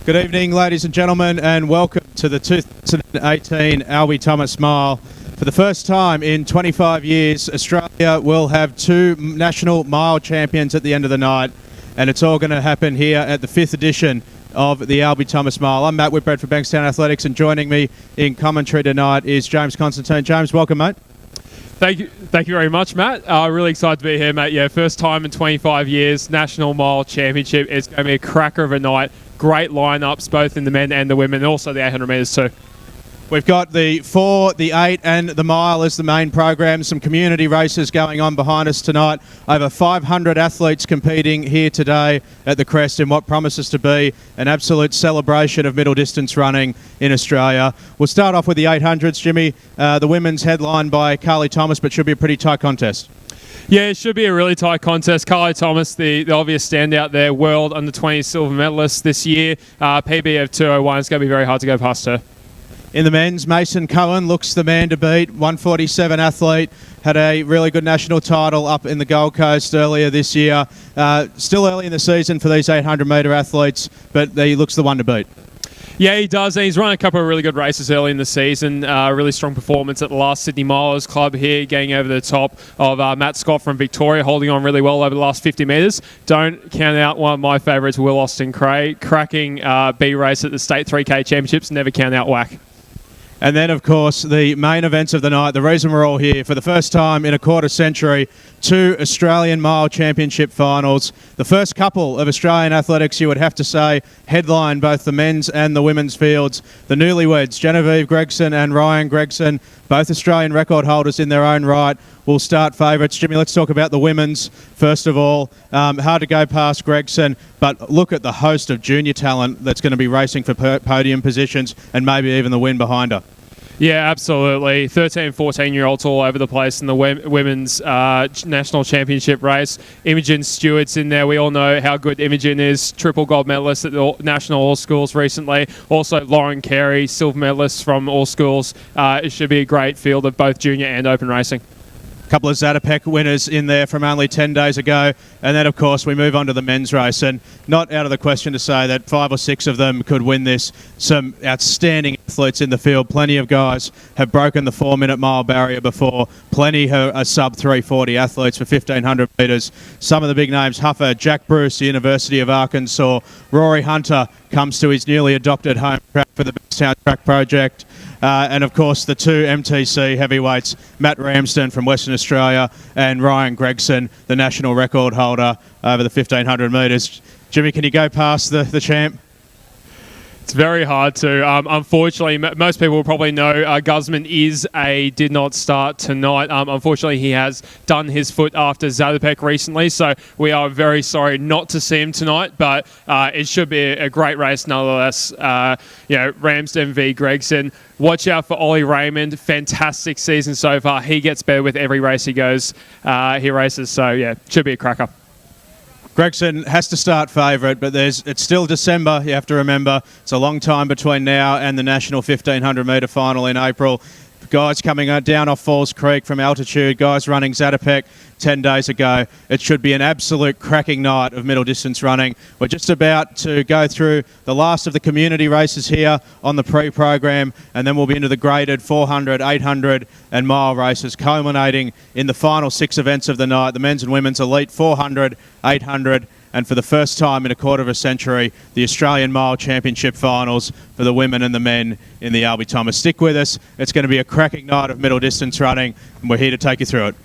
Good evening, ladies and gentlemen, and welcome to the 2018 Albie Thomas Mile. For the first time in 25 years, Australia will have two national mile champions at the end of the night, and it's all going to happen here at the 5th edition of the Albie Thomas Mile. I'm Matt Whitbread for Bankstown Athletics, and joining me in commentary tonight is James Constantine. James, welcome, mate. Thank you very much, Matt. Really excited to be here, mate. Yeah, first time in 25 years, National Mile Championship. It's going to be a cracker of a night. Great lineups, both in the men and the women, and also the 800 metres too. We've got the 4, the 8 and the mile as the main program. Some community races going on behind us tonight. Over 500 athletes competing here today at the Crest in what promises to be an absolute celebration of middle distance running in Australia. We'll start off with the 800s, Jimmy. The women's headlined by Carly Thomas, but should be a pretty tight contest. Yeah, it should be a really tight contest. Carly Thomas, the obvious standout there, world under-20 silver medalist this year. PB of 2:01. It's going to be very hard to go past her. In the men's, Mason Cohen looks the man to beat. 147 athlete, had a really good national title up in the Gold Coast earlier this year. Still early in the season for these 800-metre athletes, but he looks the one to beat. Yeah, he does. And he's run a couple of really good races early in the season. Really strong performance at the last Sydney Milers Club here, getting over the top of Matt Scott from Victoria, holding on really well over the last 50 metres. Don't count out one of my favourites, Will Austin Cray, cracking B race at the State 3K Championships. Never count out whack. And then, of course, the main events of the night, the reason we're all here, for the first time in a quarter century, 2 Australian Mile Championship finals. The first couple of Australian athletics, you would have to say, headline both the men's and the women's fields. The newlyweds, Genevieve Gregson and Ryan Gregson, both Australian record holders in their own right, will start favourites. Jimmy, let's talk about the women's. First of all, hard to go past Gregson, but look at the host of junior talent that's going to be racing for podium positions and maybe even the win behind her. Yeah, absolutely. 13 and 14-year-olds all over the place in the women's national championship race. Imogen Stewart's in there. We all know how good Imogen is. Triple gold medalist at the National All Schools recently. Also, Lauren Carey, silver medalist from All Schools. It should be a great field of both junior and open racing. Couple of Zatopek winners in there from only 10 days ago. And then, of course, we move on to the men's race. And not out of the question to say that 5 or 6 of them could win this. Some outstanding athletes in the field. Plenty of guys have broken the 4-minute mile barrier before. Plenty are sub-340 athletes for 1,500 metres. Some of the big names, Huffer, Jack Bruce, the University of Arkansas. Rory Hunter comes to his newly adopted home track for the Bankstown Track Project. And, of course, the 2 MTC heavyweights, Matt Ramsden from Western Australia and Ryan Gregson, the national record holder over the 1,500 metres. Jimmy, can you go past the champ? It's very hard to. Unfortunately, most people will probably know Guzman did not start tonight. Unfortunately, he has done his foot after Zatopek recently, so we are very sorry not to see him tonight, but it should be a great race nonetheless. Ramsden v. Gregson. Watch out for Ollie Raymond. Fantastic season so far. He gets better with every race he races, so yeah, should be a cracker. Gregson has to start favourite, but it's still December, you have to remember. It's a long time between now and the national 1,500 metre final in April. Guys coming down off Falls Creek from altitude, guys running Zatopek 10 days ago. It should be an absolute cracking night of middle distance running. We're just about to go through the last of the community races here on the pre-program, and then we'll be into the graded 400, 800 and mile races, culminating in the final 6 events of the night, the men's and women's elite 400, 800 and for the first time in a quarter of a century, the Australian Mile Championship finals for the women and the men in the Albie Thomas. Stick with us. It's going to be a cracking night of middle distance running, and we're here to take you through it.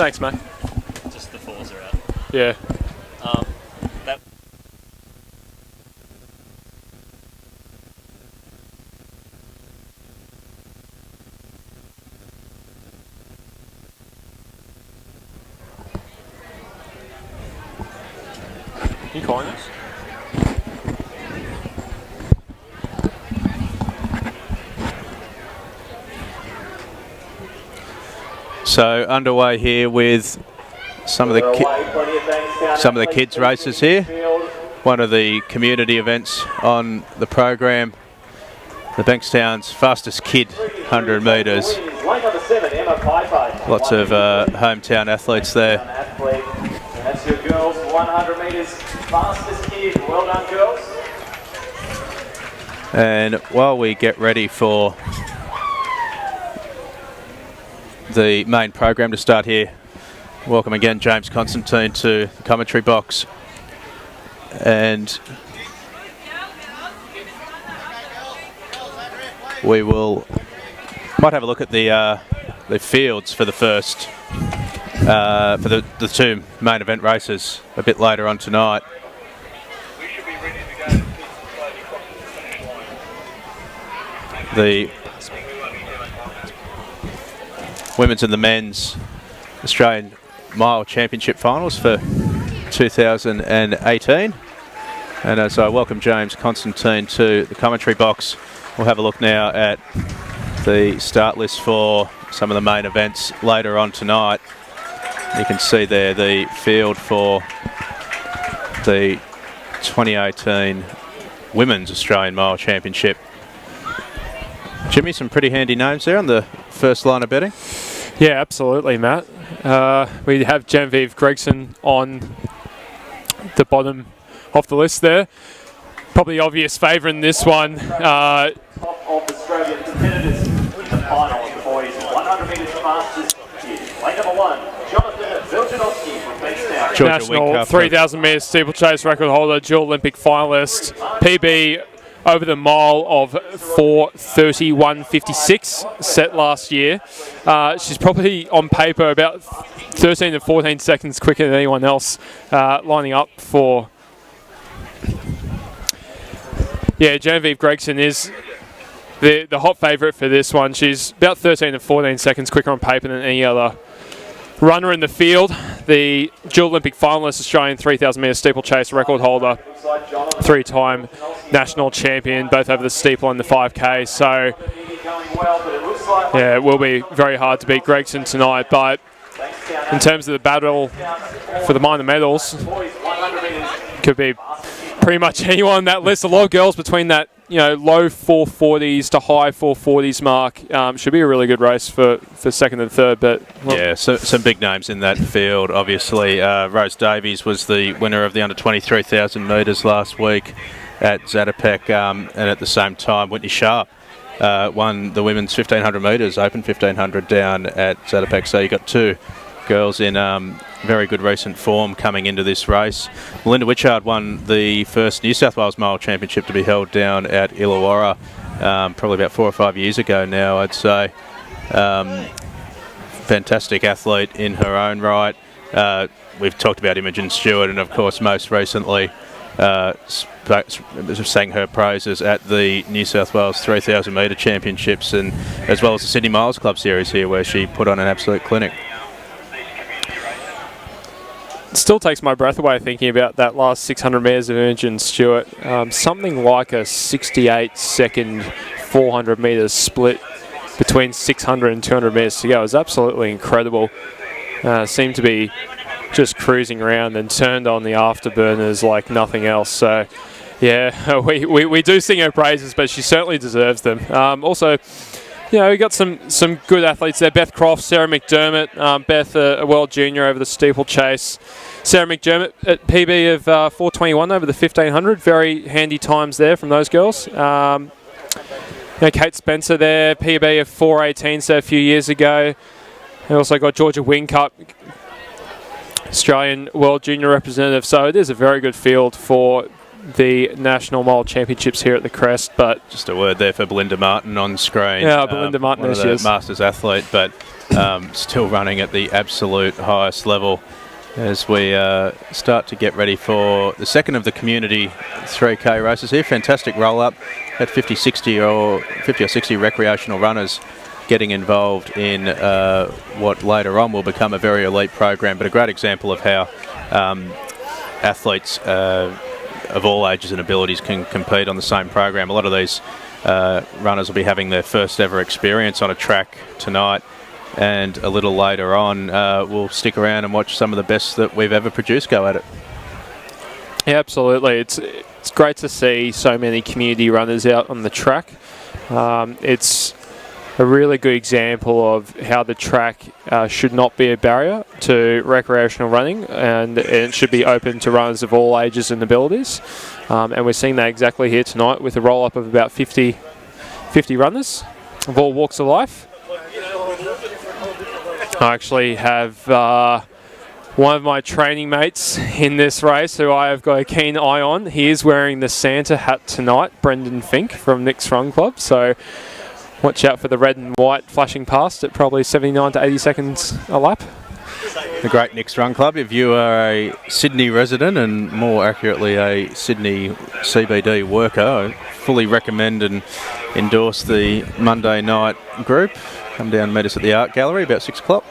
Thanks, mate. Just the fours are out. Yeah. That You calling us? So underway here with some of the kids races here. One of the community events on the program. The Bankstown's fastest kid 100 metres. Lots of hometown athletes there. That's your girls 100 metres fastest kid. Well done, girls. And while we get ready for the main program to start here, welcome again James Constantine to the commentary box. And we might have a look at the fields for the first for the two main event races a bit later on tonight. The women's and the men's Australian Mile Championship finals for 2018. And as I welcome James Constantine to the commentary box, we'll have a look now at the start list for some of the main events later on tonight. You can see there the field for the 2018 Women's Australian Mile Championship. Jimmy, some pretty handy names there on the first line of betting. Yeah, absolutely, Matt. We have Genevieve Gregson on the bottom of the list there. Probably obvious favourite in this one. Top of Australian competitors in the final of the boys 100 metres fastest kid. Lane number 1, Jonathan Viljanovsky from Bankstown. National 3,000 metres steeplechase record holder, dual Olympic finalist, PB over the mile of 4:31.56 set last year. She's probably on paper about 13 to 14 seconds quicker than anyone else lining up for. Yeah, Genevieve Gregson is the hot favourite for this one. She's about 13 to 14 seconds quicker on paper than any other runner in the field. The dual Olympic finalist, Australian 3,000 metre steeplechase record holder, 3-time national champion, both over the steeple and the 5K. So, yeah, it will be very hard to beat Gregson tonight. But in terms of the battle for the minor medals, could be pretty much anyone on that list. A lot of girls between that, low 440s to high 440s mark. Should be a really good race for second and third. But yeah, so some big names in that field. Obviously, Rose Davies was the winner of the under 23,000 metres last week at Zatopek, and at the same time, Whitney Sharp won the women's 1,500 metres, open 1,500 down at Zatopek. So you got two girls in very good recent form coming into this race. Melinda Witchard won the first New South Wales Mile Championship to be held down at Illawarra probably about 4 or 5 years ago now, I'd say. Fantastic athlete in her own right. We've talked about Imogen Stewart, and of course most recently sang her praises at the New South Wales 3,000 metre championships, and as well as the Sydney Miles Club series here, where she put on an absolute clinic. Still takes my breath away thinking about that last 600 metres of Imogen Stewart. Something like a 68-second 400 metres split between 600 and 200 metres to go is absolutely incredible. Seemed to be just cruising around and turned on the afterburners like nothing else. So, yeah, we do sing her praises, but she certainly deserves them. Also, we got some good athletes there. Beth Croft, Sarah McDermott. Beth, a world junior over the steeplechase. Sarah McDermott at PB of 4:21 over the 1,500. Very handy times there from those girls. Kate Spencer there, PB of 4:18, so a few years ago. And also got Georgia Wingcup, Australian World Junior representative. So it is a very good field for the National Mile Championships here at the Crest. But Just a word there for Belinda Martin on screen. Yeah, Belinda Martin, one there of she the is. Masters athlete, but still running at the absolute highest level as we start to get ready for the second of the community 3K races here. Fantastic roll-up. Had 50 or 60 recreational runners getting involved in what later on will become a very elite program, but a great example of how athletes of all ages and abilities can compete on the same program. A lot of these runners will be having their first ever experience on a track tonight, and a little later on we'll stick around and watch some of the best that we've ever produced go at it. yeah, absolutely. It's great to see so many community runners out on the track. It's a really good example of how the track should not be a barrier to recreational running, and it should be open to runners of all ages and abilities. And we're seeing that exactly here tonight with a roll-up of about 50 runners of all walks of life. I actually have one of my training mates in this race who I have got a keen eye on. He is wearing the Santa hat tonight, Brendan Fink from Nick's Run Club. So watch out for the red and white flashing past at probably 79 to 80 seconds a lap. The great Nick's Run Club. If you are a Sydney resident, and more accurately a Sydney CBD worker, I fully recommend and endorse the Monday night group. Come down and meet us at the Art Gallery about 6 o'clock.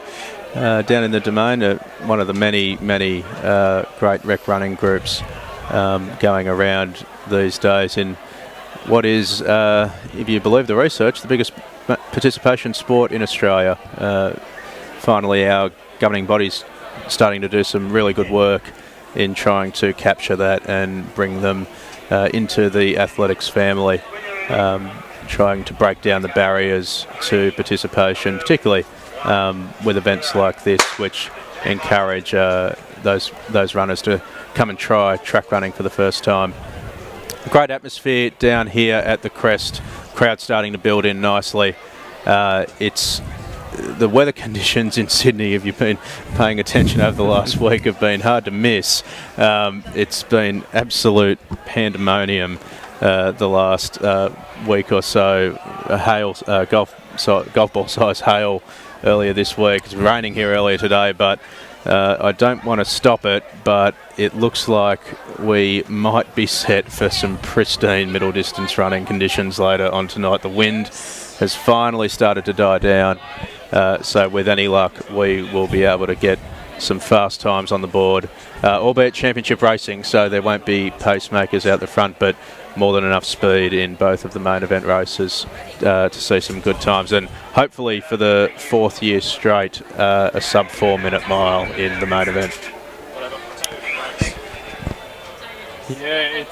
Down in the Domain, one of the many great rec running groups going around these days in what is, if you believe the research, the biggest participation sport in Australia. Finally, our governing body's starting to do some really good work in trying to capture that and bring them into the athletics family, trying to break down the barriers to participation, particularly with events like this, which encourage those runners to come and try track running for the first time. Great atmosphere down here at the Crest. Crowd starting to build in nicely. It's the weather conditions in Sydney, if you've been paying attention over the last week, have been hard to miss. It's been absolute pandemonium the last week or so. Hail, golf ball size hail earlier this week. It's raining here earlier today, but I don't want to stop it, but it looks like we might be set for some pristine middle distance running conditions later on tonight. The wind has finally started to die down, so with any luck we will be able to get some fast times on the board, albeit championship racing, so there won't be pacemakers out the front, but more than enough speed in both of the main event races to see some good times, and hopefully for the 4th year straight a sub 4 minute mile in the main event. Yeah,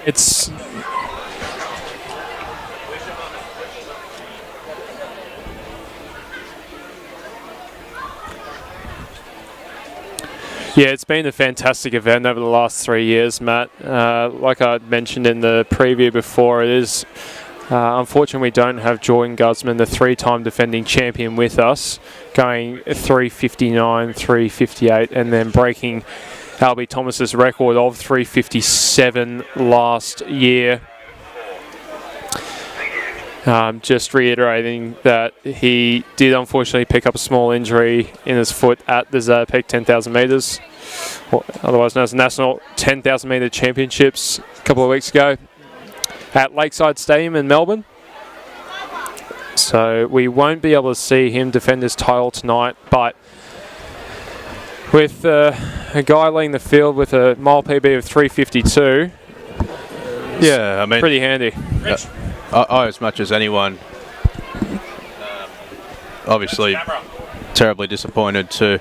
it's yeah, it's been a fantastic event over the last 3 years, Matt. Like I mentioned in the preview before, it is unfortunate we don't have Jordan Guzman, the 3-time defending champion, with us, going 3:59, 3:58, and then breaking Albie Thomas's record of 3:57 last year. Just reiterating that he did unfortunately pick up a small injury in his foot at the Zatopek 10,000 metres, otherwise known as the National 10,000 metre Championships a couple of weeks ago at Lakeside Stadium in Melbourne. So we won't be able to see him defend his title tonight, but with a guy leading the field with a mile PB of 3:52, yeah, I mean, pretty handy. I, as much as anyone, obviously terribly disappointed to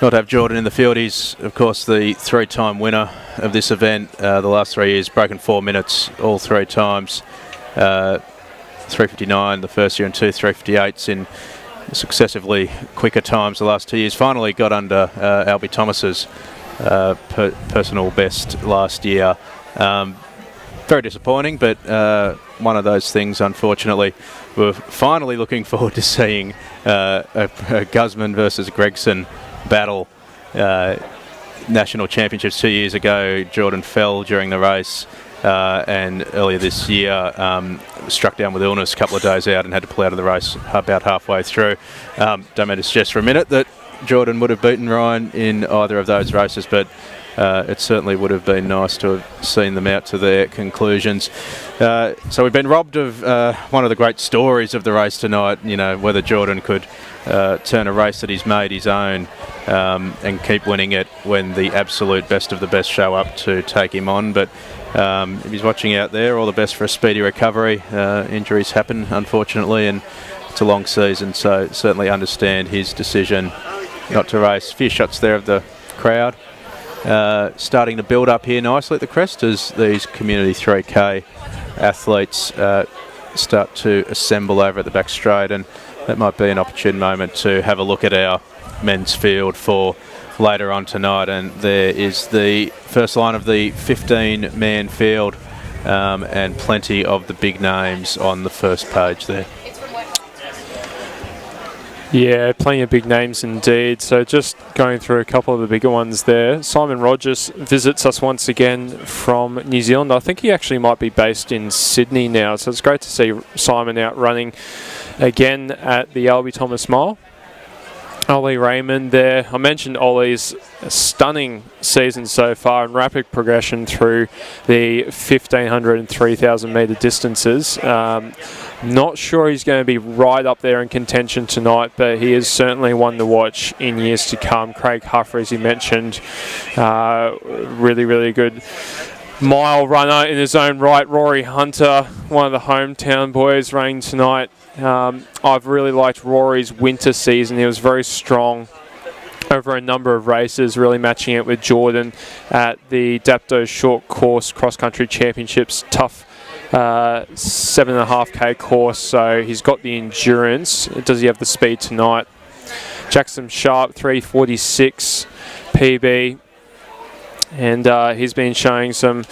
not have Jordan in the field. He's, of course, the 3-time winner of this event. The last 3 years, broken 4 minutes all 3 times. 3:59 the first year and 2 3:58s in successively quicker times the last 2 years. Finally got under Albie Thomas's personal best last year. Very disappointing, but one of those things, unfortunately. We're finally looking forward to seeing a Guzman versus Gregson battle national championships 2 years ago, Jordan fell during the race. And earlier this year, struck down with illness, a couple of days out, and had to pull out of the race about halfway through. Don't mean to suggest for a minute that Jordan would have beaten Ryan in either of those races, but it certainly would have been nice to have seen them out to their conclusions. So we've been robbed of one of the great stories of the race tonight, you know, whether Jordan could turn a race that he's made his own and keep winning it when the absolute best of the best show up to take him on. But if he's watching out there, all the best for a speedy recovery. Injuries happen, unfortunately, and it's a long season, so certainly understand his decision not to race. A few shots there of the crowd. Starting to build up here nicely at the crest as these community 3K athletes start to assemble over at the back straight, and that might be an opportune moment to have a look at our men's field for later on tonight. And there is the first line of the 15-man field, and plenty of the big names on the first page there. Yeah, plenty of big names indeed. So just going through a couple of the bigger ones there. Simon Rogers visits us once again from New Zealand. I think he actually might be based in Sydney now. So it's great to see Simon out running again at the Albie Thomas Mile. Ollie Raymond there. I mentioned Ollie's stunning season so far and rapid progression through the 1,500 and 3,000 metre distances. Not sure he's going to be right up there in contention tonight, but he is certainly one to watch in years to come. Craig Huffer, as you mentioned, really, really good mile runner in his own right. Rory Hunter, one of the hometown boys, running tonight. I've really liked Rory's winter season. He was very strong over a number of races, really matching it with Jordan at the Dapto Short Course Cross Country Championships. Tough 7.5k course, so he's got the endurance. Does he have the speed tonight? Jackson Sharp, 3:46 PB, and he's been showing some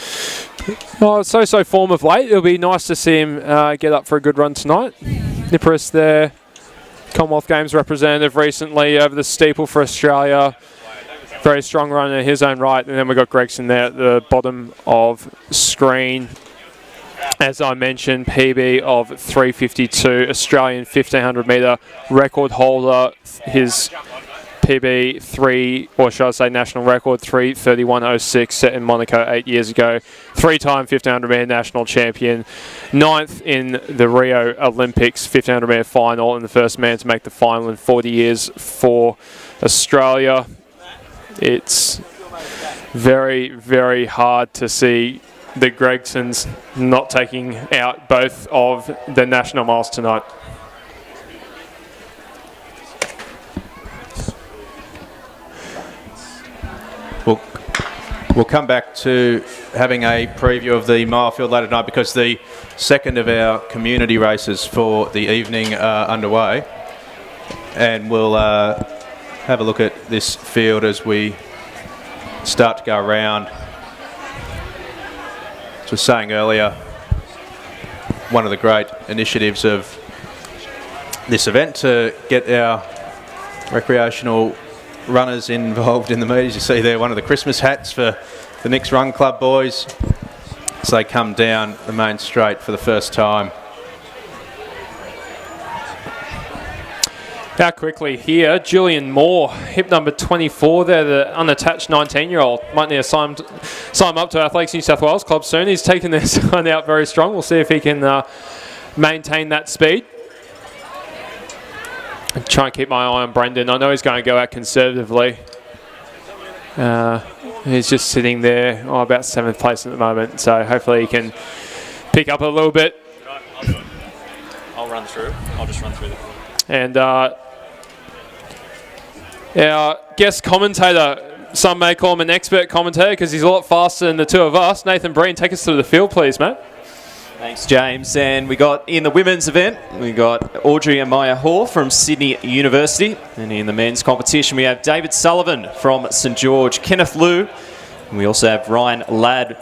so-so form of late. It'll be nice to see him get up for a good run tonight. Niparis there, Commonwealth Games representative recently over the steeple for Australia. Very strong runner in his own right. And then we've got Gregson there at the bottom of screen. As I mentioned, PB of 3:52, Australian 1,500 metre record holder. His PB 3, or should I say national record, 3:31.06, set in Monaco 8 years ago. Three-time 1,500 metre national champion. 9th in the Rio Olympics 1,500 metre final, and the first man to make the final in 40 years for Australia. It's very, very hard to see the Gregsons not taking out both of the national miles tonight. We'll come back to having a preview of the mile field later tonight, because the second of our community races for the evening are underway, and we'll have a look at this field as we start to go around. As I was saying earlier, one of the great initiatives of this event to get our recreational runners involved in the meet. As you see there, one of the Christmas hats for the Nix Run Club boys as they come down the main straight for the first time. Now quickly here, Julian Moore, hip number 24 there, the unattached 19-year-old. Might need to sign up to Athletics New South Wales Club soon. He's taken this one out very strong. We'll see if he can maintain that speed. And try and keep my eye on Brendan. I know he's going to go out conservatively. He's just sitting there, about 7th place at the moment. So hopefully he can pick up a little bit. I'll run through. I'll just run through the... And our guest commentator, some may call him an expert commentator because he's a lot faster than the two of us. Nathan Breen, take us through the field, please, mate. Thanks, James. And we got in the women's event, we got Audrey Amaya Hall from Sydney University. And in the men's competition, we have David Sullivan from St George, Kenneth Liu. And we also have Ryan Ladd.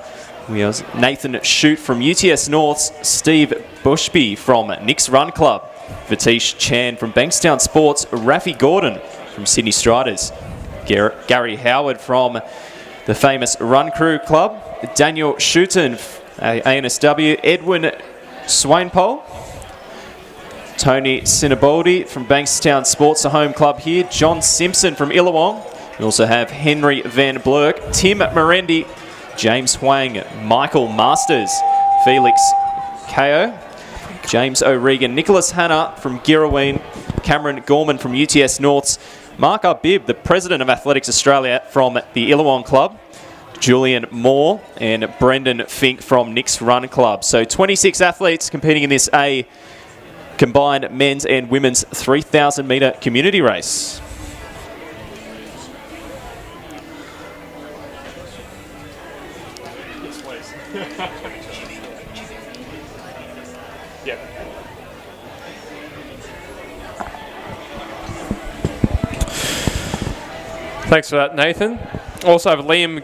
We have Nathan Shute from UTS North's, Steve Bushby from Nix Run Club, Vatish Chan from Bankstown Sports, Rafi Gordon from Sydney Striders, Gary Howard from the famous Run Crew Club. Daniel Schutten, ANSW. Edwin Swainpole. Tony Sinaboldi from Bankstown Sports, the home club here. John Simpson from Illawong. We also have Henry Van Blurk, Tim Morendi, James Huang, Michael Masters, Felix Kao, James O'Regan, Nicholas Hanna from Girraween, Cameron Gorman from UTS Norths, Mark Arbib, the President of Athletics Australia from the Illawong Club, Julian Moore, and Brendan Fink from Nick's Run Club. So 26 athletes competing in this A combined men's and women's 3,000 metre community race. Thanks for that, Nathan. Also have Liam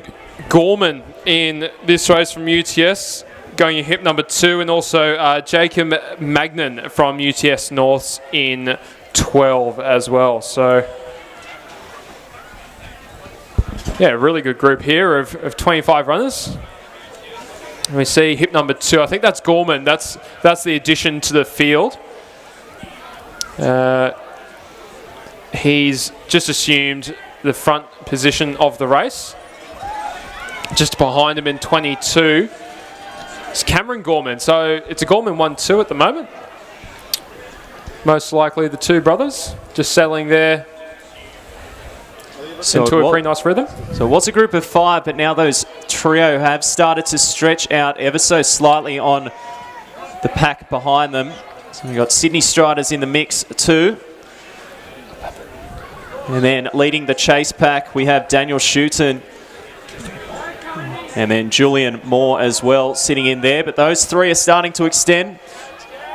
Gorman in this race from UTS, going in hip number 2, and also Jacob Magnan from UTS Norths in 12 as well. So, yeah, a really good group here of 25 runners. And we see hip number 2. I think that's Gorman. That's the addition to the field. He's just assumed the front position of the race. Just behind him in 22 is Cameron Gorman. So it's a Gorman 1-2 at the moment. Most likely the two brothers just settling there into a pretty nice rhythm. So it was a group of 5, but now those trio have started to stretch out ever so slightly on the pack behind them. So we've got Sydney Striders in the mix too. And then leading the chase pack, we have Daniel Schutten and then Julian Moore as well sitting in there. But those three are starting to extend.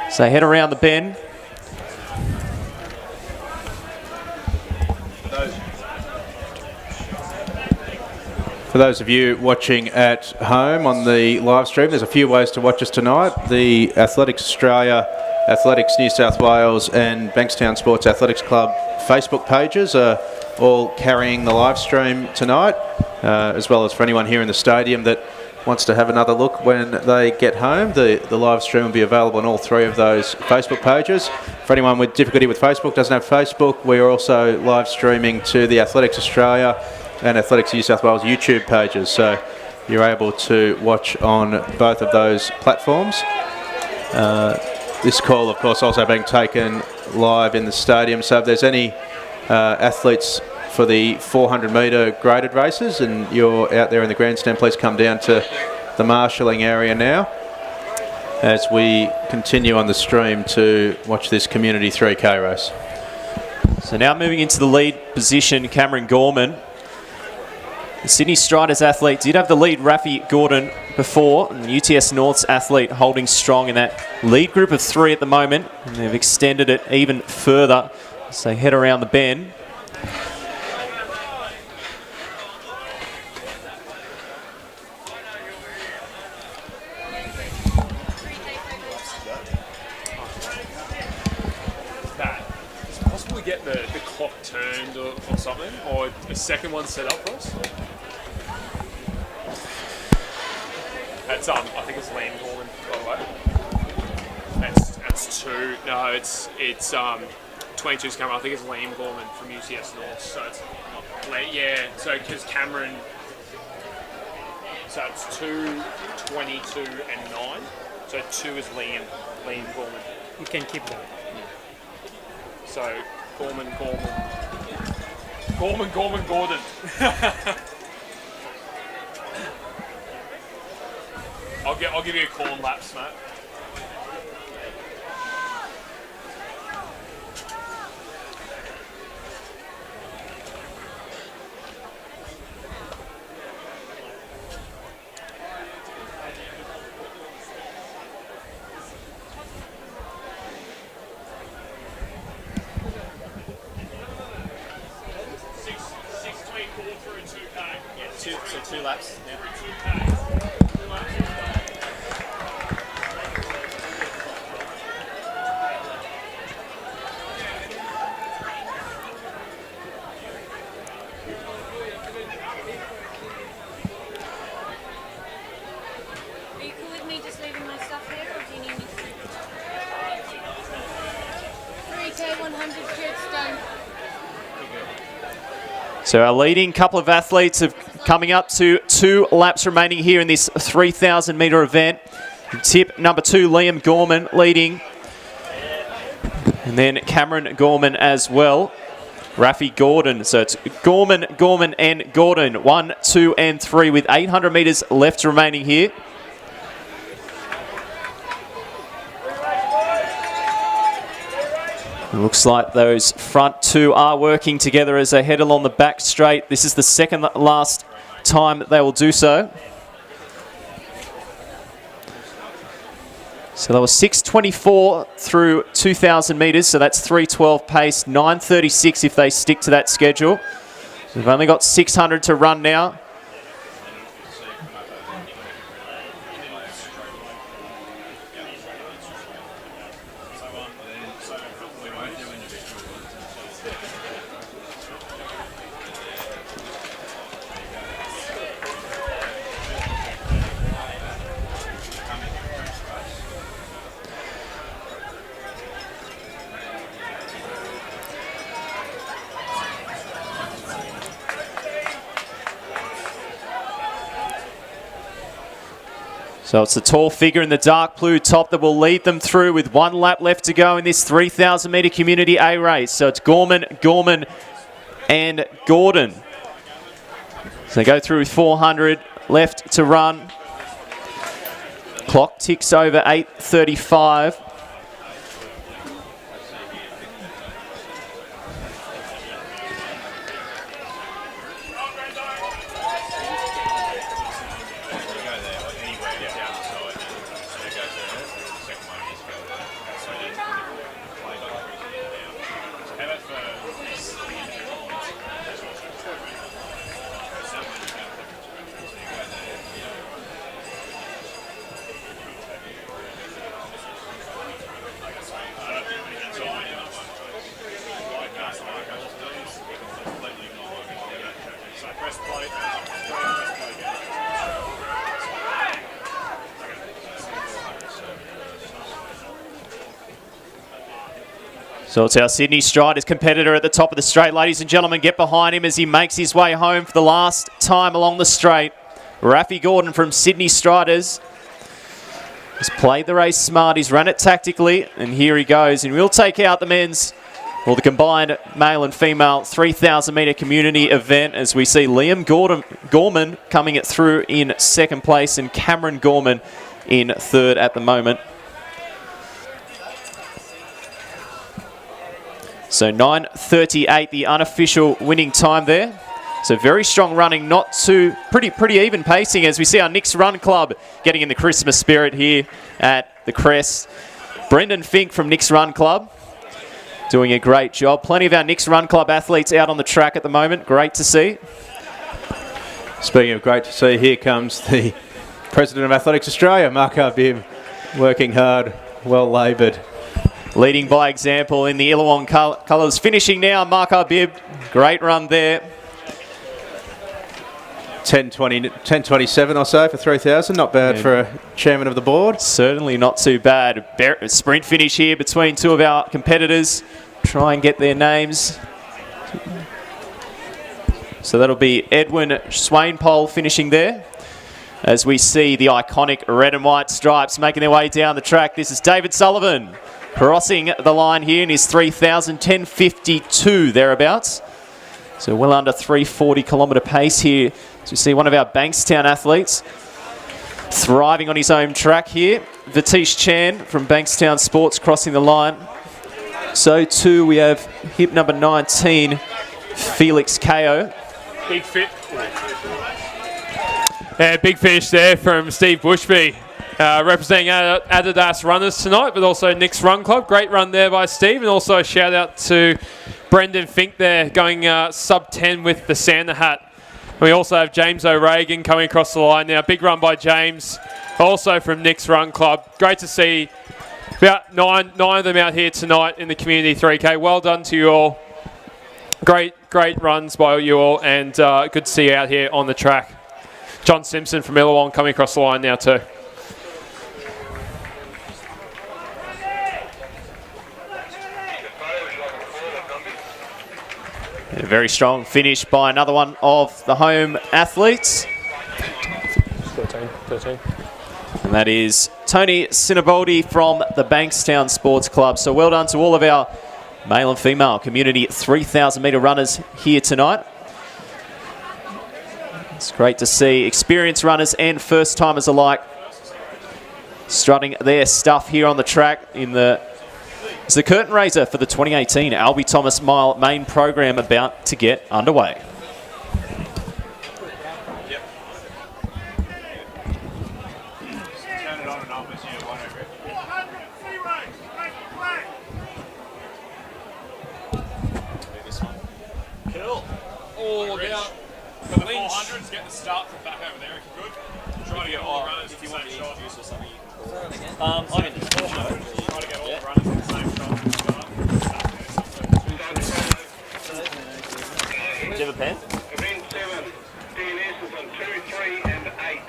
So they head around the bend. For those of you watching at home on the live stream, there's a few ways to watch us tonight. The Athletics Australia, Athletics New South Wales and Bankstown Sports Athletics Club Facebook pages are all carrying the live stream tonight, as well as for anyone here in the stadium that wants to have another look when they get home. The live stream will be available on all 3 of those Facebook pages. For anyone with difficulty with Facebook, doesn't have Facebook, we are also live streaming to the Athletics Australia and Athletics New South Wales YouTube pages, so you're able to watch on both of those platforms. This call, of course, also being taken live in the stadium, so if there's any athletes for the 400 metre graded races and you're out there in the grandstand, please come down to the marshalling area now as we continue on the stream to watch this Community 3K race. So now moving into the lead position, Cameron Gorman. The Sydney Striders athlete did have the lead, Rafi Gordon, before. And the UTS North's athlete holding strong in that lead group of 3 at the moment. And they've extended it even further as they head around the bend. Is it possible to get the clock turned or something? Or a second one set up for us? That's I think it's Liam Gorman, by the way. That's 2. No, it's 22's camera. I think it's Liam Gorman from UTS North. So it's not, yeah. So because Cameron, so it's 2, 22, and 9. So 2 is Liam Gorman. You can keep that. So Gordon. I'll give you a call on laps, Matt. So 2 laps now. Okay, 100 trips done. So our leading couple of athletes have coming up to 2 laps remaining here in this 3,000 metre event. Tip number 2, Liam Gorman leading. And then Cameron Gorman as well. Rafi Gordon. So it's Gorman, and Gordon. 1, 2, and 3 with 800 metres left remaining here. It looks like those front 2 are working together as they head along the back straight. This is the second last time that they will do so. So that was 6:24 through 2,000 metres, so that's 3:12 pace, 9:36 if they stick to that schedule. They've only got 600 to run now. So it's the tall figure in the dark blue top that will lead them through with 1 lap left to go in this 3,000 metre Community A race. So it's Gorman, and Gordon. So they go through with 400 left to run. Clock ticks over 8:35. So it's our Sydney Striders competitor at the top of the straight. Ladies and gentlemen, get behind him as he makes his way home for the last time along the straight. Rafi Gordon from Sydney Striders has played the race smart. He's run it tactically, and here he goes. And we'll take out the men's, or the combined male and female 3,000 metre community event as we see Liam Gorman coming it through in second place and Cameron Gorman in third at the moment. So 9:38, the unofficial winning time there. So very strong running, not too, pretty even pacing as we see our Nick's Run Club getting in the Christmas spirit here at the crest. Brendan Fink from Nick's Run Club doing a great job. Plenty of our Nick's Run Club athletes out on the track at the moment. Great to see. Speaking of great to see, here comes the President of Athletics Australia, Mark Arbib, working hard, well laboured. Leading by example in the Illawong colours. Finishing now, Mark Arbib. Great run there. 10:27 or so for 3,000. Not bad for a chairman of the board. Certainly not too bad. Sprint finish here between 2 of our competitors. Try and get their names. So that'll be Edwin Swainpole finishing there. As we see the iconic red and white stripes making their way down the track. This is David Sullivan crossing the line here in his 3,000, 10:52 thereabouts. So well under 340 kilometre pace here. So we see one of our Bankstown athletes thriving on his own track here. Vatish Chan from Bankstown Sports crossing the line. So too we have hip number 19, Felix Ko. Big fit. Yeah, big finish there from Steve Bushby. Representing Adidas runners tonight, but also Nick's Run Club. Great run there by Steve, and also a shout out to Brendan Fink there, going sub 10 with the Santa hat. And we also have James O'Regan coming across the line now. Big run by James, also from Nick's Run Club. Great to see about nine of them out here tonight in the Community 3K. Well done to you all. Great runs by you all, and good to see you out here on the track. John Simpson from Illawong coming across the line now too. A very strong finish by another one of the home athletes. 13. And that is Tony Sinaboldi from the Bankstown Sports Club. So well done to all of our male and female community 3,000 metre runners here tonight. It's great to see experienced runners and first-timers alike strutting their stuff here on the track it's the curtain raiser for the 2018 Albie Thomas Mile main program about to get underway. Cool. All about the 400s. Get the start from back over there if you could. Try to get all the runners if you want to introduce or something. I'm in the show. Try to get all the runners in the same shot. Do you have a pen? Event 7, DNS is on 2, 3 and 8.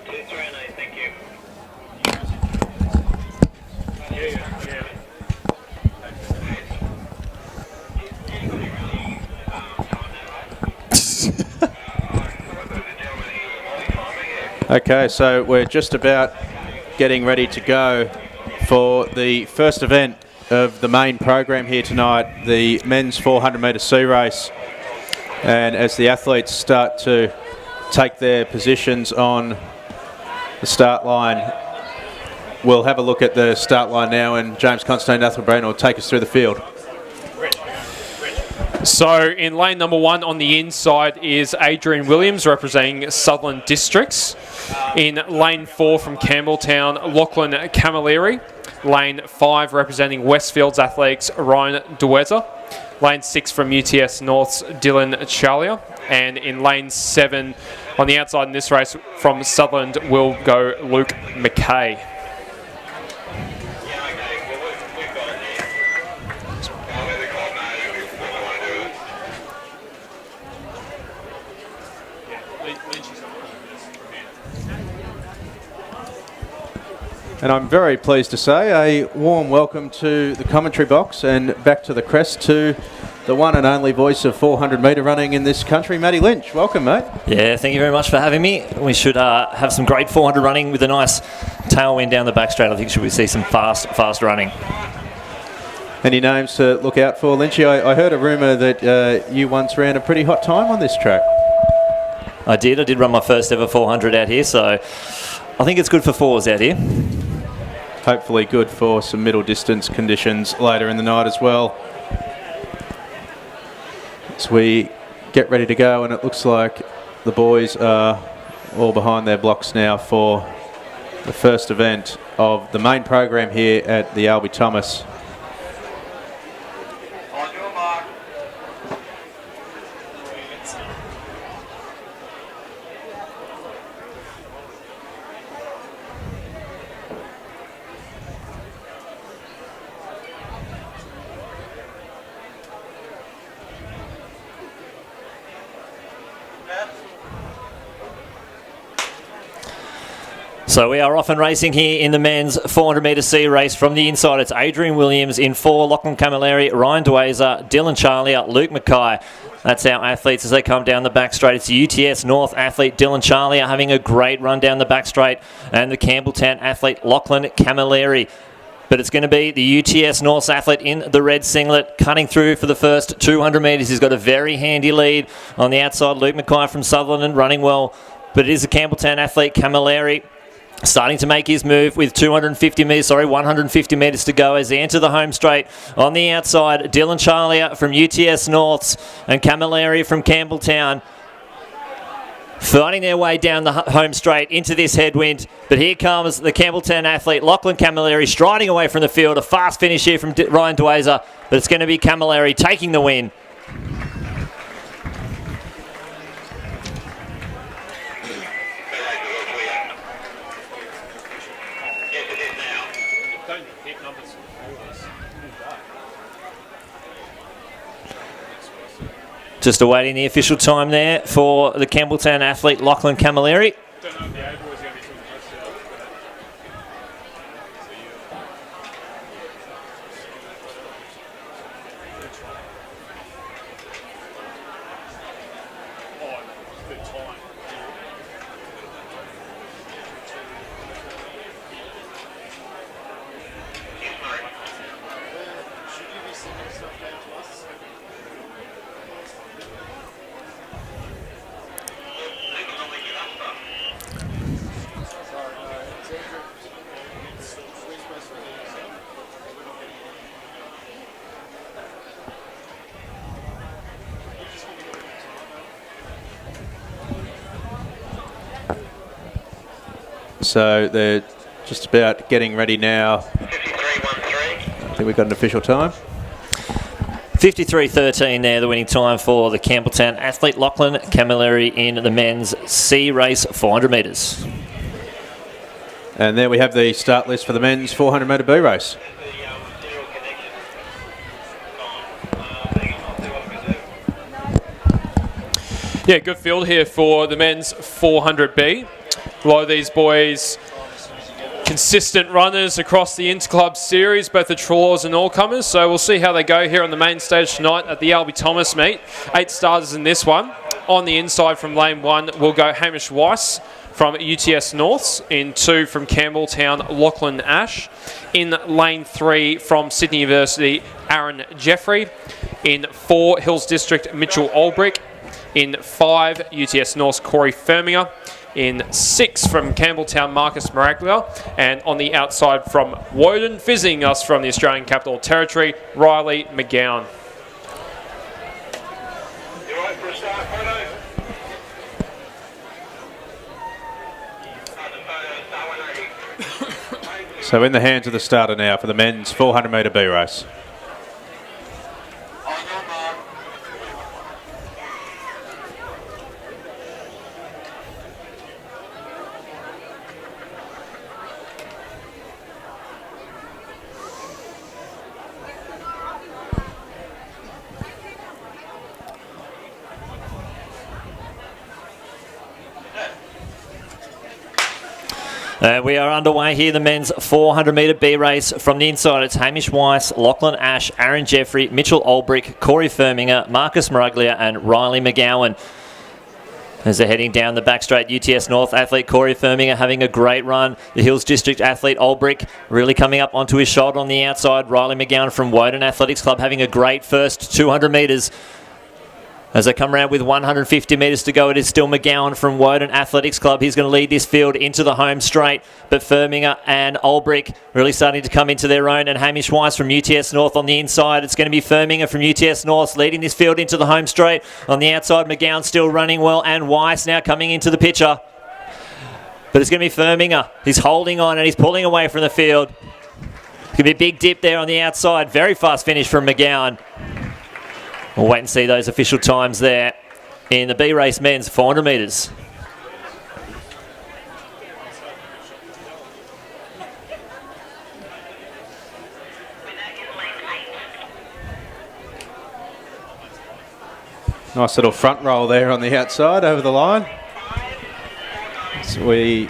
2, 3 and 8, thank you. Yeah. Okay, so we're just about getting ready to go for the first event of the main program here tonight, the men's 400 metre sea race. And as the athletes start to take their positions on the start line, we'll have a look at the start line now, and James Constantine Athelbrand will take us through the field. So in lane number 1 on the inside is Adrian Williams representing Sutherland Districts. In lane 4 from Campbelltown, Lachlan Camilleri. Lane 5 representing Westfields Athletics, Ryan Dueza. Lane 6 from UTS North's Dylan Chalia. And in lane 7 on the outside in this race from Sutherland will go Luke McKay. And I'm very pleased to say a warm welcome to the commentary box and back to the crest to the one and only voice of 400 metre running in this country, Matty Lynch. Welcome, mate. Yeah, thank you very much for having me. We should have some great 400 running with a nice tailwind down the back straight. I think we see some fast running. Any names to look out for, Lynchy? I heard a rumour that you once ran a pretty hot time on this track. I did run my first ever 400 out here, so I think it's good for fours out here. Hopefully good for some middle distance conditions later in the night as well. As we get ready to go, and it looks like the boys are all behind their blocks now for the first event of the main program here at the Albie Thomas. On your mark. So we are off and racing here in the men's 400 metre sea race. From the inside, it's Adrian Williams in 4, Lachlan Camilleri, Ryan Dueza, Dylan Charlia, Luke Mackay. That's our athletes as they come down the back straight. It's the UTS North athlete Dylan Charlia having a great run down the back straight, and the Campbelltown athlete Lachlan Camilleri. But it's going to be the UTS North athlete in the red singlet cutting through for the first 200 metres. He's got a very handy lead on the outside. Luke Mackay from Sutherland and running well. But it is the Campbelltown athlete Camilleri starting to make his move with 150 metres to go as they enter the home straight. On the outside, Dylan Charlia from UTS Norths and Camilleri from Campbelltown fighting their way down the home straight into this headwind. But here comes the Campbelltown athlete, Lachlan Camilleri, striding away from the field. A fast finish here from Ryan Dueza, but it's going to be Camilleri taking the win. Just awaiting the official time there for the Campbelltown athlete Lachlan Camilleri. So they're just about getting ready now. 53.13. I think we've got an official time. 53.13 there, the winning time for the Campbelltown athlete Lachlan Camilleri in the men's C race 400 metres. And there we have the start list for the men's 400 metre B race. Yeah, good field here for the men's 400B. A lot of these boys, consistent runners across the Interclub series, both the trawlers and all-comers. So we'll see how they go here on the main stage tonight at the Albie Thomas meet. 8 starters in this one. On the inside from lane 1 will go Hamish Weiss from UTS Norths. In 2 from Campbelltown, Lachlan Ash. In lane 3 from Sydney University, Aaron Jeffrey. In 4, Hills District, Mitchell Olbrich. In 5, UTS North's Corey Firminger. In 6 from Campbelltown, Marcus Maraglia. And on the outside from Woden, visiting us from the Australian Capital Territory, Riley McGowan. You right for a start photo? So in the hands of the starter now for the men's 400 metre B race. On your mark. We are underway here, the men's 400 metre B race. From the inside, it's Hamish Weiss, Lachlan Ash, Aaron Jeffrey, Mitchell Olbrich, Corey Firminger, Marcus Maraglia and Riley McGowan. As they're heading down the back straight, UTS North athlete Corey Firminger having a great run. The Hills District athlete Olbrich really coming up onto his shoulder on the outside. Riley McGowan from Woden Athletics Club having a great first 200 metres. As they come around with 150 metres to go, it is still McGowan from Woden Athletics Club. He's going to lead this field into the home straight. But Firminger and Olbrich really starting to come into their own. And Hamish Weiss from UTS North on the inside. It's going to be Firminger from UTS North leading this field into the home straight. On the outside, McGowan still running well. And Weiss now coming into the picture. But it's going to be Firminger. He's holding on and he's pulling away from the field. It's going to be a big dip there on the outside. Very fast finish from McGowan. We'll wait and see those official times there in the B race men's 400 metres. Nice little front roll there on the outside over the line. So we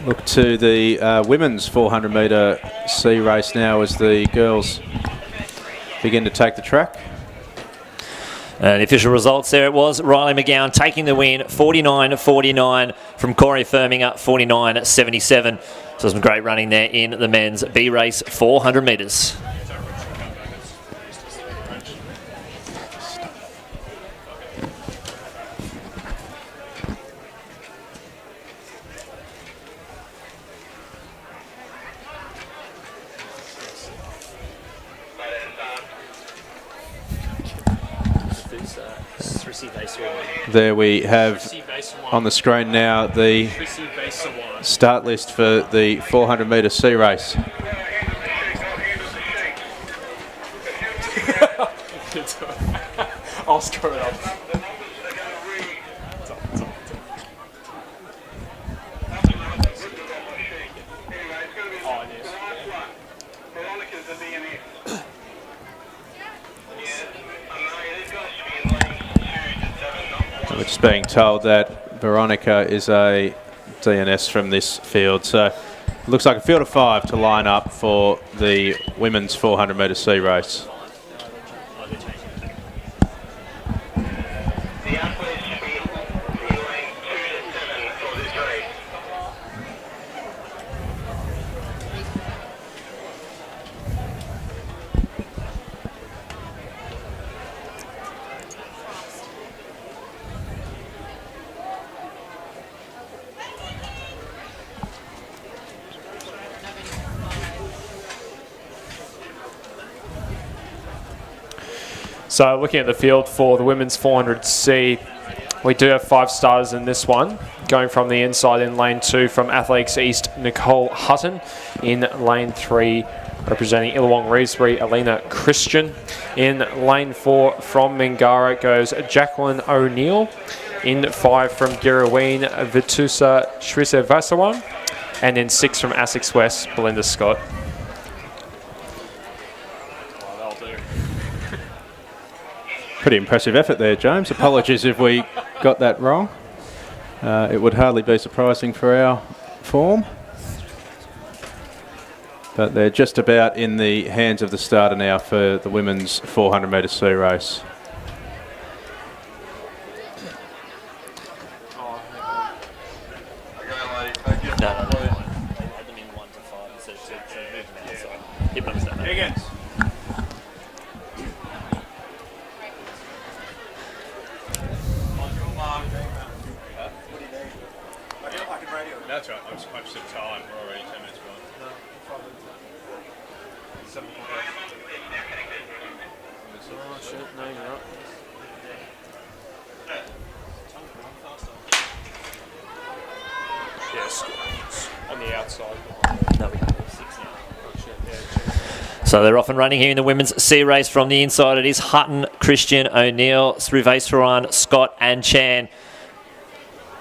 look to the women's 400 metre C race now as the girls begin to take the track. The official results there it was. Riley McGowan taking the win, 49-49 from Corey Firminger, 49-77. So some great running there in the men's B race 400 metres. There we have on the screen now the start list for the 400 metre C race. I'll screw it up. We're just being told that Veronica is a DNS from this field. So it looks like a field of 5 to line up for the women's 400 metre C race. The athletes should be in lane 2 to 7 for this race. So looking at the field for the women's 400C, we do have 5 starters in this one. Going from the inside in lane 2 from Athletics East, Nicole Hutton. In lane 3, representing Illawong Reevesbury, Alina Christian. In lane 4 from Mingara goes Jacqueline O'Neill. In 5 from Girraween, Vitusa Srisevasawan. And in 6 from Essex West, Belinda Scott. Pretty impressive effort there, James. Apologies if we got that wrong. It would hardly be surprising for our form. But they're just about in the hands of the starter now for the women's 400 metre sea race. That's right. I'm just at time. We're already 10 minutes gone. Oh shit, no you're not. Yes, on the outside. No, we have 6 now. So they're off and running here in the women's C race. From the inside, it is Hutton, Christian, O'Neill, Srivasaran, Scott and Chan.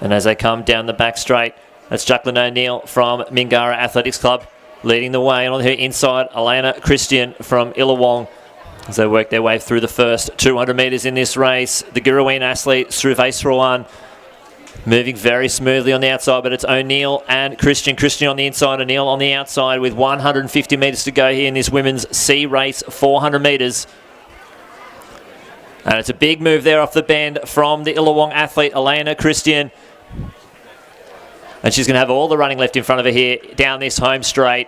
And as they come down the back straight, that's Jacqueline O'Neill from Mingara Athletics Club leading the way. And on her inside, Alana Christian from Illawong as they work their way through the first 200 metres in this race. The Girraween athlete, Srivasaran, moving very smoothly on the outside, but it's O'Neill and Christian. Christian on the inside, O'Neill on the outside with 150 metres to go here in this women's C race, 400 metres. And it's a big move there off the bend from the Illawong athlete, Alana Christian. And she's going to have all the running left in front of her here down this home straight.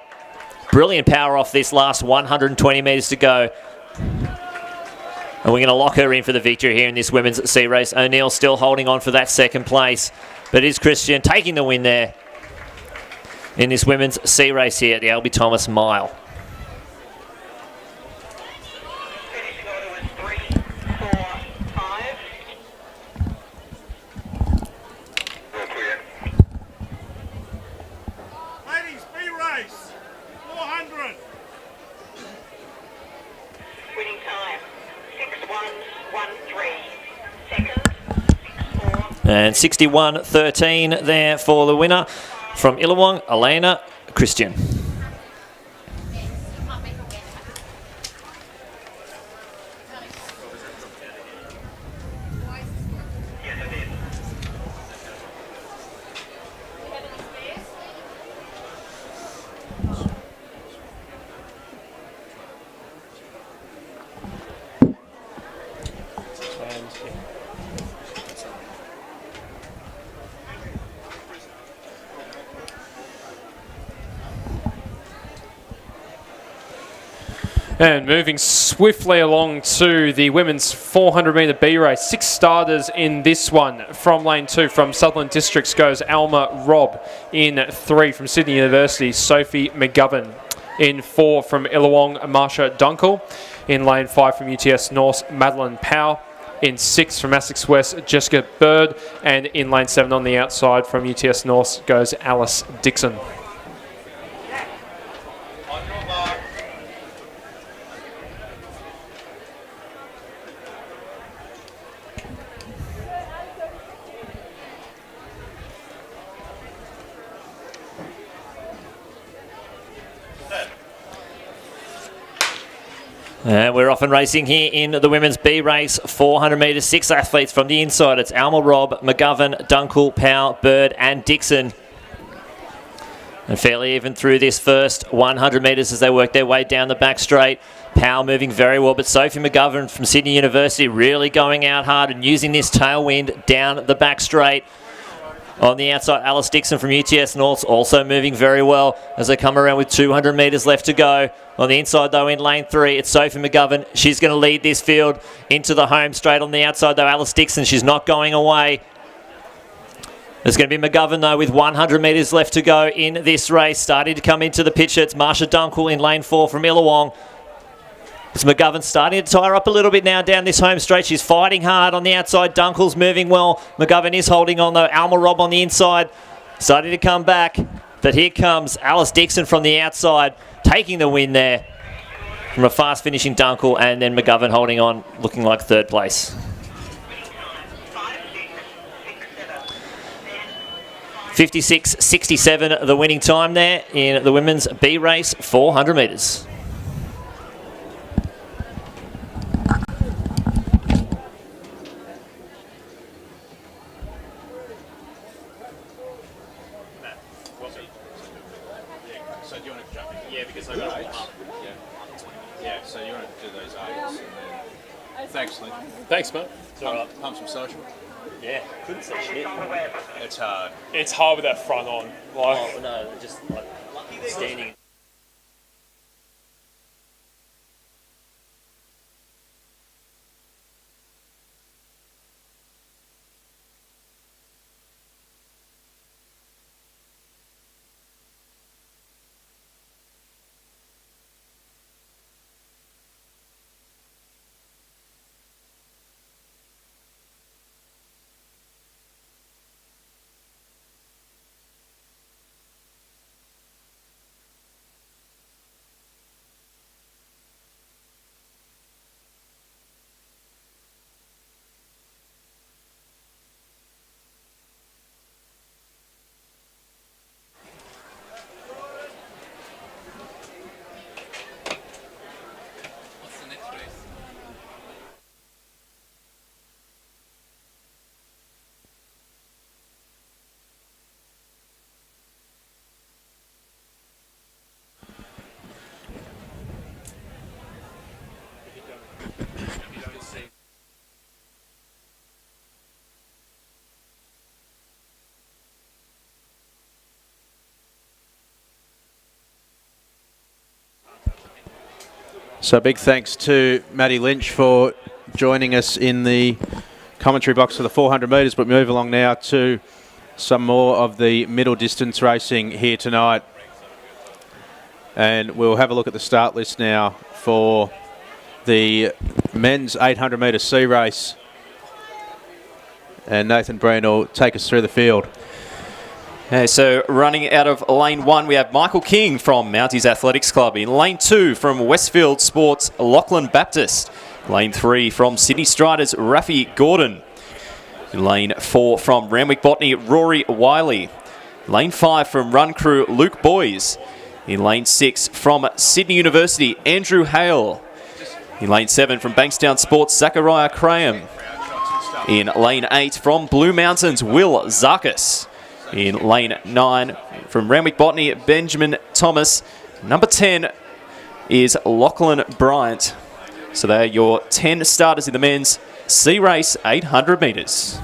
Brilliant power off this last 120 metres to go. And we're going to lock her in for the victory here in this women's C race. O'Neill still holding on for that second place. But is Christian taking the win there in this women's C race here at the Albie Thomas Mile. Finish order was 3, 4, 5. Ladies, B-race, 400. Winning time 6113. Second 64. And 61.13 there for the winner from Illawong, Alana Christian. And moving swiftly along to the women's 400 metre B race. 6 starters in this one. From lane 2 from Sutherland Districts goes Alma Robb. In 3 from Sydney University, Sophie McGovern. In 4 from Illawong, Marsha Dunkel. In lane 5 from UTS North, Madeline Powell. In 6 from Essex West, Jessica Bird. And in lane 7 on the outside from UTS North goes Alice Dixon. And we're off and racing here in the women's B race, 400 metres, 6 athletes from the inside. It's Alma Robb, McGovern, Dunkel, Powell, Bird and Dixon. And fairly even through this first 100 metres as they work their way down the back straight. Powell moving very well, but Sophie McGovern from Sydney University really going out hard and using this tailwind down the back straight. On the outside, Alice Dixon from UTS North also moving very well as they come around with 200 metres left to go. On the inside, though, in lane 3, it's Sophie McGovern. She's going to lead this field into the home straight. On the outside, though, Alice Dixon. She's not going away. There's going to be McGovern, though, with 100 metres left to go in this race. Starting to come into the picture, it's Marsha Dunkel in lane 4 from Illawong. It's McGovern starting to tire up a little bit now down this home straight. She's fighting hard on the outside. Dunkel's moving well. McGovern is holding on though. Alma Robb on the inside, starting to come back. But here comes Alice Dixon from the outside, taking the win there from a fast finishing Dunkel, and then McGovern holding on, looking like third place. 56.67 the winning time there in the women's B race, 400 metres. So do you want to jump in? Yeah, because I got eights. Yeah, so you want to do those eights. And then... Thanks, Lee. Thanks, mate. Pump some social. Yeah, couldn't say shit. It's hard. It's hard with that front on. Like, Oh, no, just like standing. So big thanks to Maddie Lynch for joining us in the commentary box for the 400 metres, but we move along now to some more of the middle distance racing here tonight. And we'll have a look at the start list now for the men's 800 metre C race. And Nathan Breen will take us through the field. Okay, so running out of lane 1, we have Michael King from Mounties Athletics Club. In lane 2, from Westfield Sports, Lachlan Baptist. Lane 3, from Sydney Striders, Rafi Gordon. In lane 4, from Randwick Botany, Rory Wiley. Lane 5, from Run Crew, Luke Boys. In lane 6, from Sydney University, Andrew Hale. In lane 7, from Bankstown Sports, Zachariah Graham. In lane 8, from Blue Mountains, Will Zarkis. In lane 9, from Randwick Botany, Benjamin Thomas. Number 10 is Lachlan Bryant. So they're your 10 starters in the men's C race 800 metres.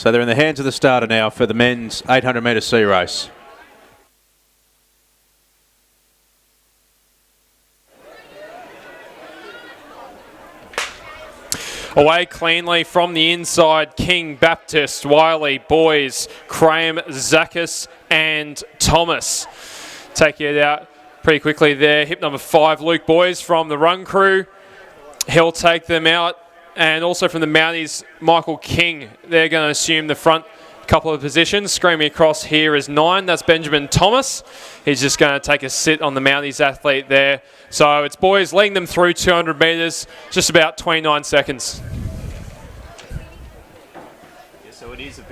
So they're in the hands of the starter now for the men's 800 metre sea race. Away cleanly from the inside, King, Baptist, Wiley, Boys, Graham, Zakis and Thomas. Take it out pretty quickly there. Hip number 5, Luke Boys from the run crew. He'll take them out. And also from the Mounties, Michael King. They're going to assume the front couple of positions. Screaming across here is 9. That's Benjamin Thomas. He's just going to take a sit on the Mounties athlete there. So it's Boys leading them through 200 metres, just about 29 seconds. Yeah, so it is a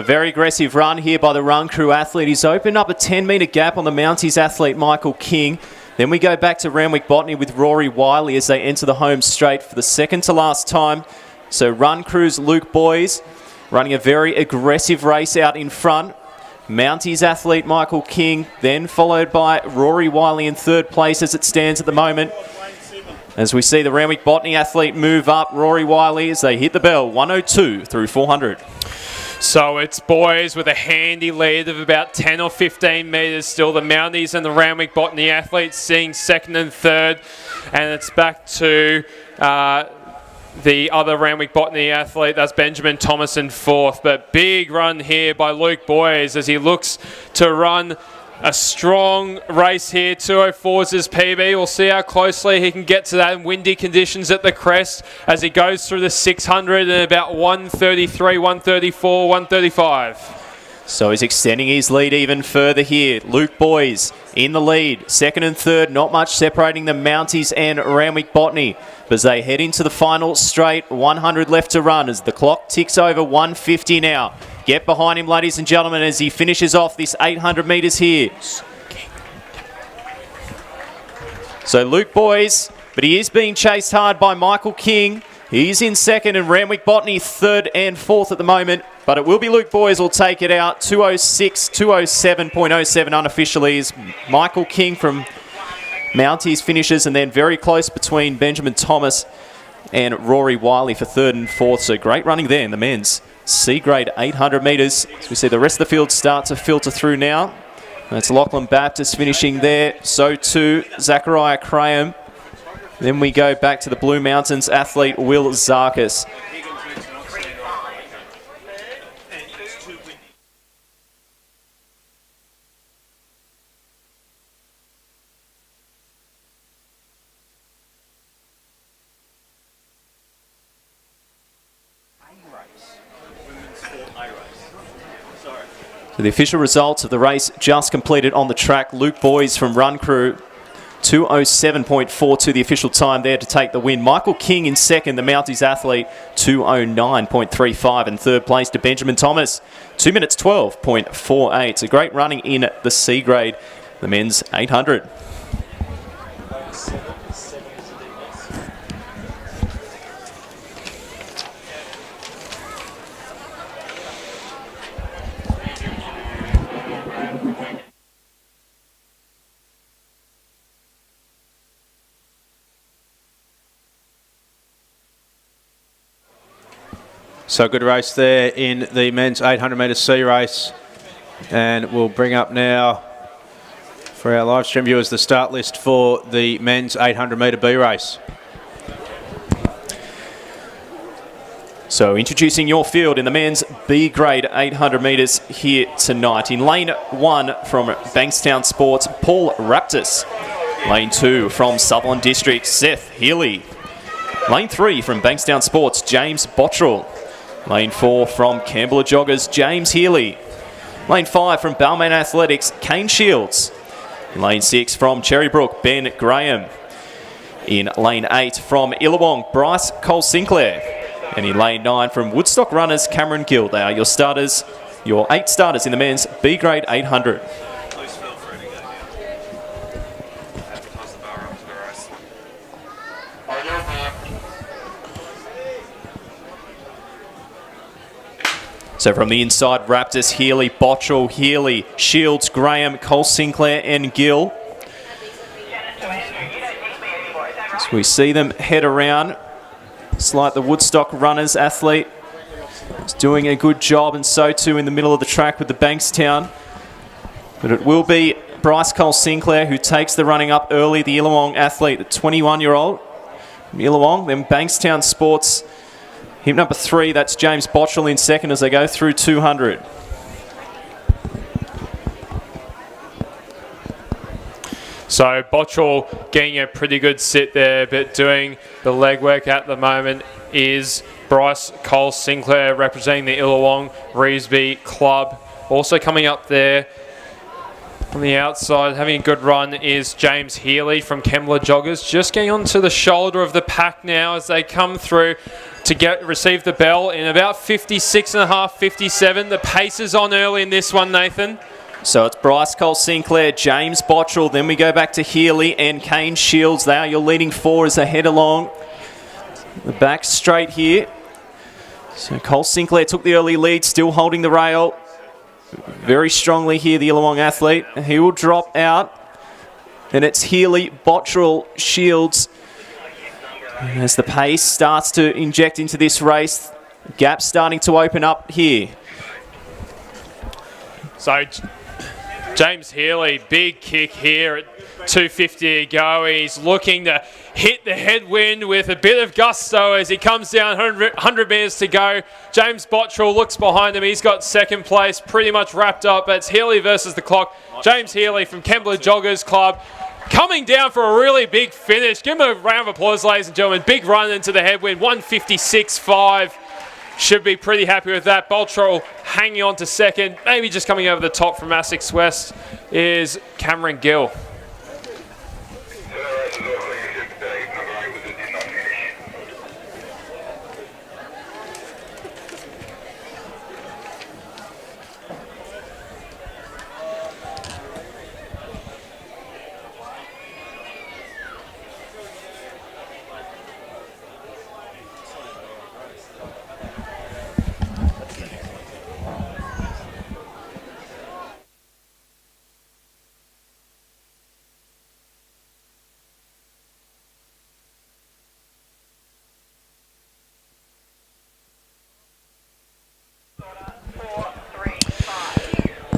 very aggressive run here by the run crew athlete. He's opened up a 10-metre gap on the Mounties athlete, Michael King. Then we go back to Randwick Botany with Rory Wiley as they enter the home straight for the second to last time. So run crews Luke Boys running a very aggressive race out in front. Mounties athlete Michael King, then followed by Rory Wiley in third place as it stands at the moment. As we see the Randwick Botany athlete move up, Rory Wiley as they hit the bell, 102 through 400. So it's Boys with a handy lead of about 10 or 15 metres still. The Mounties and the Randwick Botany athletes seeing second and third. And it's back to the other Randwick Botany athlete, that's Benjamin Thomas in fourth. But big run here by Luke Boys as he looks to run a strong race here. 2:04 is his PB. We'll see how closely he can get to that in windy conditions at the crest as he goes through the 600 and about 133, 134, 135. So he's extending his lead even further here. Luke Boys in the lead. Second and third, not much separating the Mounties and Randwick Botany. But as they head into the final straight, 100 left to run as the clock ticks over 150 now. Get behind him, ladies and gentlemen, as he finishes off this 800 metres here. So Luke Boys, but he is being chased hard by Michael King. He's in second and Randwick Botany third and fourth at the moment. But it will be Luke Boys will take it out. 2:06, 2:07.07 unofficially is Michael King from Mounties finishes, and then very close between Benjamin Thomas and Rory Wiley for third and fourth. So great running there in the men's C-grade 800 metres. As we see the rest of the field start to filter through now. That's Lachlan Baptist finishing there. So too Zachariah Graham. Then we go back to the Blue Mountains athlete Will Zarkis. So the official results of the race just completed on the track. Luke Boys from Run Crew, 2:07.42 the official time there to take the win. Michael King in second, the Mounties athlete, 2:09.35. And third place to Benjamin Thomas, 2 minutes 12.48. So great running in the C grade, the men's 800. So good race there in the men's 800 metre C race. And we'll bring up now for our live stream viewers the start list for the men's 800 metre B race. So introducing your field in the men's B grade 800 metres here tonight. In lane 1 from Bankstown Sports, Paul Raptis. Lane 2 from Sutherland District, Seth Healy. Lane 3 from Bankstown Sports, James Bottrell. Lane 4 from Canberra Joggers, James Healy. Lane 5 from Balmain Athletics, Kane Shields. In lane 6 from Cherrybrook, Ben Graham. In lane 8 from Illawong, Bryce Cole Sinclair. And in lane 9 from Woodstock Runners, Cameron Gill. They are your starters, your 8 starters in the men's B grade 800. So from the inside, Raptors, Healy, Bottrell, Healy, Shields, Graham, Cole Sinclair and Gill. So we see them head around. It's like the Woodstock Runners athlete is doing a good job, and so too in the middle of the track with the Bankstown. But it will be Bryce Cole Sinclair who takes the running up early, the Illawong athlete, the 21-year-old from Illawong. Then Bankstown Sports, hip number 3, that's James Botchell in second as they go through 200. So Botchell getting a pretty good sit there, but doing the legwork at the moment is Bryce Cole Sinclair representing the Illawong Revesby Club. Also coming up there on the outside, having a good run, is James Healy from Kembla Joggers. Just getting onto the shoulder of the pack now as they come through to receive the bell in about 56.5, 57. The pace is on early in this one, Nathan. So it's Bryce Cole Sinclair, James Botchell, then we go back to Healy and Kane Shields. They are your leading 4 as they head along the back straight here. So Cole Sinclair took the early lead, still holding the rail very strongly here, the Illawong athlete. He will drop out, and it's Healy, Botchell, Shields. And as the pace starts to inject into this race, gap starting to open up here. So James Healy, big kick here at 2:50 to go. He's looking to hit the headwind with a bit of gusto as he comes down 100 metres to go. James Bottrell looks behind him. He's got second place pretty much wrapped up. It's Healy versus the clock. James Healy from Kembla Joggers Club coming down for a really big finish. Give him a round of applause, ladies and gentlemen. Big run into the headwind, 156.5. Should be pretty happy with that. Bottrell hanging on to second. Maybe just coming over the top from Essex West is Cameron Gill.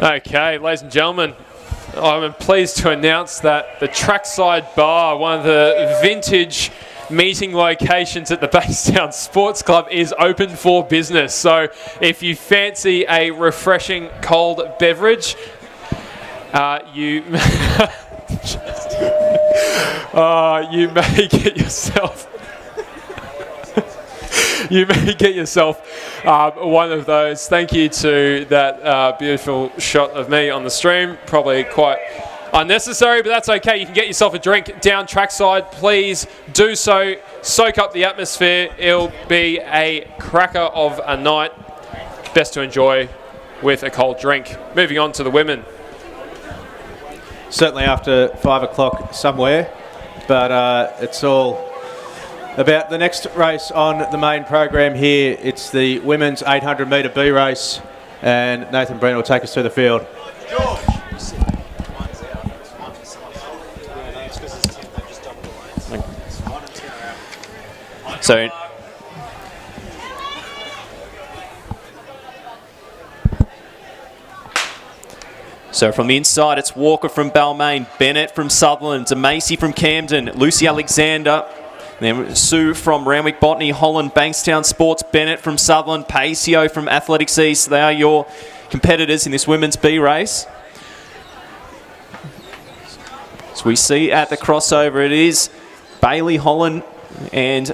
Okay, ladies and gentlemen, I'm pleased to announce that the Trackside Bar, one of the vintage meeting locations at the Bankstown Sports Club, is open for business. So if you fancy a refreshing cold beverage, you you may get yourself one of those. Thank you to that beautiful shot of me on the stream. Probably quite unnecessary, but that's okay. You can get yourself a drink down trackside. Please do so. Soak up the atmosphere. It'll be a cracker of a night. Best to enjoy with a cold drink. Moving on to the women. Certainly after 5 o'clock somewhere, but it's all about the next race on the main program here. It's the women's 800 metre B race, and Nathan Brent will take us through the field. So from the inside, it's Walker from Balmain, Bennett from Sutherland, DeMacy from Camden, Lucy Alexander, then Sue from Randwick Botany, Holland, Bankstown Sports, Bennett from Sutherland, Paisio from Athletics East. They are your competitors in this women's B race. As we see at the crossover, it is Bailey Holland and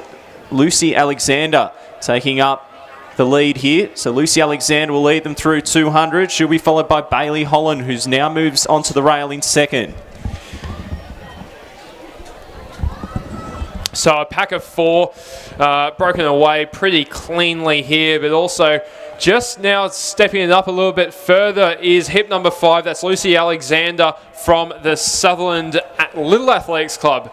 Lucy Alexander taking up the lead here. So Lucy Alexander will lead them through 200. She'll be followed by Bailey Holland, who's now moves onto the rail in second. So a pack of 4 broken away pretty cleanly here, but also just now stepping it up a little bit further is hip number 5. That's Lucy Alexander from the Sutherland Little Athletics Club.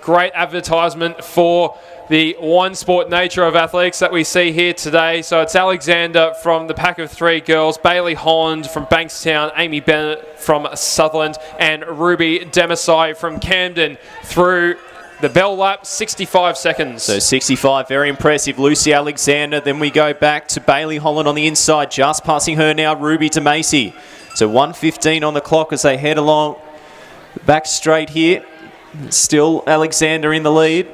Great advertisement for the one sport nature of athletics that we see here today. So it's Alexander from the pack of 3 girls, Bailey Holland from Bankstown, Amy Bennett from Sutherland, and Ruby Demasai from Camden through the bell lap, 65 seconds. So 65, very impressive. Lucy Alexander. Then we go back to Bailey Holland on the inside. Just passing her now, Ruby DeMacy. So 1:15 on the clock as they head along the back straight here. Still Alexander in the lead.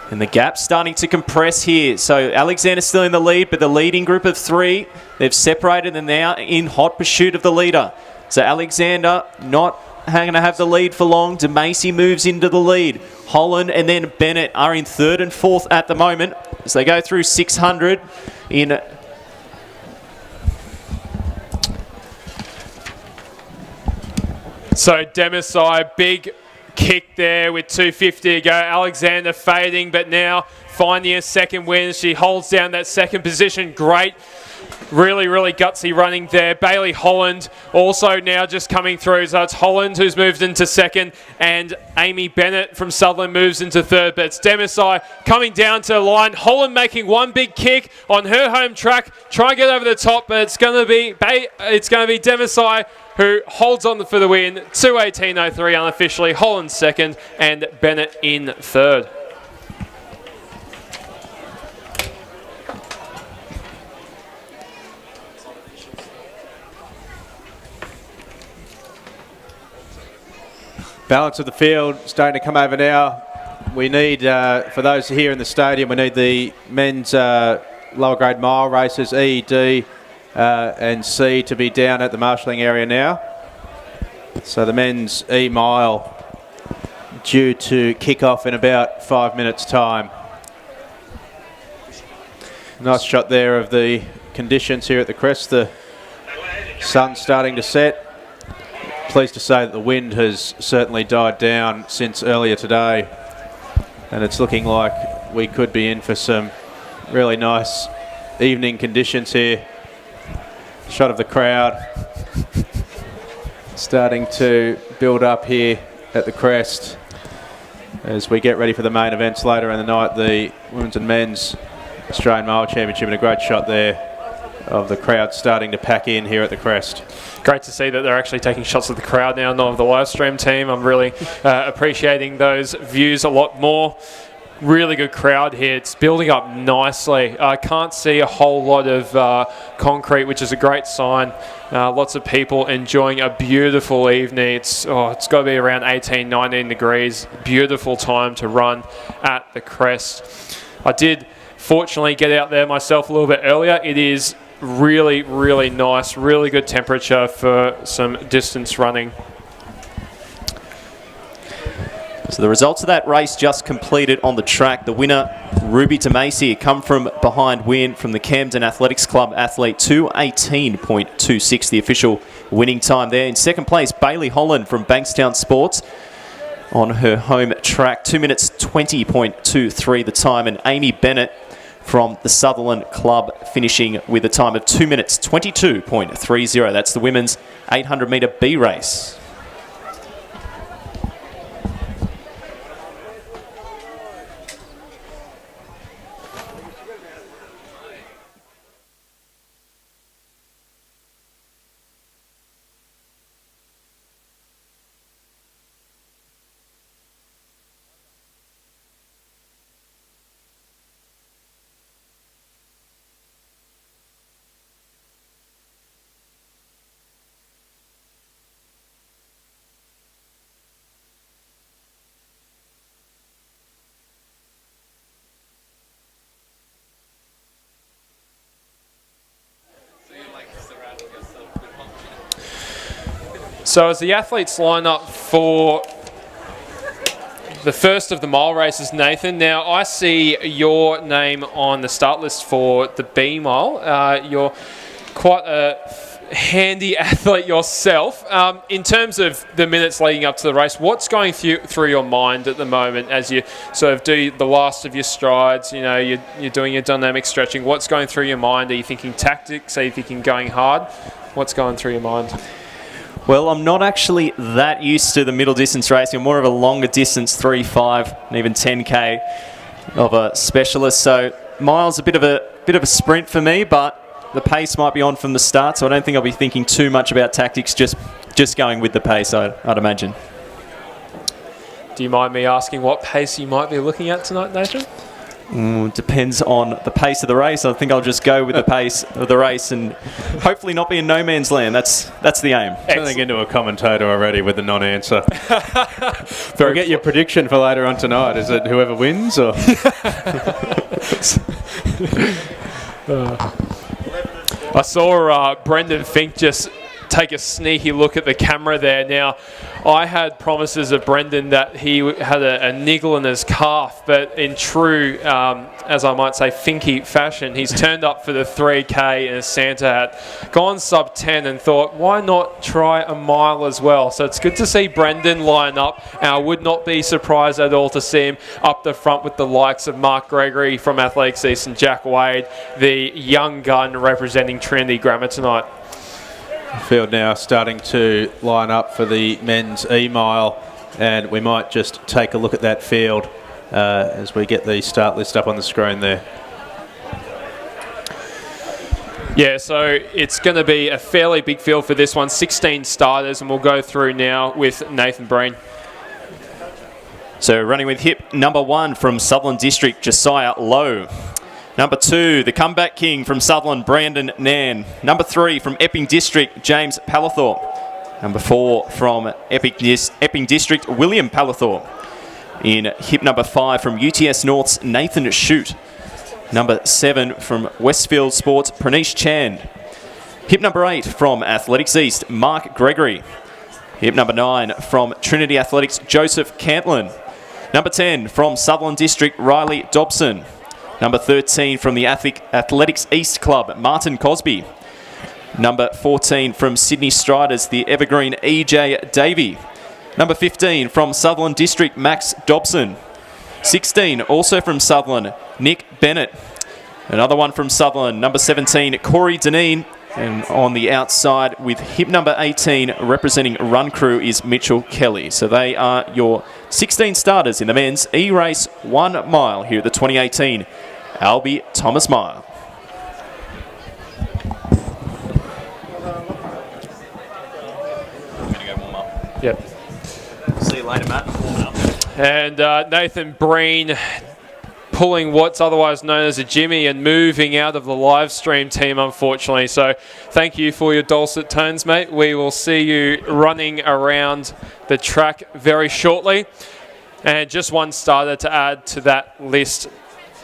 And the gap's starting to compress here. So Alexander's still in the lead, but the leading group of three, they've separated and now in hot pursuit of the leader. So Alexander not going to have the lead for long. DeMacy moves into the lead. Holland and then Bennett are in third and fourth at the moment as they go through 600 in... So Demisai, big kick there with 2:50 to go. Alexander fading, but now finding a second win. She holds down that second position. Great. Really, really gutsy running there. Bailey Holland also now just coming through. So it's Holland who's moved into second, and Amy Bennett from Sutherland moves into third. But it's Demisai coming down to the line. Holland making one big kick on her home track. Try and get over the top, but it's going to be Demisai who holds on for the win. 2:18.03 unofficially. Holland second, and Bennett in third. Balance of the field starting to come over now. We need, for those here in the stadium, we need the men's lower grade mile races, E, D and C, to be down at the marshalling area now. So the men's E mile due to kick off in about 5 minutes' time. Nice shot there of the conditions here at the crest. The sun's starting to set. Pleased to say that the wind has certainly died down since earlier today, and it's looking like we could be in for some really nice evening conditions here. Shot of the crowd starting to build up here at the crest as we get ready for the main events later in the night, the Women's and Men's Australian Mile Championship, and a great shot there of the crowd starting to pack in here at the crest. Great to see that they're actually taking shots of the crowd now, not of the live stream team. I'm really appreciating those views a lot more. Really good crowd here. It's building up nicely. I can't see a whole lot of concrete, which is a great sign. Lots of people enjoying a beautiful evening. It's got to be around 18, 19 degrees. Beautiful time to run at the crest. I did fortunately get out there myself a little bit earlier. It is really, really nice, really good temperature for some distance running. So the results of that race just completed on the track. The winner, Ruby DeMacy, come from behind win from the Camden Athletics Club athlete, 2:18.26, the official winning time there. In second place, Bailey Holland from Bankstown Sports on her home track, 2 minutes 20.23 the time, and Amy Bennett from the Sutherland Club finishing with a time of 2 minutes 22.30. That's the women's 800 metre B race. So as the athletes line up for the first of the mile races, Nathan, now I see your name on the start list for the B mile. You're quite a handy athlete yourself. In terms of the minutes leading up to the race, what's going through your mind at the moment as you sort of do the last of your strides? You know, you're doing your dynamic stretching. What's going through your mind? Are you thinking tactics? Are you thinking going hard? What's going through your mind? Well, I'm not actually that used to the middle distance racing. I'm more of a longer distance, 3, 5, and even 10K of a specialist. So miles a bit of a sprint for me, but the pace might be on from the start. So I don't think I'll be thinking too much about tactics. Just going with the pace, I'd imagine. Do you mind me asking what pace you might be looking at tonight, Nathan? Depends on the pace of the race. I think I'll just go with the pace of the race and hopefully not be in no man's land. That's the aim. Turning into a commentator already with the non-answer. Get your prediction for later on tonight. Is it whoever wins or? I saw Brendan Fink just take a sneaky look at the camera there. Now, I had promises of Brendan that he had a niggle in his calf, but in true, as I might say, Finky fashion, he's turned up for the 3K in a Santa hat, gone sub 10 and thought, why not try a mile as well? So it's good to see Brendan line up, and I would not be surprised at all to see him up the front with the likes of Mark Gregory from Athletics East and Jack Wade, the young gun representing Trinity Grammar tonight. Field now starting to line up for the men's E-mile, and we might just take a look at that field as we get the start list up on the screen there. Yeah, so it's going to be a fairly big field for this one, 16 starters, and we'll go through now with Nathan Breen. So running with hip number 1 from Sutherland District, Josiah Lowe. Number 2, the comeback king from Sutherland, Brandon Nan. Number 3 from Epping District, James Palathorpe. Number 4 from Epping District, William Palathorpe. In hip number 5 from UTS North's Nathan Shute. Number 7 from Westfield Sports, Pranesh Chand. Hip number 8 from Athletics East, Mark Gregory. Hip number 9 from Trinity Athletics, Joseph Cantlin. Number 10 from Sutherland District, Riley Dobson. Number 13 from the Athletics East Club, Martin Cosby. Number 14 from Sydney Striders, the Evergreen EJ Davey. Number 15 from Sutherland District, Max Dobson. 16 also from Sutherland, Nick Bennett. Another one from Sutherland, number 17, Corey Deneen. And on the outside with hip number 18 representing Run Crew is Mitchell Kelly. So they are your 16 starters in the men's E-Race 1 mile here at the 2018 Albie Thomas Mile. I'm going to go warm up. Yep. See you later, Matt. Warming up. And Nathan Breen pulling what's otherwise known as a Jimmy and moving out of the live stream team, unfortunately. So thank you for your dulcet tones, mate. We will see you running around the track very shortly. And just one starter to add to that list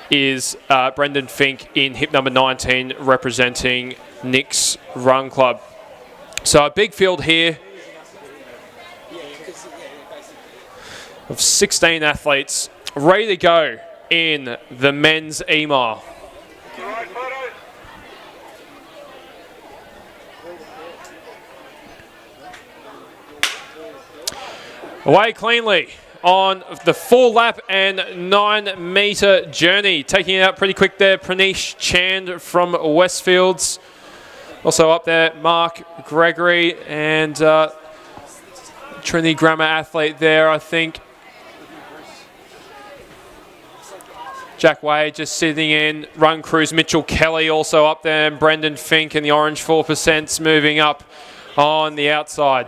is Brendan Fink in hip number 19 representing Nick's Run Club. So a big field here of 16 athletes ready to go in the men's E-mile. Away cleanly on the 4-lap and 9-metre journey. Taking it out pretty quick there, Pranesh Chand from Westfields. Also up there, Mark Gregory and Trinity Grammar athlete there, I think. Jack Wade just sitting in. Run Crew's Mitchell Kelly also up there. And Brendan Fink and the Orange 4% moving up on the outside.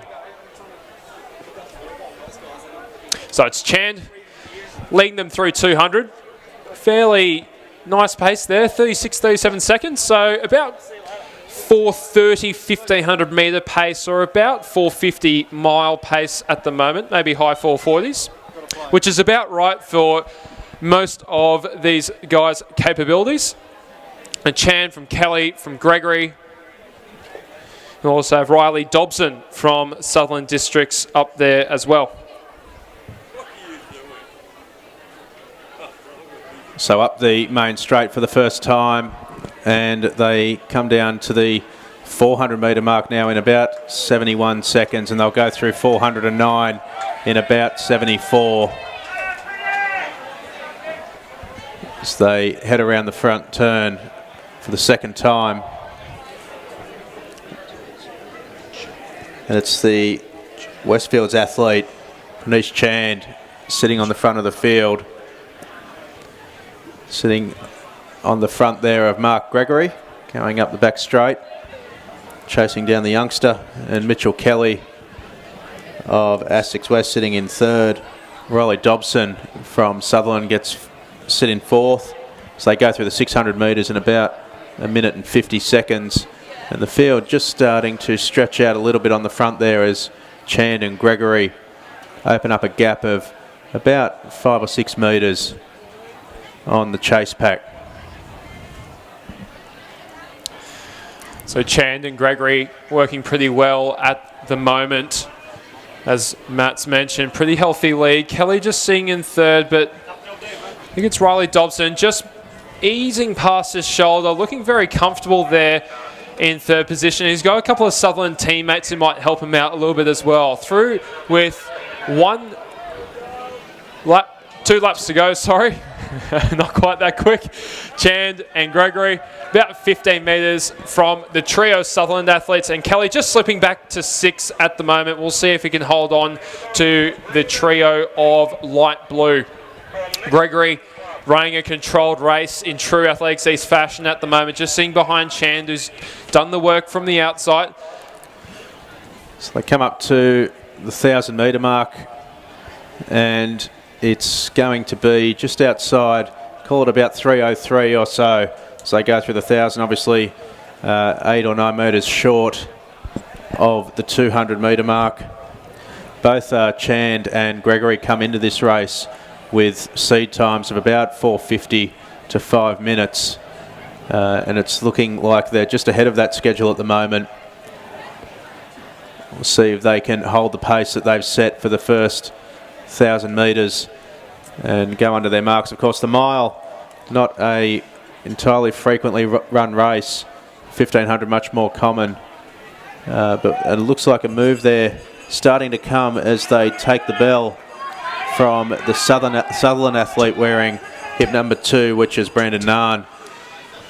So it's Chand leading them through 200. Fairly nice pace there, 36-37 seconds. So about 430, 1500 metre pace or about 450 mile pace at the moment. Maybe high 440s, which is about right for most of these guys' capabilities. And Chan from Kelly, from Gregory. We also have Riley Dobson from Sutherland Districts up there as well. So up the main straight for the first time, and they come down to the 400 metre mark now in about 71 seconds, and they'll go through 409 in about 74. As they head around the front turn for the second time. And it's the Westfields athlete, Pranesh Chand, sitting on the front of the field. Sitting on the front there of Mark Gregory, going up the back straight, chasing down the youngster, and Mitchell Kelly of Essex West sitting in third. Riley Dobson from Sutherland gets sit in fourth. So they go through the 600 metres in about a minute and 50 seconds. And the field just starting to stretch out a little bit on the front there as Chand and Gregory open up a gap of about 5 or 6 metres on the chase pack. So Chand and Gregory working pretty well at the moment. As Matt's mentioned, pretty healthy lead. Kelly just sitting in third, but I think it's Riley Dobson just easing past his shoulder, looking very comfortable there in third position. He's got a couple of Sutherland teammates who might help him out a little bit as well. Through with 2 laps to go, sorry. Not quite that quick. Chand and Gregory about 15 metres from the trio Sutherland athletes, and Kelly just slipping back to 6 at the moment. We'll see if he can hold on to the trio of light blue. Gregory running a controlled race in true Athletics East fashion at the moment, just sitting behind Chand, who's done the work from the outside. So they come up to the 1,000 metre mark, and it's going to be just outside, call it about 3:03 or so. So they go through the 1,000, obviously 8 or 9 metres short of the 200 metre mark. Both Chand and Gregory come into this race with seed times of about 4:50 to 5 minutes. And it's looking like they're just ahead of that schedule at the moment. We'll see if they can hold the pace that they've set for the first 1,000 metres and go under their marks. Of course, the mile, not a entirely frequently run race. 1,500 much more common. But it looks like a move there starting to come as they take the bell from the Sutherland athlete wearing hip number 2, which is Brandon Narn.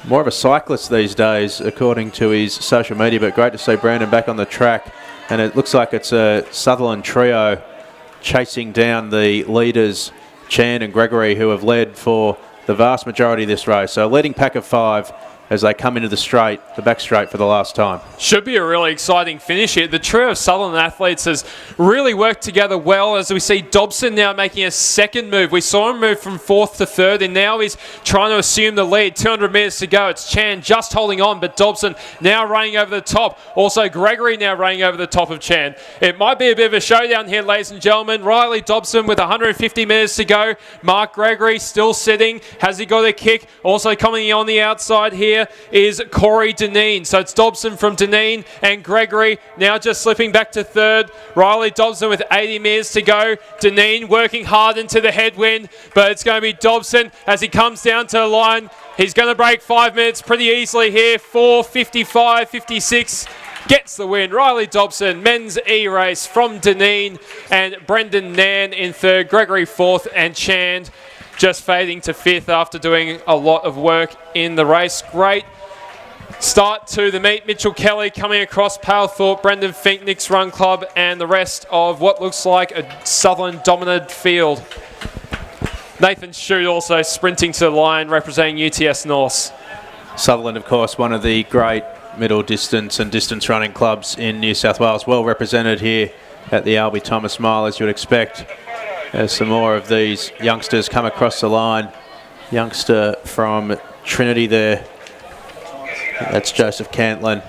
More of a cyclist these days, according to his social media, but great to see Brandon back on the track. And it looks like it's a Sutherland trio chasing down the leaders, Chand and Gregory, who have led for the vast majority of this race. So a leading pack of 5 as they come into the back straight for the last time. Should be a really exciting finish here. The trio of Sutherland athletes has really worked together well, as we see Dobson now making a second move. We saw him move from 4th to 3rd, and now he's trying to assume the lead. 200 metres to go. It's Chand just holding on, but Dobson now running over the top. Also Gregory now running over the top of Chand. It might be a bit of a showdown here, ladies and gentlemen. Riley Dobson with 150 metres to go. Mark Gregory still sitting. Has he got a kick? Also coming on the outside here is Corey Deneen. So it's Dobson from Deneen and Gregory now just slipping back to 3rd. Riley Dobson with 80 metres to go. Deneen working hard into the headwind, but it's going to be Dobson as he comes down to the line. He's going to break 5 minutes pretty easily here. 4:55.56 gets the win. Riley Dobson, men's E-race from Deneen, and Brendan Nan in 3rd, Gregory 4th, and Chand just fading to 5th after doing a lot of work in the race. Great start to the meet. Mitchell Kelly coming across Palethorpe, Brendan Fink, Nick's Run Club, and the rest of what looks like a Sutherland dominated field. Nathan Shute also sprinting to the line representing UTS North. Sutherland, of course, one of the great middle distance and distance running clubs in New South Wales, well represented here at the Albie Thomas Mile, as you would expect, as some more of these youngsters come across the line. Youngster from Trinity there, that's Joseph Cantlin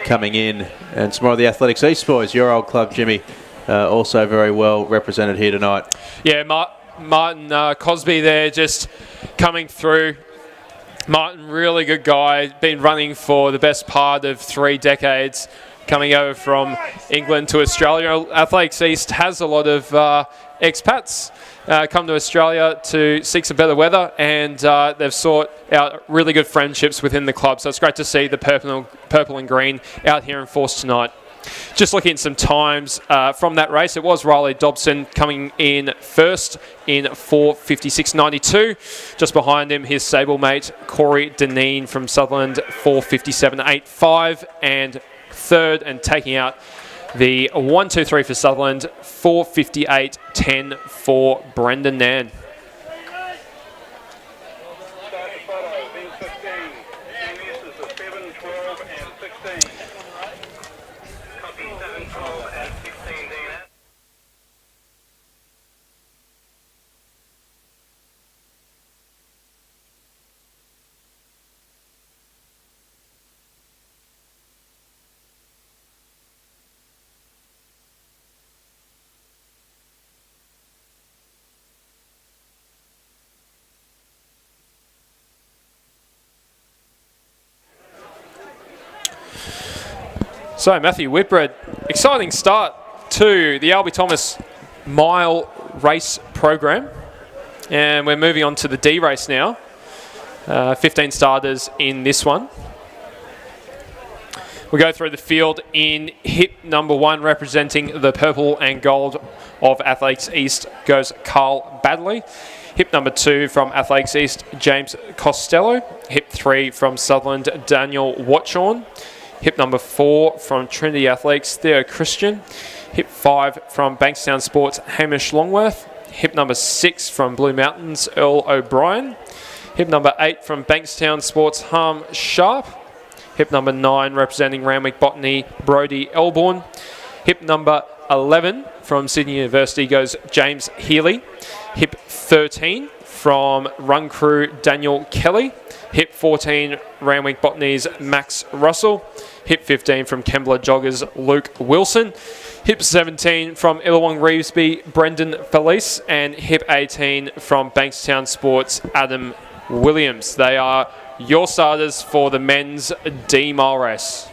coming in, and some more of the Athletics East boys, your old club, Jimmy, also very well represented here tonight. Yeah, Martin Cosby there just coming through. Martin, really good guy, been running for the best part of 3 decades, coming over from England to Australia. Athletics East has a lot of expats come to Australia to seek some better weather, and they've sought out really good friendships within the club. So it's great to see the purple and green out here in force tonight. Just looking at some times from that race, it was Riley Dobson coming in first in 4:56.92. Just behind him, his stablemate Corey Deneen from Sutherland, 4:57.85, and third and taking out the 1-2-3 for Sutherland, 4:58.10 for Brendan Nan. So, Matthew Whitbread, exciting start to the Albie Thomas mile race program. And we're moving on to the D race now. 15 starters in this one. We'll go through the field in hip number 1, representing the purple and gold of Athletics East, goes Carl Badley. Hip number 2 from Athletics East, James Costello. Hip 3 from Sutherland, Daniel Watchorn. Hip number 4 from Trinity Athletics, Theo Christian. Hip 5 from Bankstown Sports, Hamish Longworth. Hip number 6 from Blue Mountains, Earl O'Brien. Hip number 8 from Bankstown Sports, Harm Sharp. Hip number 9 representing Randwick Botany, Brodie Elborn. Hip number 11 from Sydney University goes James Healy. Hip 13 from Run Crew, Daniel Kelly. Hip 14, Randwick Botany's Max Russell. Hip 15 from Kembla Joggers, Luke Wilson. Hip 17 from Illawong Revesby, Brendan Felice. And hip 18 from Bankstown Sports, Adam Williams. They are your starters for the men's D mile race.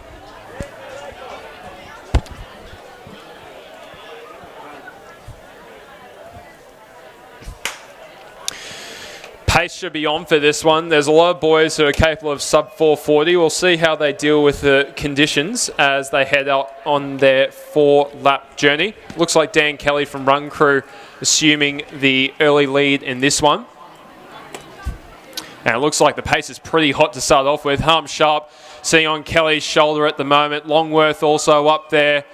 Pace should be on for this one. There's a lot of boys who are capable of sub 440. We'll see how they deal with the conditions as they head out on their 4-lap journey. Looks like Dan Kelly from Run Crew assuming the early lead in this one. And it looks like the pace is pretty hot to start off with. Harm Sharp sitting on Kelly's shoulder at the moment. Longworth also up there.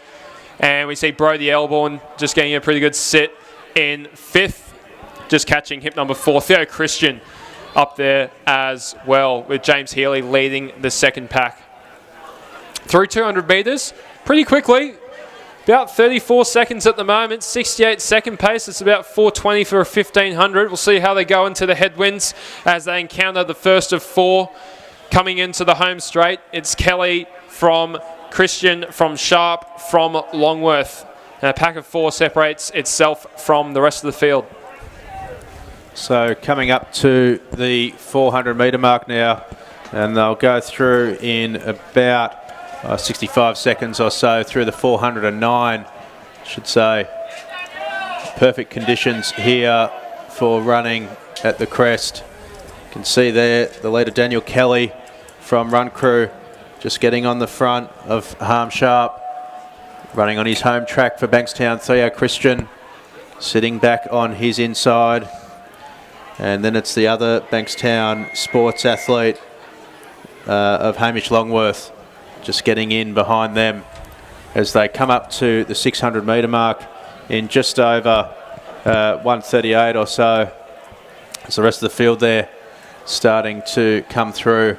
And we see Brodie Elborn just getting a pretty good sit in 5th. Just catching hip number 4. Theo Christian up there as well, with James Healy leading the second pack. Through 200 metres, pretty quickly. About 34 seconds at the moment, 68 second pace. It's about 4:20 for a 1500. We'll see how they go into the headwinds as they encounter the first of 4 coming into the home straight. It's Kelly from Christian, from Sharp, from Longworth. And a pack of 4 separates itself from the rest of the field. So coming up to the 400 metre mark now, and they'll go through in about 65 seconds or so through the 409, I should say. Perfect conditions here for running at the crest. You can see there the leader Daniel Kelly from Run Crew just getting on the front of Harm Sharp, running on his home track for Bankstown. Theo Christian sitting back on his inside. And then it's the other Bankstown sports athlete of Hamish Longworth just getting in behind them as they come up to the 600 metre mark in just over 138 or so. As the rest of the field there starting to come through.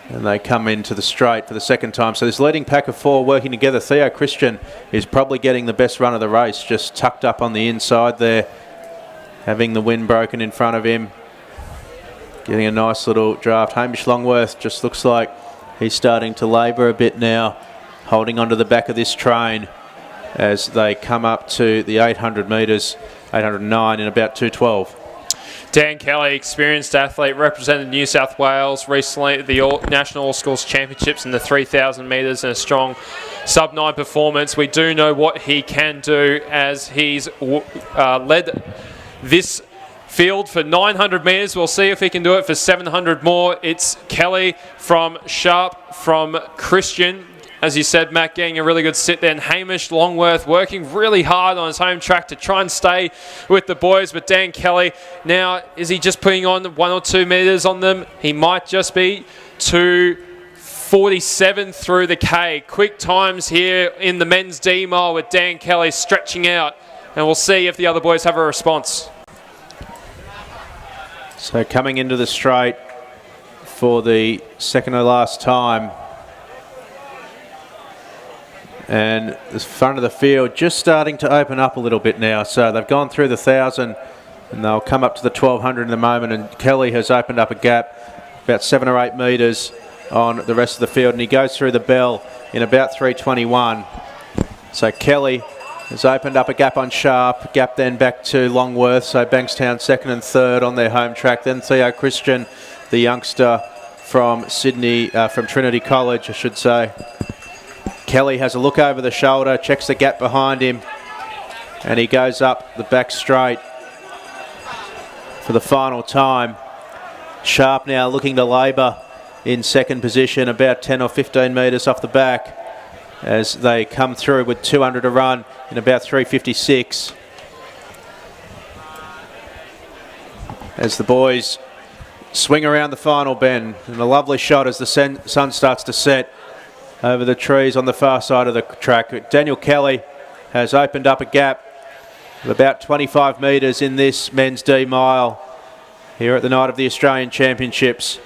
And they come into the straight for the second time. So this leading pack of 4 working together. Theo Christian is probably getting the best run of the race, just tucked up on the inside there, having the wind broken in front of him, getting a nice little draft. Hamish Longworth just looks like he's starting to labour a bit now, holding onto the back of this train as they come up to the 800 metres, 809 in about 2:12. Dan Kelly, experienced athlete, represented New South Wales recently at the National All Schools Championships in the 3,000 metres, and a strong sub-9 performance. We do know what he can do as he's led this field for 900 metres. We'll see if he can do it for 700 more. It's Kelly from Sharp, from Christian. As you said, Matt, getting a really good sit there. And Hamish Longworth working really hard on his home track to try and stay with the boys. But Dan Kelly, now, is he just putting on 1 or 2 metres on them? He might just be 2:47 through the K. Quick times here in the men's D mile with Dan Kelly stretching out. And we'll see if the other boys have a response. So coming into the straight for the second to last time. And the front of the field just starting to open up a little bit now. So they've gone through the 1,000 and they'll come up to the 1,200 in the moment. And Kelly has opened up a gap about 7 or 8 metres on the rest of the field. And he goes through the bell in about 3:21. So Kelly has opened up a gap on Sharp, gap then back to Longworth. So Bankstown second and third on their home track. Then Theo Christian, the youngster from Sydney, from Trinity College, I should say. Kelly has a look over the shoulder, checks the gap behind him, and he goes up the back straight for the final time. Sharp now looking to labour in second position, about 10 or 15 metres off the back, as they come through with 200 to run in about 3:56. As the boys swing around the final bend, and a lovely shot as the sun starts to set over the trees on the far side of the track. Daniel Kelly has opened up a gap of about 25 metres in this men's D mile here at the night of the Australian Championships.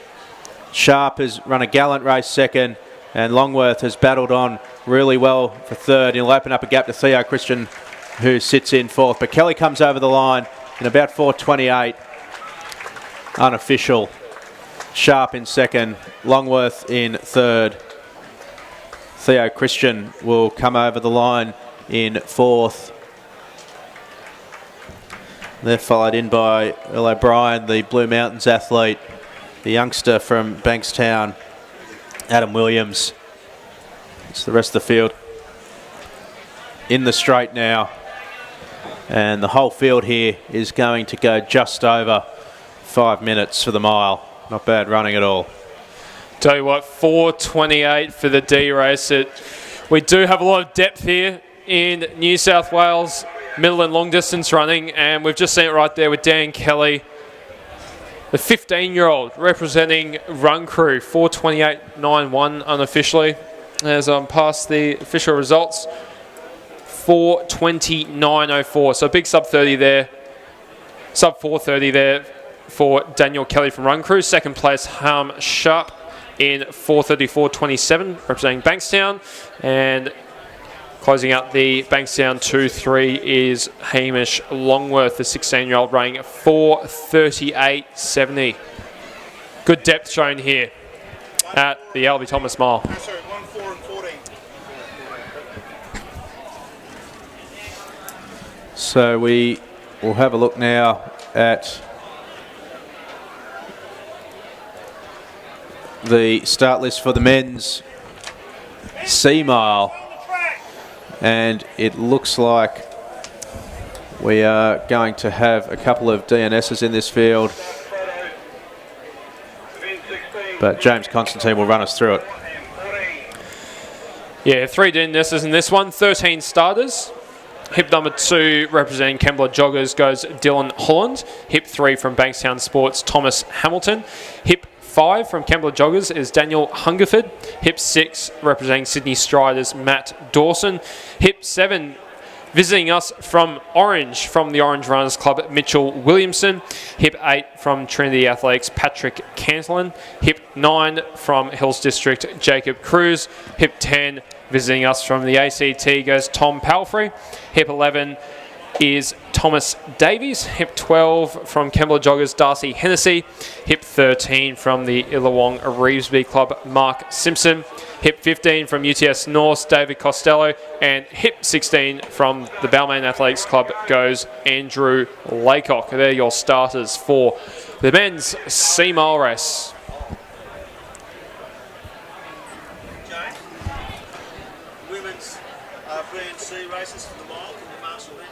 Sharp has run a gallant race second, and Longworth has battled on really well for third. He'll open up a gap to Theo Christian, who sits in fourth. But Kelly comes over the line in about 4:28, unofficial. Sharp in second, Longworth in third. Theo Christian will come over the line in fourth. They're followed in by Earl O'Brien, the Blue Mountains athlete, the youngster from Bankstown, Adam Williams. It's the rest of the field in the straight now. And the whole field here is going to go just over 5 minutes for the mile. Not bad running at all. Tell you what, 4:28 for the D race. We do have a lot of depth here in New South Wales, middle and long distance running, and we've just seen it right there with Dan Kelly, the 15-year-old representing Run Crew, 4:28.91 unofficially. As I'm past the official results, 4:29.04. So big sub 30 there, sub 4:30 there for Daniel Kelly from Run Crew. Second place, Harm Sharp in 4:34.27, representing Bankstown. And closing out the Bankstown 2-3 is Hamish Longworth, the 16-year-old, running 4:38.70. Good depth shown here at the Albie Thomas Mile. Sorry, 1, 4 and 14. So we will have a look now at the start list for the men's C Mile, and it looks like we are going to have a couple of DNSs in this field, but James Constantine will run us through it. Yeah, 3 DNSs in this one, 13 starters. Hip number 2, representing Kembla Joggers, goes Dylan Holland. Hip 3 from Bankstown Sports, Thomas Hamilton. Hip 5 from Kembla Joggers is Daniel Hungerford. Hip 6, representing Sydney Striders, Matt Dawson. Hip 7, visiting us from Orange, from the Orange Runners Club, Mitchell Williamson. Hip 8 from Trinity Athletics, Patrick Cantillon. Hip 9 from Hills District, Jacob Cruz. Hip 10, visiting us from the ACT, goes Tom Palfrey. Hip 11 is Thomas Davies. Hip 12 from Kembla Joggers, Darcy Hennessy. Hip 13 from the Illawong Reevesby Club, Mark Simpson. Hip 15 from UTS North, David Costello. And hip 16 from the Balmain Athletics Club goes Andrew Laycock. They're your starters for the men's C Mile race. Women's BNC races for the mile from the Marshall Legion.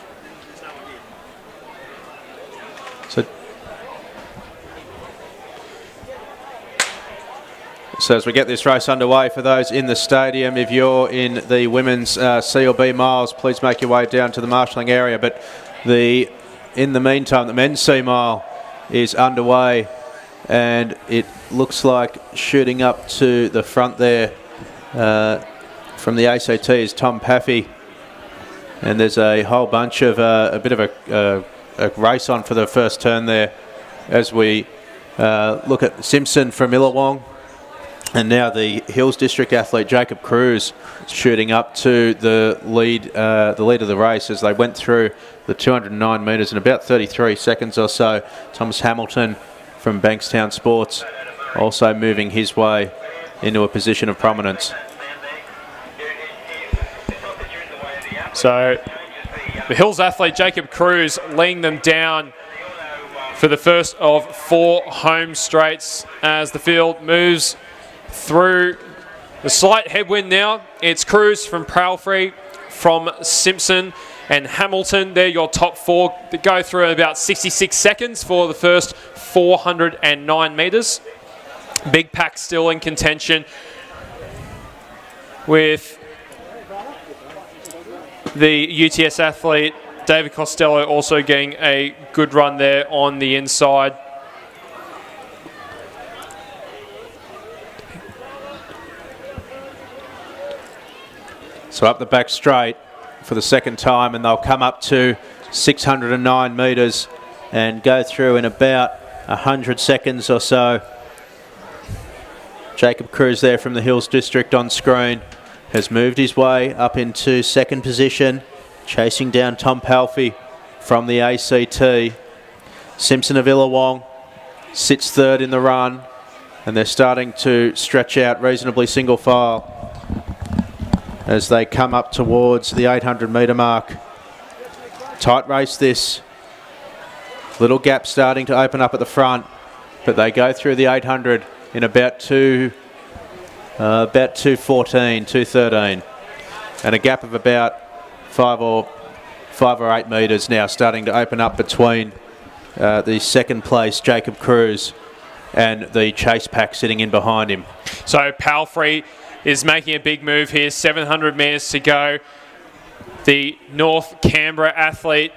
There's no one here. So as we get this race underway, for those in the stadium, if you're in the women's C or B miles, please make your way down to the marshalling area. But in the meantime, the men's C mile is underway, and it looks like shooting up to the front there from the ACT is Tom Paffy, and there's a whole bunch of a bit of a race on for the first turn there as we look at Simpson from Illawong. And now the Hills District athlete Jacob Cruz shooting up to the lead of the race as they went through the 209 metres in about 33 seconds or so. Thomas Hamilton from Bankstown Sports also moving his way into a position of prominence. So the Hills athlete Jacob Cruz laying them down for the first of 4 home straights as the field moves through the slight headwind now. It's Cruz from Palfrey, from Simpson and Hamilton. They're your top 4 that go through in about 66 seconds for the first 409 metres. Big Pack still in contention with the UTS athlete David Costello also getting a good run there on the inside. So up the back straight for the second time, and they'll come up to 609 metres and go through in about 100 seconds or so. Jacob Cruz there from the Hills District on screen has moved his way up into second position, chasing down Tom Palfrey from the ACT. Simpson of Illawong sits third in the run, and they're starting to stretch out reasonably single file as they come up towards the 800 metre mark. Tight race this. Little gap starting to open up at the front, but they go through the 800 in about 2:14, 2:13, and a gap of about 5 or 8 metres now starting to open up between the second place Jacob Cruz and the chase pack sitting in behind him. So Palfrey is making a big move here, 700 metres to go. The North Canberra athlete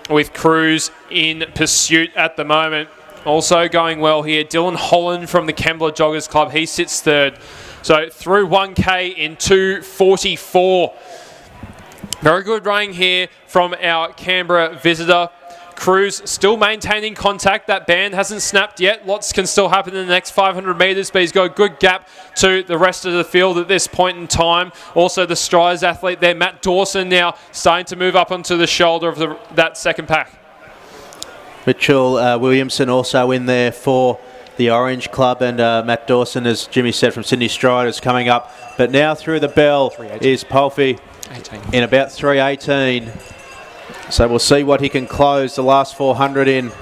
with Cruz in pursuit at the moment. Also going well here, Dylan Holland from the Kembla Joggers Club. He sits third. So through 1K in 2:44. Very good running here from our Canberra visitor. Cruz still maintaining contact. That band hasn't snapped yet. Lots can still happen in the next 500 metres, but he's got a good gap to the rest of the field at this point in time. Also the Strides athlete there, Matt Dawson, now starting to move up onto the shoulder of that second pack. Mitchell Williamson also in there for the Orange Club, and Matt Dawson, as Jimmy said, from Sydney Striders coming up. But now through the bell is Palfrey in about 3:18. So we'll see what he can close the last 400 in.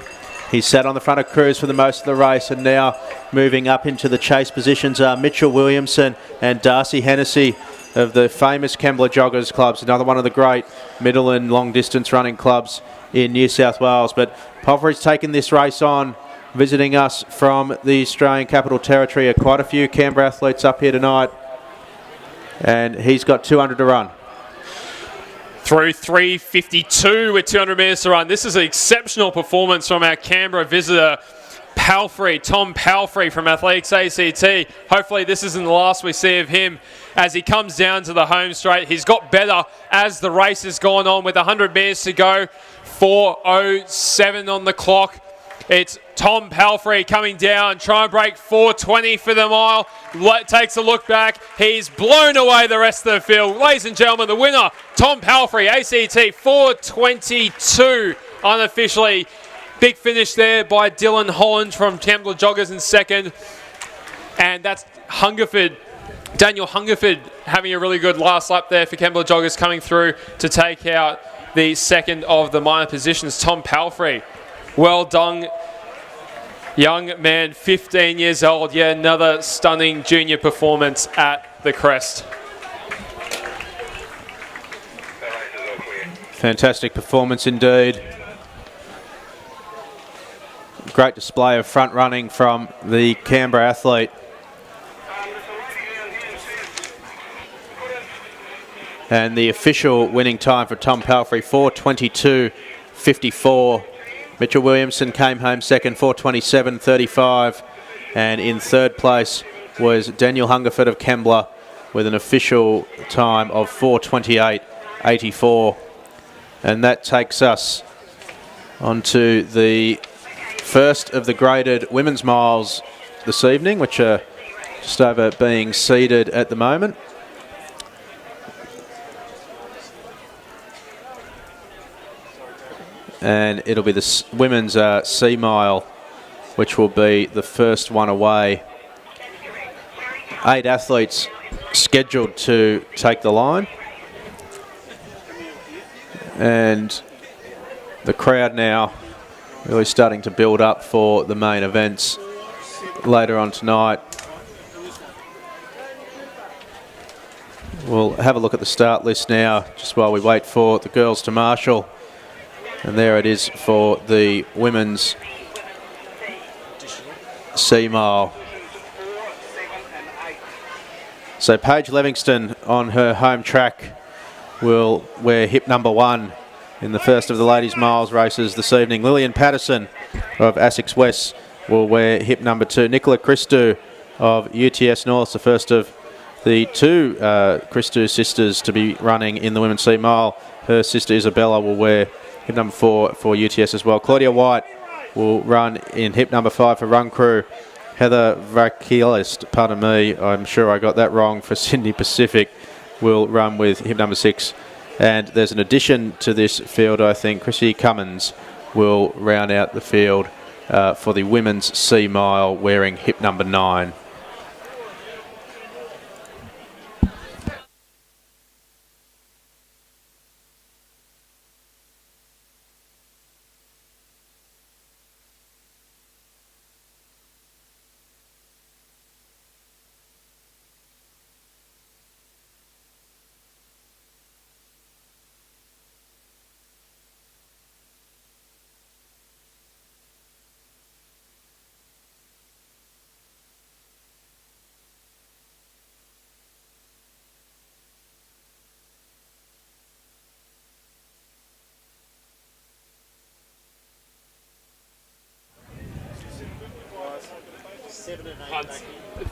He's sat on the front of Cruz for the most of the race, and now moving up into the chase positions are Mitchell Williamson and Darcy Hennessy of the famous Kembla Joggers Clubs, another one of the great middle and long distance running clubs in New South Wales. But Palfrey's taken this race on, visiting us from the Australian Capital Territory. Quite a few Canberra athletes up here tonight, and he's got 200 to run. Through 3:52 with 200 metres to run. This is an exceptional performance from our Canberra visitor, Palfrey, Tom Palfrey from Athletics ACT. Hopefully this isn't the last we see of him as he comes down to the home straight. He's got better as the race has gone on with 100 metres to go. 4:07 on the clock. It's Tom Palfrey coming down, trying to break 4:20 for the mile. Takes a look back. He's blown away the rest of the field. Ladies and gentlemen, the winner, Tom Palfrey, ACT, 4:22 unofficially. Big finish there by Dylan Holland from Kembla Joggers in second. And that's Hungerford, Daniel Hungerford, having a really good last lap there for Kembla Joggers, coming through to take out the second of the minor positions. Tom Palfrey, well done, young man, 15 years old. Yeah, another stunning junior performance at the Crest. Fantastic performance indeed. Great display of front running from the Canberra athlete. And the official winning time for Tom Palfrey, 4:22.54. Mitchell Williamson came home second, 4:27.35. And in third place was Daniel Hungerford of Kembla with an official time of 4:28.84. And that takes us onto the first of the graded women's miles this evening, which are just over being seeded at the moment. And it'll be the women's C mile, which will be the first one away. 8 athletes scheduled to take the line. And the crowd now Really starting to build up for the main events later on tonight. We'll have a look at the start list now, just while we wait for the girls to marshal. And there it is for the women's sea mile. So Paige Livingston on her home track will wear hip number 1 in the first of the ladies' miles races this evening. Lillian Patterson of Essex West will wear hip number 2. Nicola Christou of UTS North, the first of the 2 Christou sisters to be running in the women's sea mile. Her sister Isabella will wear hip number 4 for UTS as well. Claudia White will run in hip number 5 for Run Crew. Heather Vakilist, pardon me, I'm sure I got that wrong, for Sydney Pacific, will run with hip number 6. And there's an addition to this field, I think. Chrissy Cummins will round out the field for the women's sea mile, wearing hip number 9.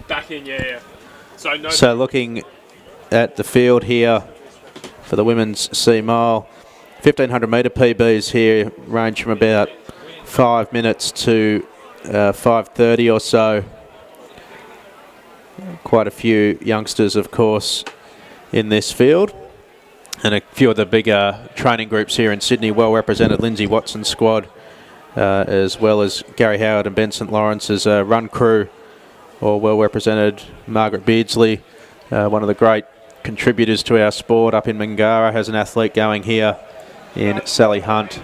Back in, yeah. So looking at the field here for the women's sea mile, 1500 metre PBs here range from about 5 minutes to 5:30 or so. Quite a few youngsters, of course, in this field, and a few of the bigger training groups here in Sydney, well represented. Lindsay Watson's squad, as well as Gary Howard and Ben St Lawrence's Run Crew, or well represented. Margaret Beardsley, one of the great contributors to our sport up in Mangara, has an athlete going here in Sally Hunt.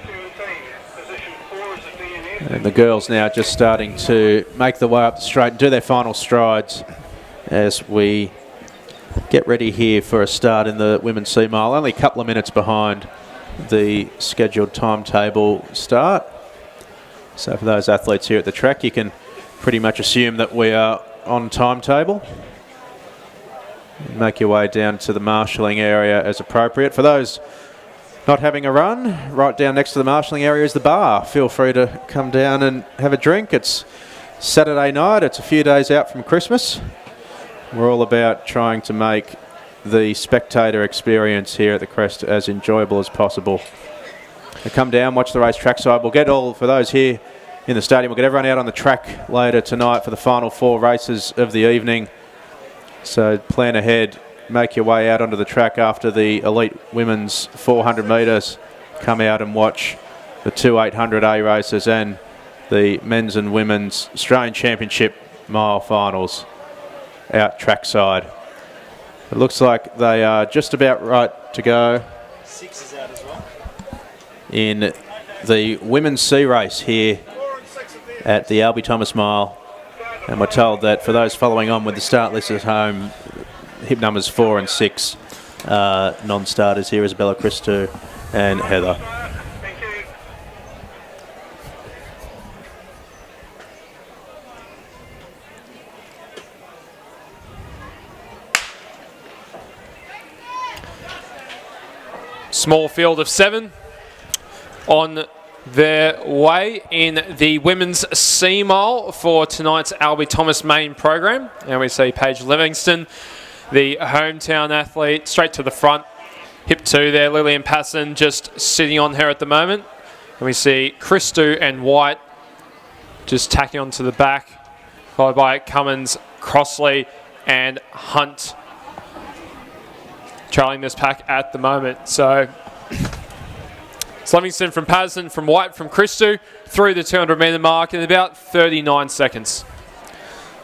And the girls now just starting to make the way up the straight and do their final strides as we get ready here for a start in the women's sea mile. Only a couple of minutes behind the scheduled timetable start. So for those athletes here at the track, you can pretty much assume that we are on timetable. Make your way down to the marshalling area as appropriate. For those not having a run, right down next to the marshalling area is the bar. Feel free to come down and have a drink. It's Saturday night. It's a few days out from Christmas. We're all about trying to make the spectator experience here at the Crest as enjoyable as possible. So come down, watch the race trackside. We'll get all, for those here in the stadium, we'll get everyone out on the track later tonight for the final 4 races of the evening. So plan ahead, make your way out onto the track after the elite women's 400 metres. Come out and watch the 2 800A races and the men's and women's Australian Championship mile finals out trackside. It looks like they are just about right to go 6 is out as well in the women's sea race here at the Albie Thomas Mile. And we're told that for those following on with the start list at home, hip numbers 4 and 6 non-starters here, Isabella Christou and Heather. Small field of 7 on their way in the women's sea mile for tonight's Albie Thomas main program. And we see Paige Livingston, the hometown athlete, straight to the front. Hip 2 there, Lillian Passon just sitting on her at the moment. And we see Christou and White just tacking onto the back, followed by Cummins, Crossley and Hunt trailing this pack at the moment. So it's Livingston from Patterson, from White, from Christou through the 200 metre mark in about 39 seconds.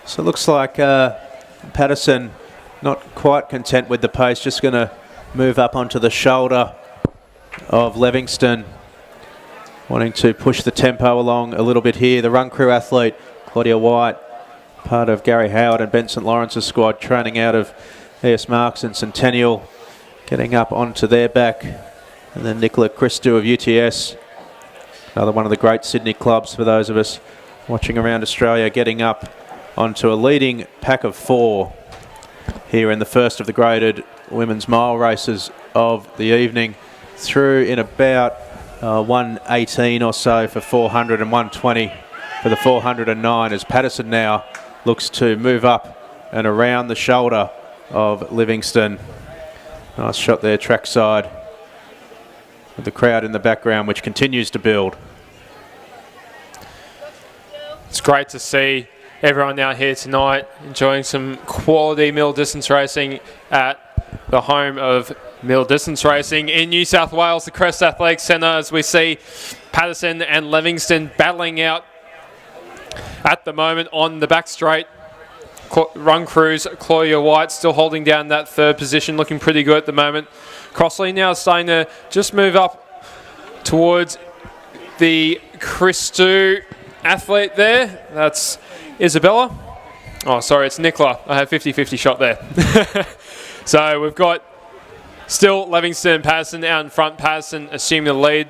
So it looks like Patterson not quite content with the pace, just going to move up onto the shoulder of Livingston. wanting to push the tempo along a little bit here. The run crew athlete, Claudia White, part of Gary Howard and Ben St. Lawrence's squad, training out of ES Marks and Centennial, getting up onto their back. And then Nicola Christou of UTS, another one of the great Sydney clubs for those of us watching around Australia, getting up onto a leading pack of 4 here in the first of the graded women's mile races of the evening, through in about 118 or so for 400 and 120 for the 409, as Patterson now looks to move up and around the shoulder of Livingston. Nice shot there, trackside, with the crowd in the background, which continues to build. It's great to see everyone now here tonight enjoying some quality middle distance racing at the home of middle distance racing in New South Wales, the Crest Athletic Centre, as we see Patterson and Livingston battling out at the moment on the back straight. Run crews, Claudia White still holding down that third position, looking pretty good at the moment. Crossley now starting to just move up towards the Christou athlete there. That's Isabella. Oh, sorry, it's Nicola. I have 50-50 shot there. So we've got still Livingston and Patterson out in front. Patterson assuming the lead.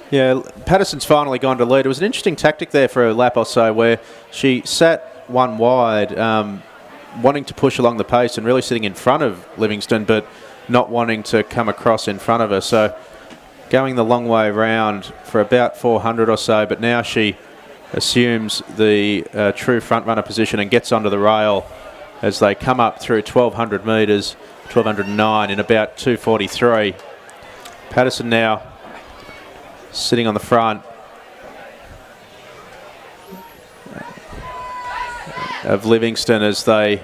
Yeah, Patterson's finally gone to lead. It was an interesting tactic there for a lap or so, where she sat one wide, wanting to push along the pace and really sitting in front of Livingston, but not wanting to come across in front of her. So going the long way round for about 400 or so, but now she assumes the true front runner position and gets onto the rail as they come up through 1,200 metres, 1,209 in about 2:43. Patterson now sitting on the front of Livingston as they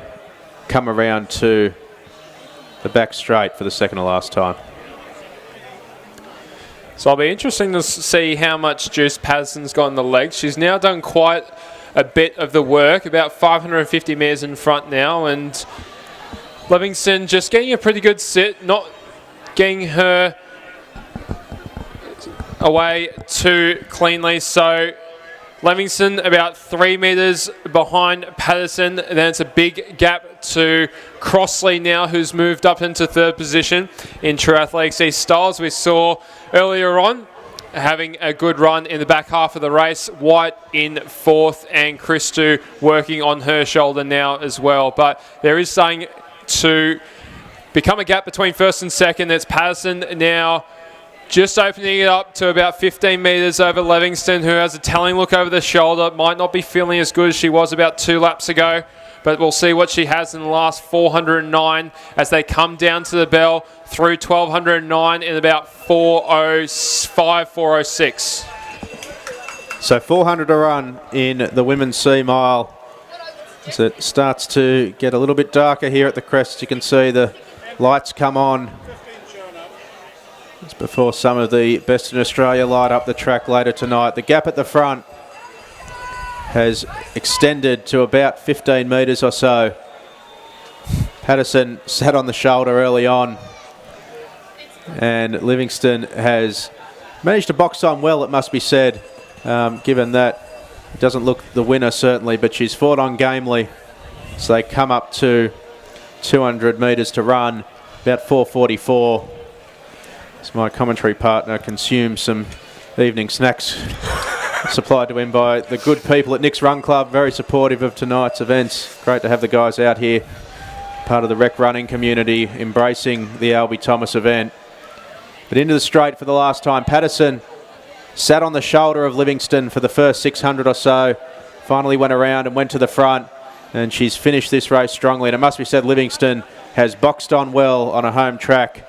come around to the back straight for the second to last time. So it'll be interesting to see how much juice Patterson's got in the legs. She's now done quite a bit of the work, about 550 metres in front now, and Livingston just getting a pretty good sit, not getting her away too cleanly. So Livingston about 3 metres behind Patterson, and then it's a big gap to Crossley now, who's moved up into third position in True Athletics East Styles. We saw earlier on having a good run in the back half of the race. White in fourth, and Christou working on her shoulder now as well. But there is starting to become a gap between first and second. It's Patterson now just opening it up to about 15 metres over Livingston, who has a telling look over the shoulder. Might not be feeling as good as she was about 2 laps ago, but we'll see what she has in the last 409 as they come down to the bell through 1,209 in about 4:05, 4:06. So 400 to run in the women's C mile. As it starts to get a little bit darker here at the crest, you can see the lights come on. It's before some of the best in Australia light up the track later tonight. The gap at the front has extended to about 15 metres or so. Patterson sat on the shoulder early on, and Livingston has managed to box on well, it must be said, given that it doesn't look the winner certainly, but she's fought on gamely. So they come up to 200 metres to run, about 4:44. As my commentary partner consumes some evening snacks supplied to him by the good people at Nick's Run Club, very supportive of tonight's events. Great to have the guys out here, part of the rec running community, embracing the Albie Thomas event. But into the straight for the last time. Patterson sat on the shoulder of Livingston for the first 600 or so, finally went around and went to the front, and she's finished this race strongly. And it must be said, Livingston has boxed on well on a home track,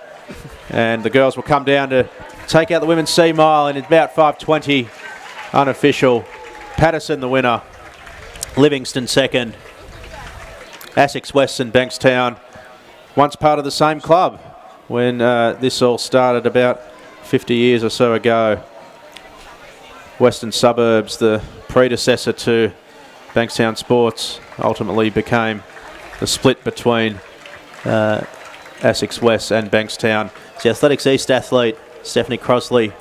and the girls will come down to take out the women's C mile in about 5:20 unofficial. Patterson the winner, Livingston second. Essex West and Bankstown, once part of the same club when this all started about 50 years or so ago. Western Suburbs, the predecessor to Bankstown Sports, ultimately became the split between Essex West and Bankstown. It's the Athletics East athlete, Stephanie Crossley,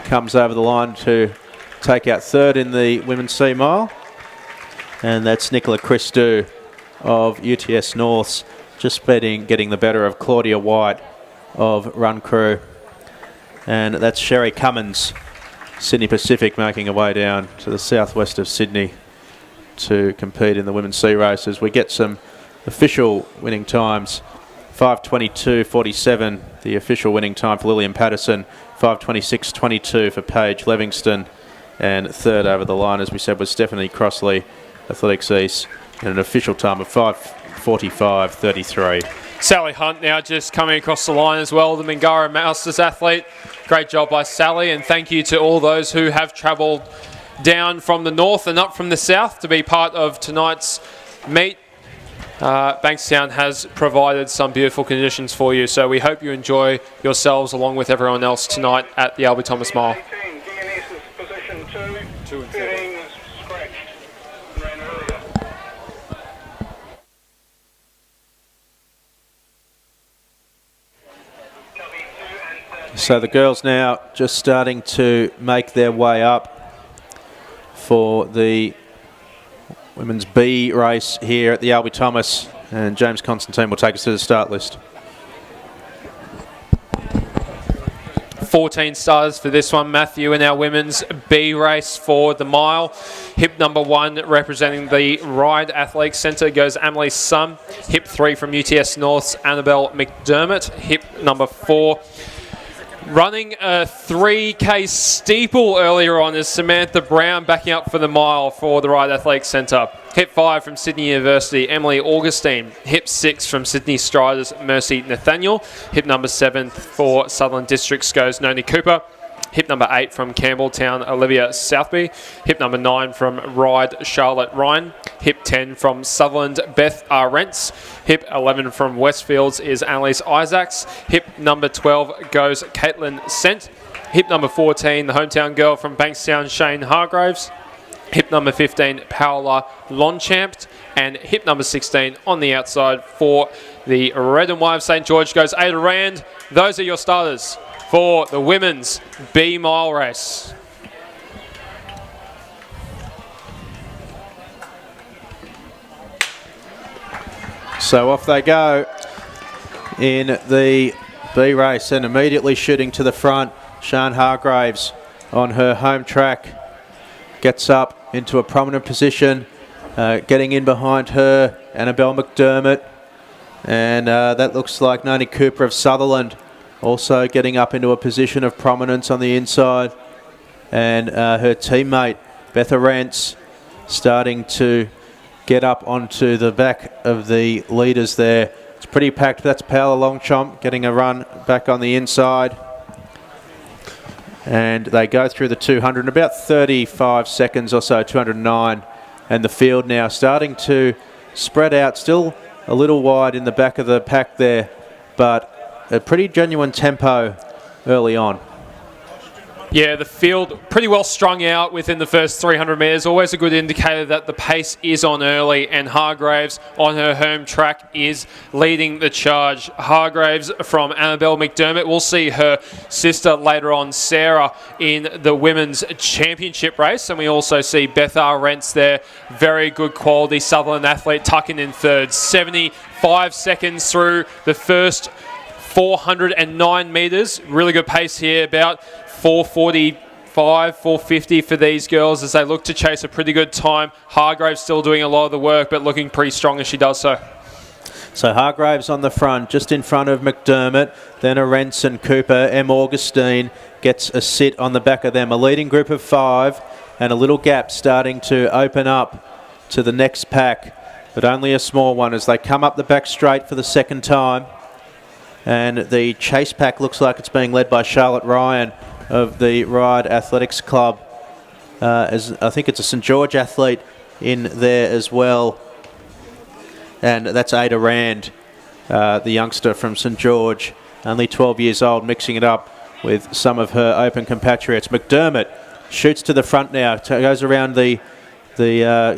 comes over the line to take out third in the women's C mile. And that's Nicola Christou of UTS Norths, just getting the better of Claudia White of Run Crew. And that's Sherry Cummins, Sydney Pacific, making her way down to the southwest of Sydney to compete in the women's C races. We get some official winning times. 5:22.47, the official winning time for Lillian Patterson. 5:26.22 for Paige Livingston. And third over the line, as we said, was Stephanie Crossley, Athletics East, and an official time of 5:45.33. Sally Hunt now just coming across the line as well, the Mingara Masters athlete. Great job by Sally, and thank you to all those who have travelled down from the north and up from the south to be part of tonight's meet. Bankstown has provided some beautiful conditions for you, so we hope you enjoy yourselves along with everyone else tonight at the Albie Thomas Mile. 18, DNS is position 2, 13 was scratched and ran earlier. So the girls now just starting to make their way up for the women's B race here at the Albie Thomas, and James Constantine will take us to the start list. 14 starters for this one, Matthew, in our women's B race for the mile. Hip number 1 representing the Ryde Athletics Centre goes Amelie Sum. Hip 3 from UTS North's Annabelle McDermott. Hip number 4 running a 3K steeple earlier on is Samantha Brown, backing up for the mile for the Ryde Athletics Centre. Hip 5 from Sydney University, Emily Augustine. Hip 6 from Sydney Striders, Mercy Nathaniel. Hip number 7 for Southern Districts goes Noni Cooper. Hip number 8 from Campbelltown, Olivia Southby. Hip number 9 from Ryde, Charlotte Ryan. Hip 10 from Sutherland, Beth Rents. Hip 11 from Westfields is Annalise Isaacs. Hip number 12 goes Caitlin Sent. Hip number 14, the hometown girl from Bankstown, Shane Hargraves. Hip number 15, Paola Lonchamp. And hip number 16 on the outside for the Red and White of St. George goes Ada Rand. Those are your starters for the women's B mile race. So off they go in the B race, and immediately shooting to the front, Sian Hargraves on her home track gets up into a prominent position, getting in behind her, Annabelle McDermott, and that looks like Noni Cooper of Sutherland also getting up into a position of prominence on the inside, and her teammate Betha Rance starting to get up onto the back of the leaders there. It's pretty packed. That's Paola Longchamp getting a run back on the inside. And they go through the 200 in about 35 seconds or so, 209. And the field now starting to spread out, still a little wide in the back of the pack there, but a pretty genuine tempo early on. Yeah, the field pretty well strung out within the first 300 metres. Always a good indicator that the pace is on early, and Hargraves on her home track is leading the charge. Hargraves from Annabelle McDermott. We'll see her sister later on, Sarah, in the women's championship race. And we also see Beth Rents there. Very good quality Sutherland athlete tucking in third. 75 seconds through the first 409 metres. Really good pace here, about 4:45, 4:50 for these girls as they look to chase a pretty good time. Hargraves still doing a lot of the work, but looking pretty strong as she does so. So Hargraves on the front, just in front of McDermott, then Arentz and Cooper. M. Augustine gets a sit on the back of them. A leading group of 5 and a little gap starting to open up to the next pack, but only a small one as they come up the back straight for the second time. And the chase pack looks like it's being led by Charlotte Ryan of the Ryde Athletics Club. As I think it's a St. George athlete in there as well. And that's Ada Rand, the youngster from St. George, only 12 years old, mixing it up with some of her open compatriots. McDermott shoots to the front now, goes around the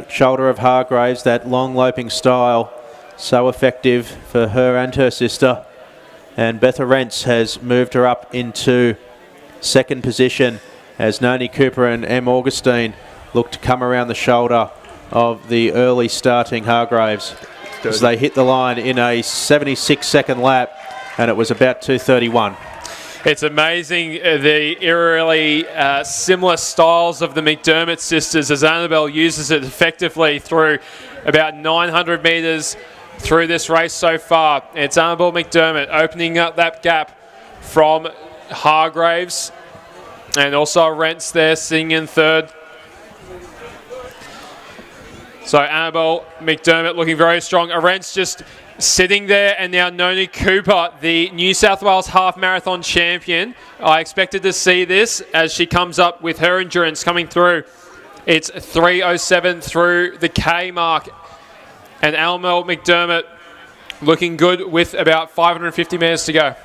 shoulder of Hargraves, that long loping style, so effective for her and her sister. And Betha Rents has moved her up into second position as Noni Cooper and M. Augustine look to come around the shoulder of the early starting Hargraves as they hit the line in a 76-second lap, and it was about 2:31. It's amazing the eerily similar styles of the McDermott sisters as Annabelle uses it effectively through about 900 metres through this race so far. It's Annabelle McDermott opening up that gap from Hargraves, and also Rentz there sitting in third. So Annabelle McDermott looking very strong. Arentz just sitting there, and now Noni Cooper, the New South Wales half marathon champion. I expected to see this as she comes up with her endurance coming through. It's 3:07 through the K mark, and Annabelle McDermott looking good with about 550 metres to go.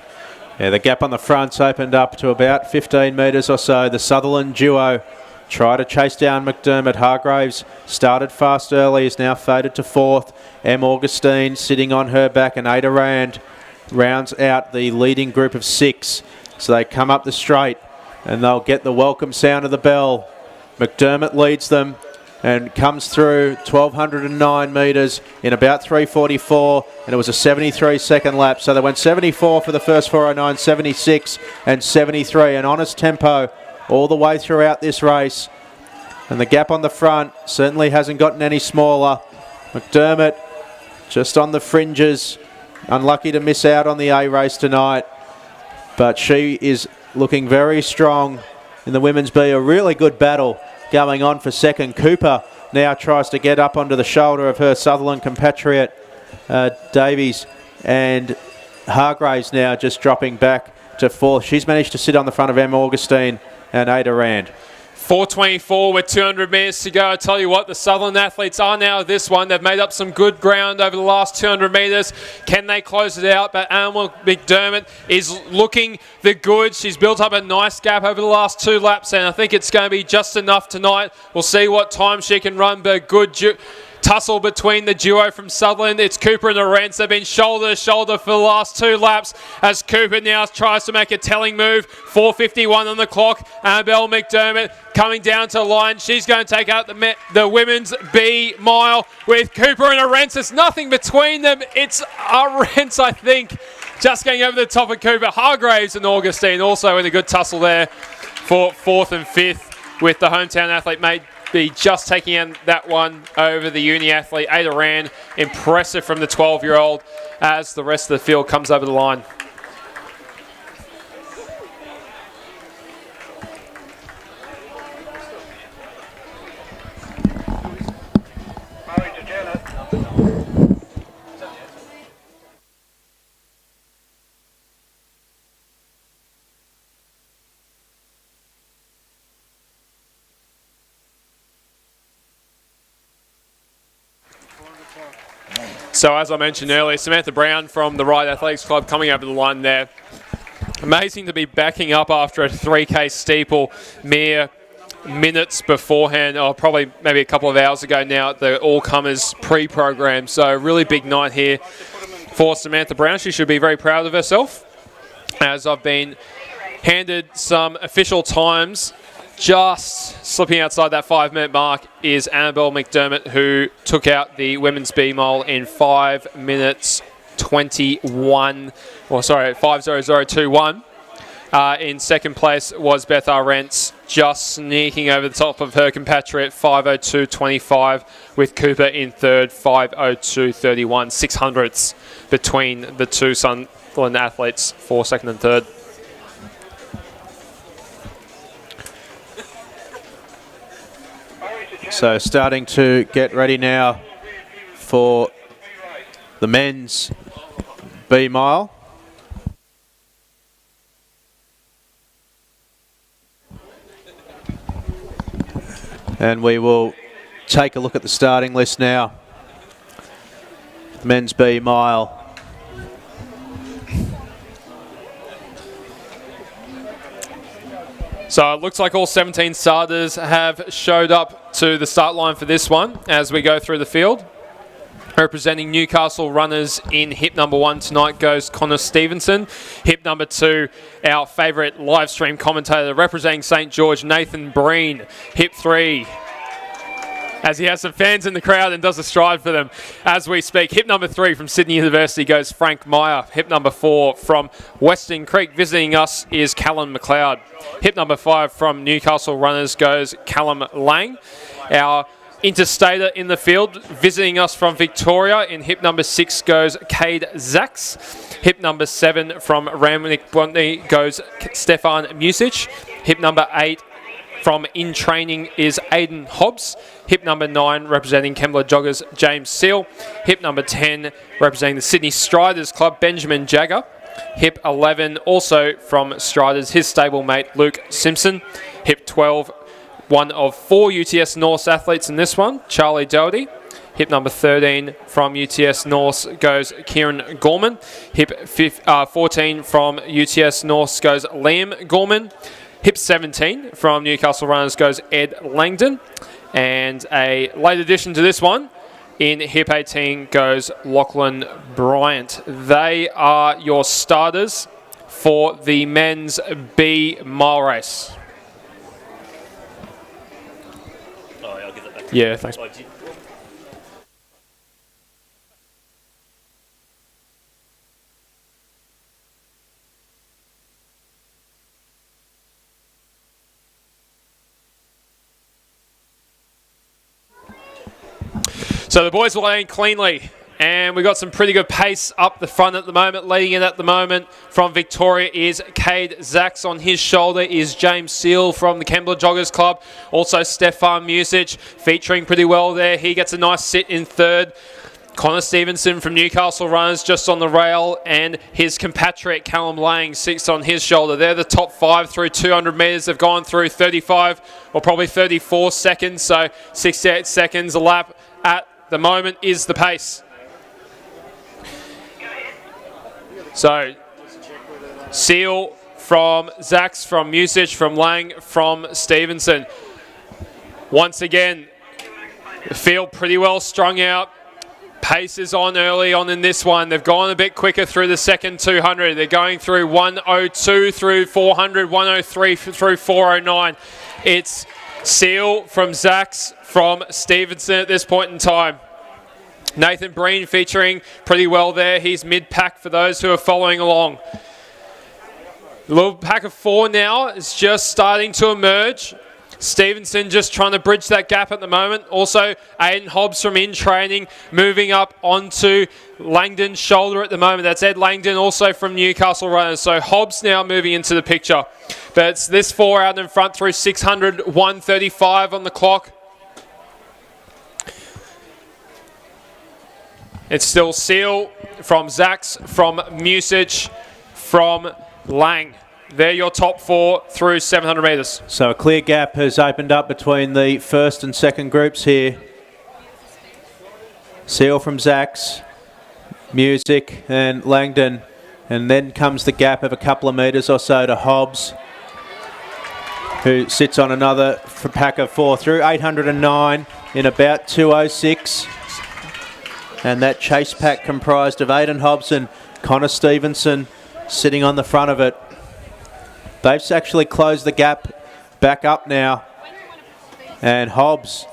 Yeah, the gap on the front's opened up to about 15 metres or so. The Sutherland duo try to chase down McDermott. Hargraves started fast early, is now faded to fourth. M. Augustine sitting on her back, and Ada Rand rounds out the leading group of 6. So they come up the straight and they'll get the welcome sound of the bell. McDermott leads them and comes through 1,209 metres in about 3:44, and it was a 73-second lap. So they went 74 for the first 409, 76 and 73, an honest tempo all the way throughout this race. And the gap on the front certainly hasn't gotten any smaller. McDermott just on the fringes, unlucky to miss out on the A race tonight, but she is looking very strong in the women's B. A really good battle going on for second. Cooper now tries to get up onto the shoulder of her Sutherland compatriot Davies, and Hargraves now just dropping back to fourth. She's managed to sit on the front of M. Augustine and Ada Rand. 4:24 with 200 metres to go. I tell you what, the Sutherland athletes are now this one. They've made up some good ground over the last 200 metres. Can they close it out? But Annabelle McDermott is looking the goods. She's built up a nice gap over the last 2 laps, and I think it's going to be just enough tonight. We'll see what time she can run, but good tussle between the duo from Sutherland. It's Cooper and Arentz. They've been shoulder to shoulder for the last 2 laps as Cooper now tries to make a telling move. 4:51 on the clock. Annabelle McDermott coming down to the line. She's going to take out the women's B mile with Cooper and Arentz. There's nothing between them. It's Arentz, I think, just getting over the top of Cooper. Hargraves and Augustine also in a good tussle there for 4th and 5th, with the hometown athlete mate be just taking in that one over the uni athlete. Ada Rand, impressive from the 12-year-old as the rest of the field comes over the line. Murray to Janet. So as I mentioned earlier, Samantha Brown from the Ryde Athletics Club coming over the line there. Amazing to be backing up after a 3K steeple mere minutes beforehand, or probably maybe a couple of hours ago now at the all-comers pre-program. So really big night here for Samantha Brown. She should be very proud of herself, as I've been handed some official times. Just slipping outside that 5-minute mark is Annabelle McDermott, who took out the women's B mile in 5 minutes 21, or sorry, 5:00:21. In second place was Beth Arentz, just sneaking over the top of her compatriot, 5:02:25, with Cooper in third, 5:02:31, 600ths between the two Sunderland athletes for second and third. So starting to get ready now for the men's B mile. And we will take a look at the starting list now. The men's B mile. So it looks like all 17 starters have showed up to the start line for this one as we go through the field. Representing Newcastle runners in hip number 1 tonight goes Connor Stevenson. Hip number 2, our favourite live stream commentator representing St George, Nathan Breen. Hip 3, as he has some fans in the crowd and does a stride for them as we speak. Hip number 3 from Sydney University goes Frank Meyer. Hip number 4 from Western Creek visiting us is Callum McLeod. Hip number 5 from Newcastle runners goes Callum Lang. Our interstater in the field visiting us from Victoria in hip number 6 goes Cade Zacks. Hip number 7 from Randwick Botany goes Stefan Music. Hip number 8 from in training is Aidan Hobbs. Hip number 9 representing Kembla Joggers, James Seal. Hip number 10 representing the Sydney Striders Club, Benjamin Jagger. Hip 11 also from Striders, his stablemate Luke Simpson. Hip 12, one of 4 UTS North athletes in this one, Charlie Doherty. Hip number 13 from UTS North goes Kieran Gorman. Hip 14 from UTS North goes Liam Gorman. Hip 17 from Newcastle runners goes Ed Langdon. And a late addition to this one, in hip 18 goes Lachlan Bryant. They are your starters for the men's B mile race. I'll give it back. Yeah, thanks. So the boys are laying cleanly, and we've got some pretty good pace up the front at the moment. Leading it at the moment from Victoria is Cade Zacks. On his shoulder is James Seal from the Kembla Joggers Club. Also Stefan Music featuring pretty well there. He gets a nice sit in third. Connor Stevenson from Newcastle runners just on the rail, and his compatriot Callum Lang sits on his shoulder. They're the top 5 through 200 metres. They've gone through 35 or probably 34 seconds, so 68 seconds a lap at the moment is the pace. So, Seal from Zacks, from Music, from Lang, from Stevenson. Once again, the field pretty well strung out. Pace is on early on in this one. They've gone a bit quicker through the second 200. They're going through 102 through 400, 103 through 409. It's Seal from Zacks, from Stevenson at this point in time. Nathan Breen featuring pretty well there. He's mid-pack for those who are following along. The little pack of 4 now is just starting to emerge. Stevenson just trying to bridge that gap at the moment. Also, Aidan Hobbs from in training moving up onto Langdon's shoulder at the moment. That's Ed Langdon, also from Newcastle runners. So Hobbs now moving into the picture. But it's this 4 out in front through 600, 135 on the clock. It's still Seal from Zacks, from Music, from Lang. They're your top 4 through 700 metres. So a clear gap has opened up between the first and second groups here. Seal from Zacks, Music and Langdon. And then comes the gap of a couple of metres or so to Hobbs, who sits on another pack of 4 through 809 in about 206. And that chase pack comprised of Aidan Hobbs and Connor Stevenson sitting on the front of it. They've actually closed the gap back up now. And Hobbs,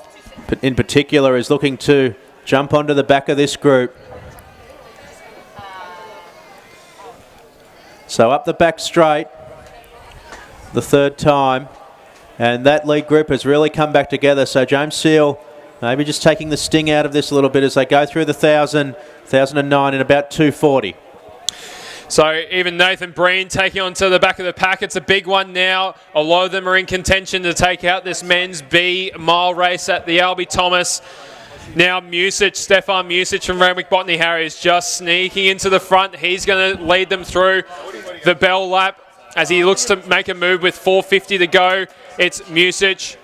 in particular, is looking to jump onto the back of this group. So up the back straight, the third time. And that lead group has really come back together. So James Seal maybe just taking the sting out of this a little bit as they go through the 1,009 in about 240. So even Nathan Breen taking onto the back of the pack. It's a big one now. A lot of them are in contention to take out this men's B mile race at the Albie Thomas. Now Music, Stefan Music from Randwick Botany Harry is just sneaking into the front. He's going to lead them through the bell lap as he looks to make a move with 4:50 to go. It's Music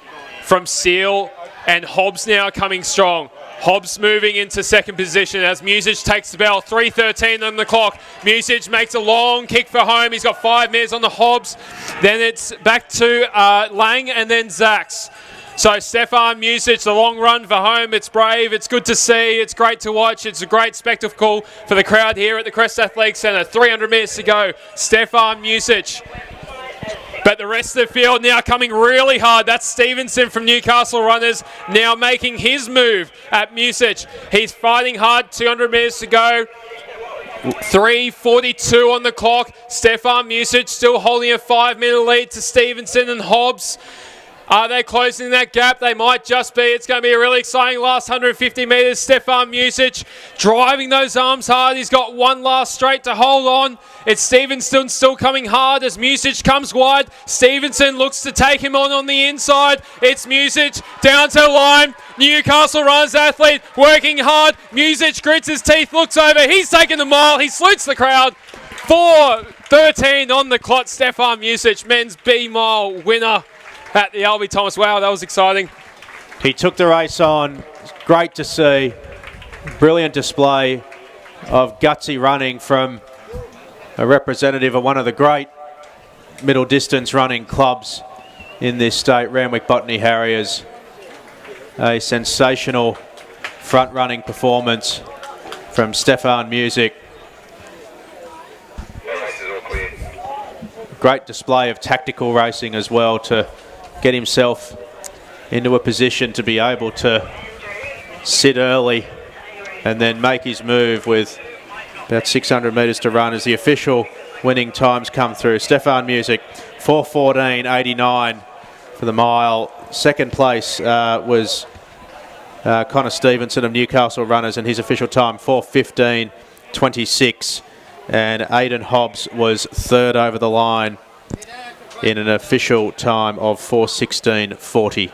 from Seal. And Hobbs now coming strong. Hobbs moving into second position as Music takes the bell. 3:13 on the clock. Music makes a long kick for home. He's got 5 metres on the Hobbs. Then it's back to Lang and then Zacks. So Stefan Music, the long run for home. It's brave, it's good to see, it's great to watch, it's a great spectacle for the crowd here at the Crest Athletic Centre. 300 metres to go. Stefan Music. But the rest of the field now coming really hard. That's Stevenson from Newcastle Runners now making his move at Music. He's fighting hard, 200 metres to go. 3:42 on the clock. Stefan Music still holding a 5-metre lead to Stevenson and Hobbs. Are they closing that gap? They might just be. It's going to be a really exciting last 150 metres. Stefan Music driving those arms hard. He's got one last straight to hold on. It's Stevenson still coming hard as Music comes wide. Stevenson looks to take him on the inside. It's Music down to the line. Newcastle Runners athlete working hard. Music grits his teeth, looks over. He's taking the mile. He salutes the crowd. 4:13 on the clock. Stefan Music, men's B-mile winner at the Albie Thomas. Wow, that was exciting. He took the race on. Great to see. Brilliant display of gutsy running from a representative of one of the great middle distance running clubs in this state, Randwick Botany Harriers. A sensational front running performance from Stefan Music. Great display of tactical racing as well to get himself into a position to be able to sit early and then make his move with about 600 metres to run as the official winning times come through. Stefan Music, 4:14.89 for the mile. Second place was Connor Stevenson of Newcastle Runners, and his official time 4:15.26. And Aidan Hobbs was third over the line in an official time of 4:16.40.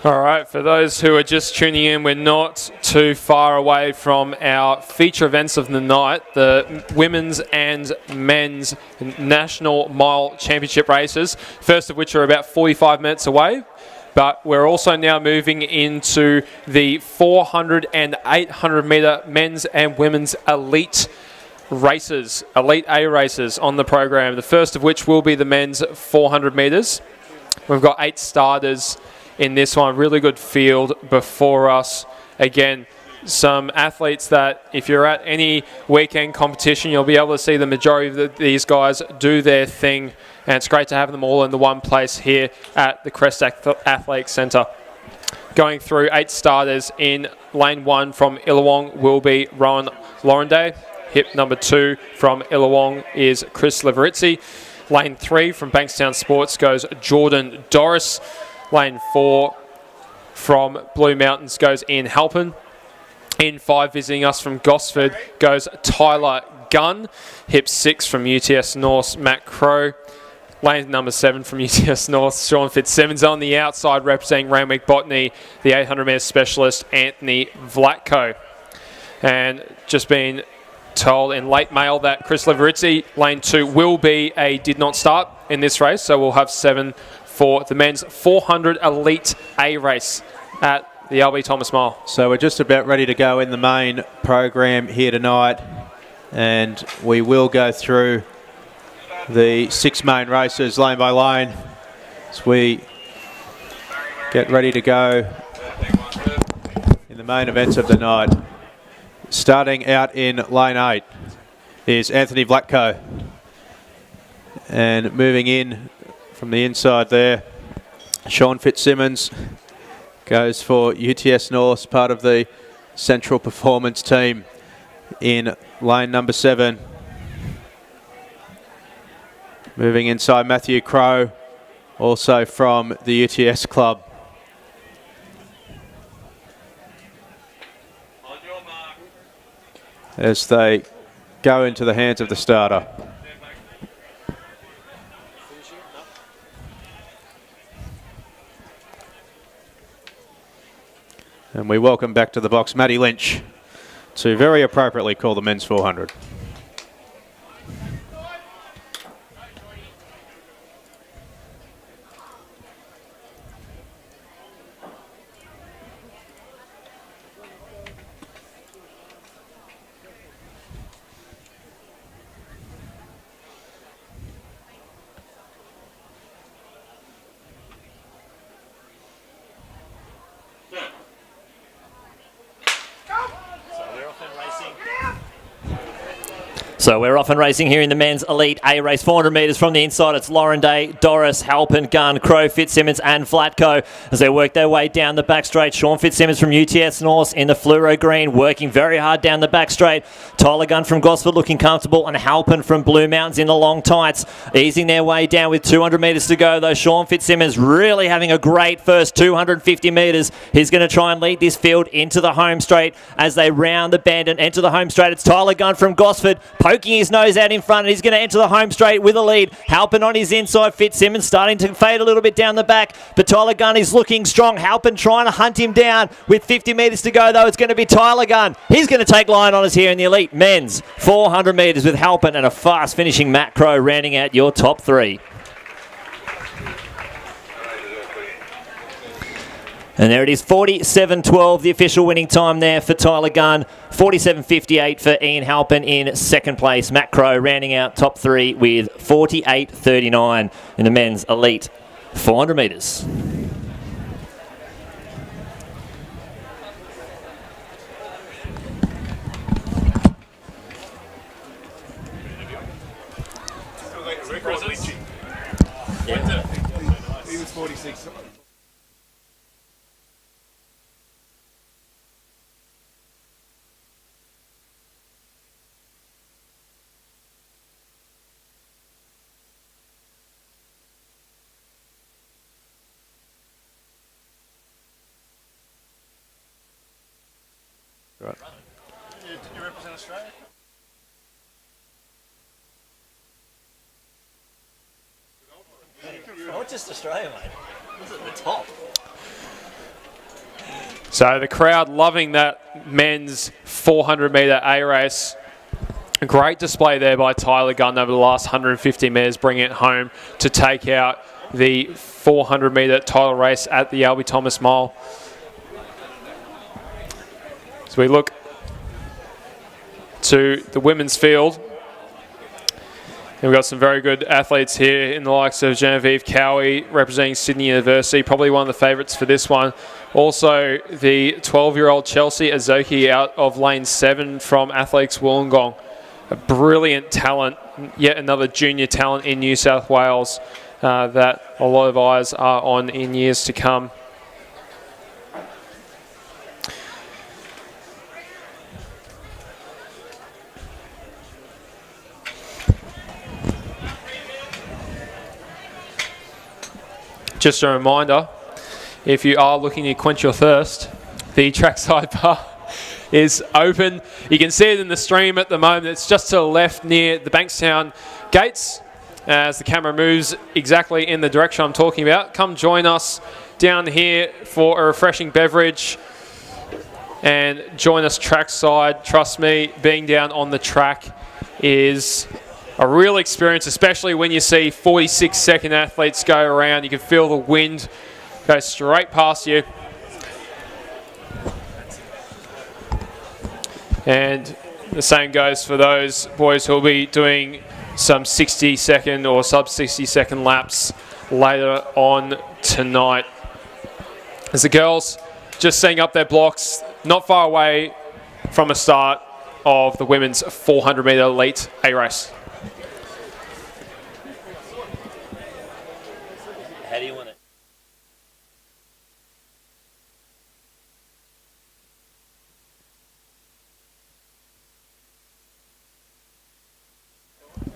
All right, for those who are just tuning in, we're not too far away from our feature events of the night, the women's and men's national mile championship races, first of which are about 45 minutes away. But we're also now moving into the 400 and 800 metre men's and women's elite races, elite A races on the program, the first of which will be the men's 400 metres. We've got 8 starters in this one, really good field before us. Again, some athletes that if you're at any weekend competition, you'll be able to see the majority of these guys do their thing, and it's great to have them all in the one place here at the Crest Athletic Centre. Going through 8 starters in lane 1 from Illawong will be Rowan Laurenday. Hip number 2 from Illawong is Chris Leveritzi. Lane 3 from Bankstown Sports goes Jordan Doris. Lane 4 from Blue Mountains goes Ian Halpin. In 5 visiting us from Gosford goes Tyler Gunn. Hip 6 from UTS North, Matt Crow. Lane number 7 from UTS North, Sean Fitzsimmons. On the outside representing Randwick Botany, the 800 metre specialist Anthony Vlatko. And just been told in late mail that Chris Leveritzi, lane 2, will be a did not start in this race, so we'll have 7 for the men's 400 elite A race at the Albie Thomas Mile. So we're just about ready to go in the main program here tonight, and we will go through the 6 main races lane by lane as we get ready to go in the main events of the night. Starting out in lane 8 is Anthony Vlatko, and moving in from the inside there, Sean Fitzsimmons goes for UTS North, part of the Central Performance team in lane number 7. Moving inside, Matthew Crow, also from the UTS club. as they go into the hands of the starter. And we welcome back to the box Matty Lynch to very appropriately call the men's 400. So we're off and racing here in the men's elite A race, 400 metres from the inside. It's Lauren Day, Doris, Halpin, Gunn, Crow, Fitzsimmons and Flatco as they work their way down the back straight. Sean Fitzsimmons from UTS North in the fluoro green, working very hard down the back straight. Tyler Gunn from Gosford looking comfortable, and Halpin from Blue Mountains in the long tights, easing their way down with 200 metres to go, though. Sean Fitzsimmons really having a great first 250 metres. He's going to try and lead this field into the home straight as they round the bend and enter the home straight. It's Tyler Gunn from Gosford poking his nose out in front, and he's going to enter the home straight with a lead. Halpin on his inside, Fitzsimmons starting to fade a little bit down the back, but Tyler Gunn is looking strong. Halpin trying to hunt him down with 50 metres to go, though. It's going to be Tyler Gunn. He's going to take line honours here in the elite men's 400 metres with Halpin and a fast finishing Matt Crow rounding out your top three. And there it is, 47.12, the official winning time there for Tyler Gunn. 47.58 for Ian Halpin in second place. Matt Crow rounding out top three with 48.39 in the men's elite 400 metres. He was 46. Right. Did you represent Australia? Not just Australia, mate. This is at the top. So the crowd loving that men's 400 metre A race. A great display there by Tyler Gunn over the last 150 metres, bringing it home to take out the 400 metre title race at the Albie Thomas Mile. So we look to the women's field. And we've got some very good athletes here in the likes of Genevieve Cowie representing Sydney University, probably one of the favourites for this one. Also, the 12-year-old Chelsea Azoki out of lane 7 from Athletics Wollongong. A brilliant talent, yet another junior talent in New South Wales that a lot of eyes are on in years to come. Just a reminder, if you are looking to quench your thirst, the trackside bar is open. You can see it in the stream at the moment. It's just to the left near the Bankstown gates as the camera moves exactly in the direction I'm talking about. Come join us down here for a refreshing beverage and join us trackside. Trust me, being down on the track is a real experience, especially when you see 46-second athletes go around. You can feel the wind go straight past you. And the same goes for those boys who will be doing some 60-second or sub-60-second laps later on tonight. As the girls just setting up their blocks, not far away from a start of the women's 400-metre elite A race. How do you want it?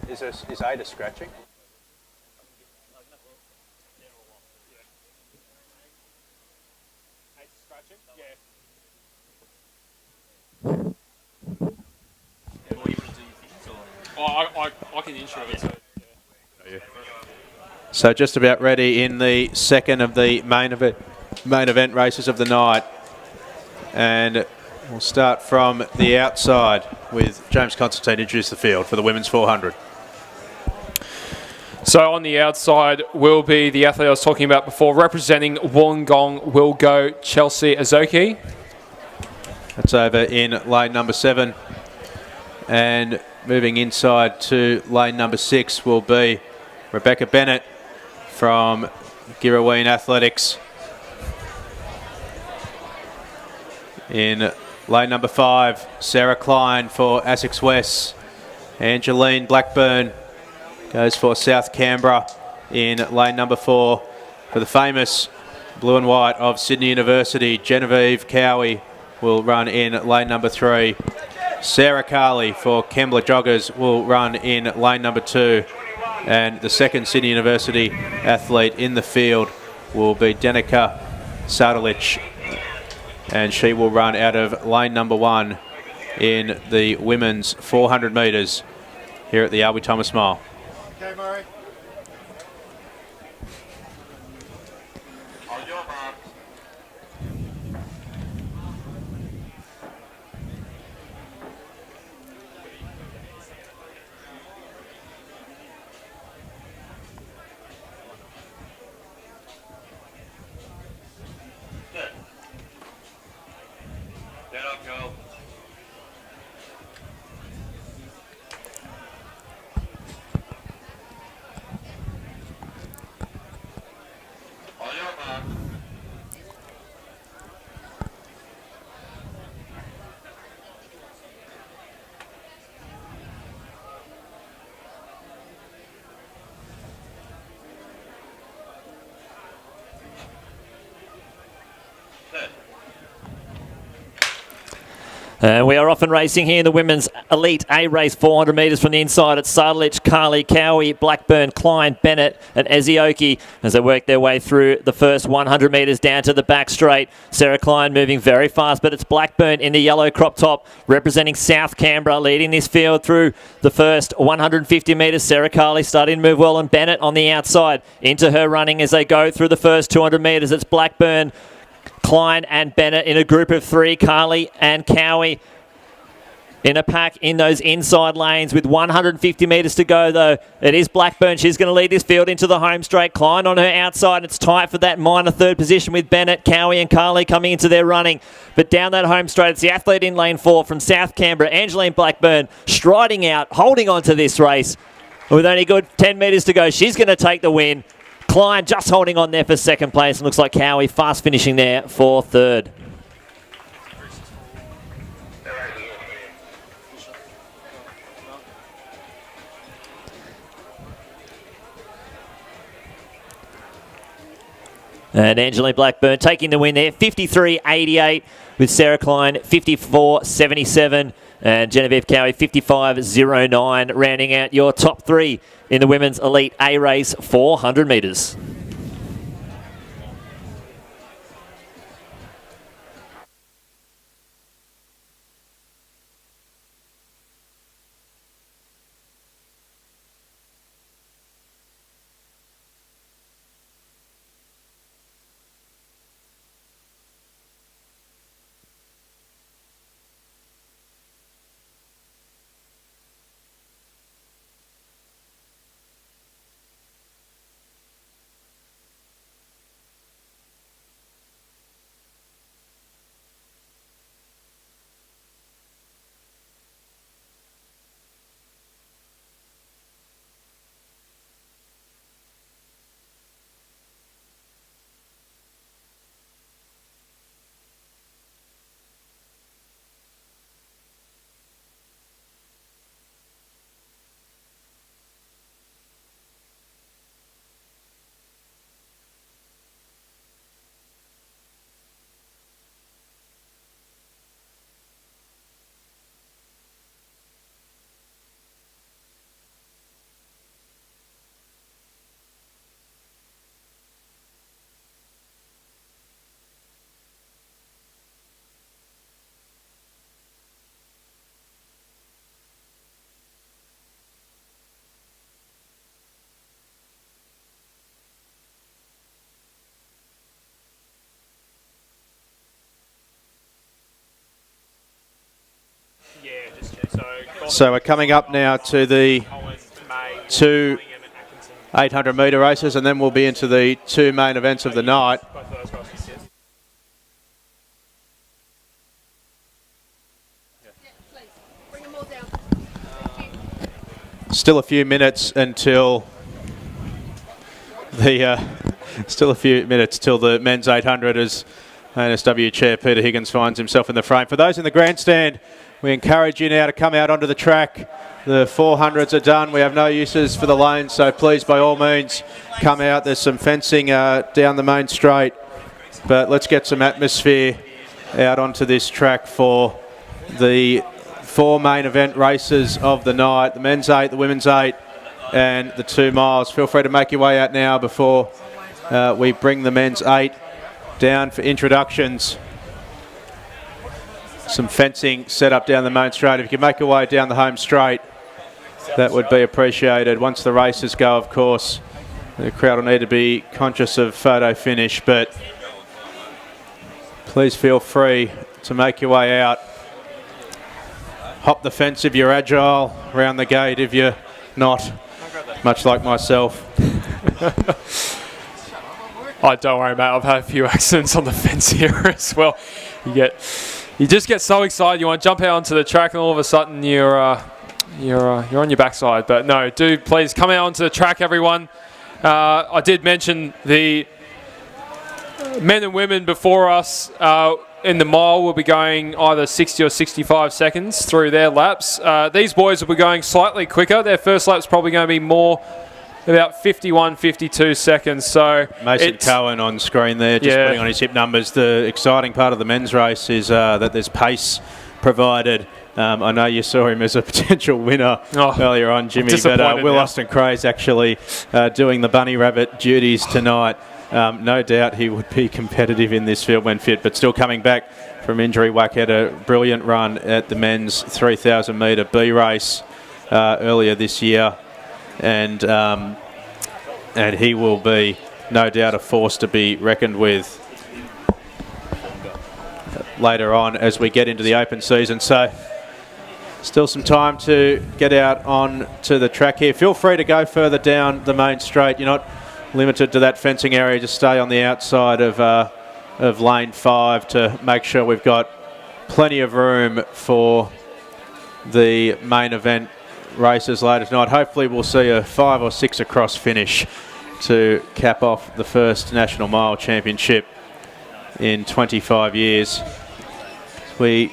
Is Ada scratching? I can intro it. So. So just about ready in the second of the main event races of the night. And we'll start from the outside with James Constantine introduce the field for the women's 400. So on the outside will be the athlete I was talking about before. Representing Wollongong will go Chelsea Azoki. That's over in lane number 7. And moving inside to lane number 6 will be Rebecca Bennett from Girraween Athletics. In lane number 5, Sarah Klein for Essex West. Angeline Blackburn goes for South Canberra in lane number 4. For the famous blue and white of Sydney University, Genevieve Cowie will run in lane number 3. Sarah Carley for Kembla Joggers will run in lane number 2. And the second Sydney University athlete in the field will be Denica Sardalich, and she will run out of lane number 1 in the women's 400 metres here at the Albie Thomas Mile. Okay, Murray. We are off and racing here in the women's elite A race, 400 metres from the inside. It's Sardalich, Carley, Cowie, Blackburn, Klein, Bennett and Ezioki as they work their way through the first 100 metres down to the back straight. Sarah Klein moving very fast, but it's Blackburn in the yellow crop top representing South Canberra leading this field through the first 150 metres. Sarah Carley starting to move well, and Bennett on the outside into her running as they go through the first 200 metres. It's Blackburn, Klein and Bennett in a group of 3. Carley and Cowie in a pack in those inside lanes with 150 metres to go, though. It is Blackburn. She's going to lead this field into the home straight. Klein on her outside. It's tight for that minor third position with Bennett, Cowie and Carley coming into their running. But down that home straight, it's the athlete in lane 4 from South Canberra, Angeline Blackburn, striding out, holding on to this race. With only good 10 metres to go, she's going to take the win. Klein just holding on there for second place, and looks like Cowie fast finishing there for third. And Angeline Blackburn taking the win there, 53.88 with Sarah Klein, 54.77. And Genevieve Cowie, 55.09, rounding out your top 3 in the women's elite A race 400 metres. So we're coming up now to the two 800-metre races, and then we'll be into the two main events of the night. Still a few minutes until the men's 800 as NSW Chair Peter Higgins finds himself in the frame. For those in the grandstand, we encourage you now to come out onto the track. The 400s are done. We have no uses for the lanes, so please, by all means, come out. There's some fencing down the main straight, but let's get some atmosphere out onto this track for the four main event races of the night, the men's 8, the women's 8, and the 2 miles. Feel free to make your way out now before we bring the men's 8 down for introductions. Some fencing set up down the main straight. If you can make your way down the home straight, that would be appreciated. Once the races go, of course, the crowd will need to be conscious of photo finish, but please feel free to make your way out. Hop the fence if you're agile, round the gate if you're not, much like myself. Oh, don't worry, mate. I've had a few accidents on the fence here as well. You just get so excited, you want to jump out onto the track, and all of a sudden you're on your backside. But no, do please come out onto the track, everyone. I did mention the men and women before us in the mile will be going either 60 or 65 seconds through their laps. These boys will be going slightly quicker. Their first lap's probably going to be more, about 51, 52 seconds. So Mason Cohen on screen there, just putting on his hip numbers. The exciting part of the men's race is that there's pace provided. I know you saw him as a potential winner earlier on, Jimmy, but Will Austin Cray's actually doing the bunny rabbit duties tonight. No doubt he would be competitive in this field when fit, but still coming back from injury. Wack had a brilliant run at the men's 3,000 metre B race earlier this year, and he will be no doubt a force to be reckoned with later on as we get into the open season. So still some time to get out on to the track here. Feel free to go further down the main straight. You're not limited to that fencing area. Just stay on the outside of lane 5 to make sure we've got plenty of room for the main event races later tonight. Hopefully we'll see a 5 or 6 across finish to cap off the first National Mile Championship in 25 years. We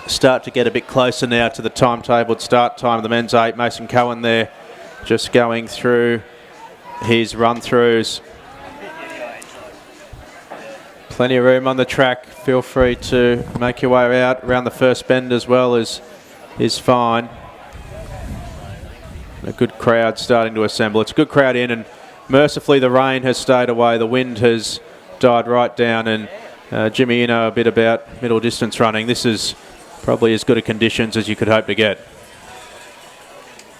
start to get a bit closer now to the timetabled start time of the men's 8. Mason Cohen there just going through his run-throughs. Plenty of room on the track. Feel free to make your way out around the first bend as well is fine. A good crowd starting to assemble. It's a good crowd in, and mercifully the rain has stayed away. The wind has died right down, and Jimmy, you know a bit about middle distance running. This is probably as good a conditions as you could hope to get.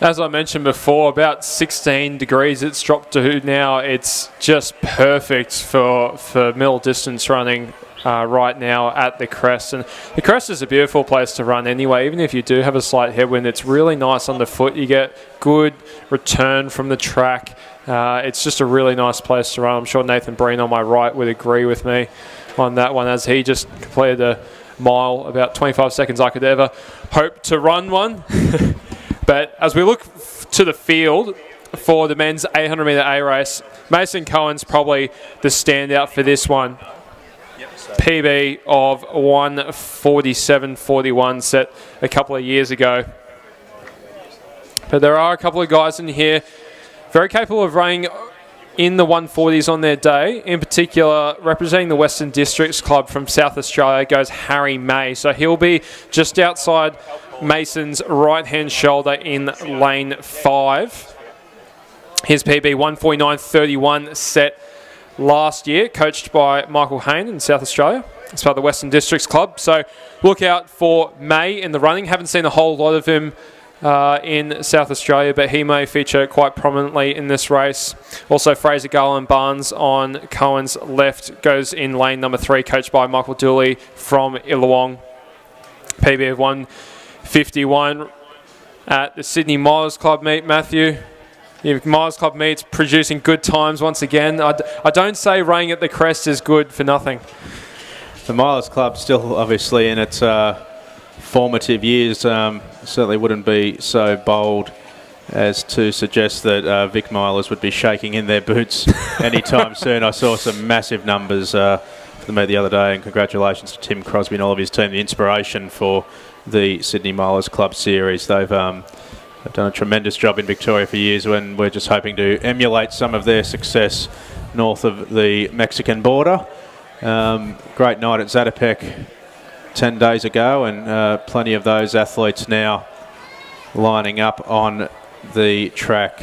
As I mentioned before, about 16 degrees it's dropped to now. It's just perfect for middle distance running right now at the crest. And the crest is a beautiful place to run anyway. Even if you do have a slight headwind, it's really nice underfoot. You get good return from the track. It's just a really nice place to run. I'm sure Nathan Breen on my right would agree with me on that one, as he just completed a mile about 25 seconds I could ever hope to run one. But as we look to the field for the men's 800 metre A race, Mason Cohen's probably the standout for this one. PB of 1:47.41 set a couple of years ago. But there are a couple of guys in here very capable of running in the 140s on their day. In particular, representing the Western Districts Club from South Australia goes Harry May. So he'll be just outside Mason's right-hand shoulder in lane 5. His PB 1:49.31 set last year, coached by Michael Hayne in South Australia. It's part of the Western Districts Club. So look out for May in the running. Haven't seen a whole lot of him in South Australia, but he may feature quite prominently in this race. Also, Fraser Garland Barnes on Cohen's left goes in lane number 3, coached by Michael Dooley from Illawong. PB of 1:51. at the Sydney Milers Club meet, Matthew. The Milers Club meets producing good times once again. I don't say running at the crest is good for nothing. The Milers Club still obviously in its formative years. Certainly wouldn't be so bold as to suggest that Vic Milers would be shaking in their boots anytime soon. I saw some massive numbers for the meet the other day, and congratulations to Tim Crosby and all of his team, the inspiration for the Sydney Milers Club series. They've done a tremendous job in Victoria for years, when we're just hoping to emulate some of their success north of the Mexican border. Great night at Zatopek 10 days ago, and plenty of those athletes now lining up on the track.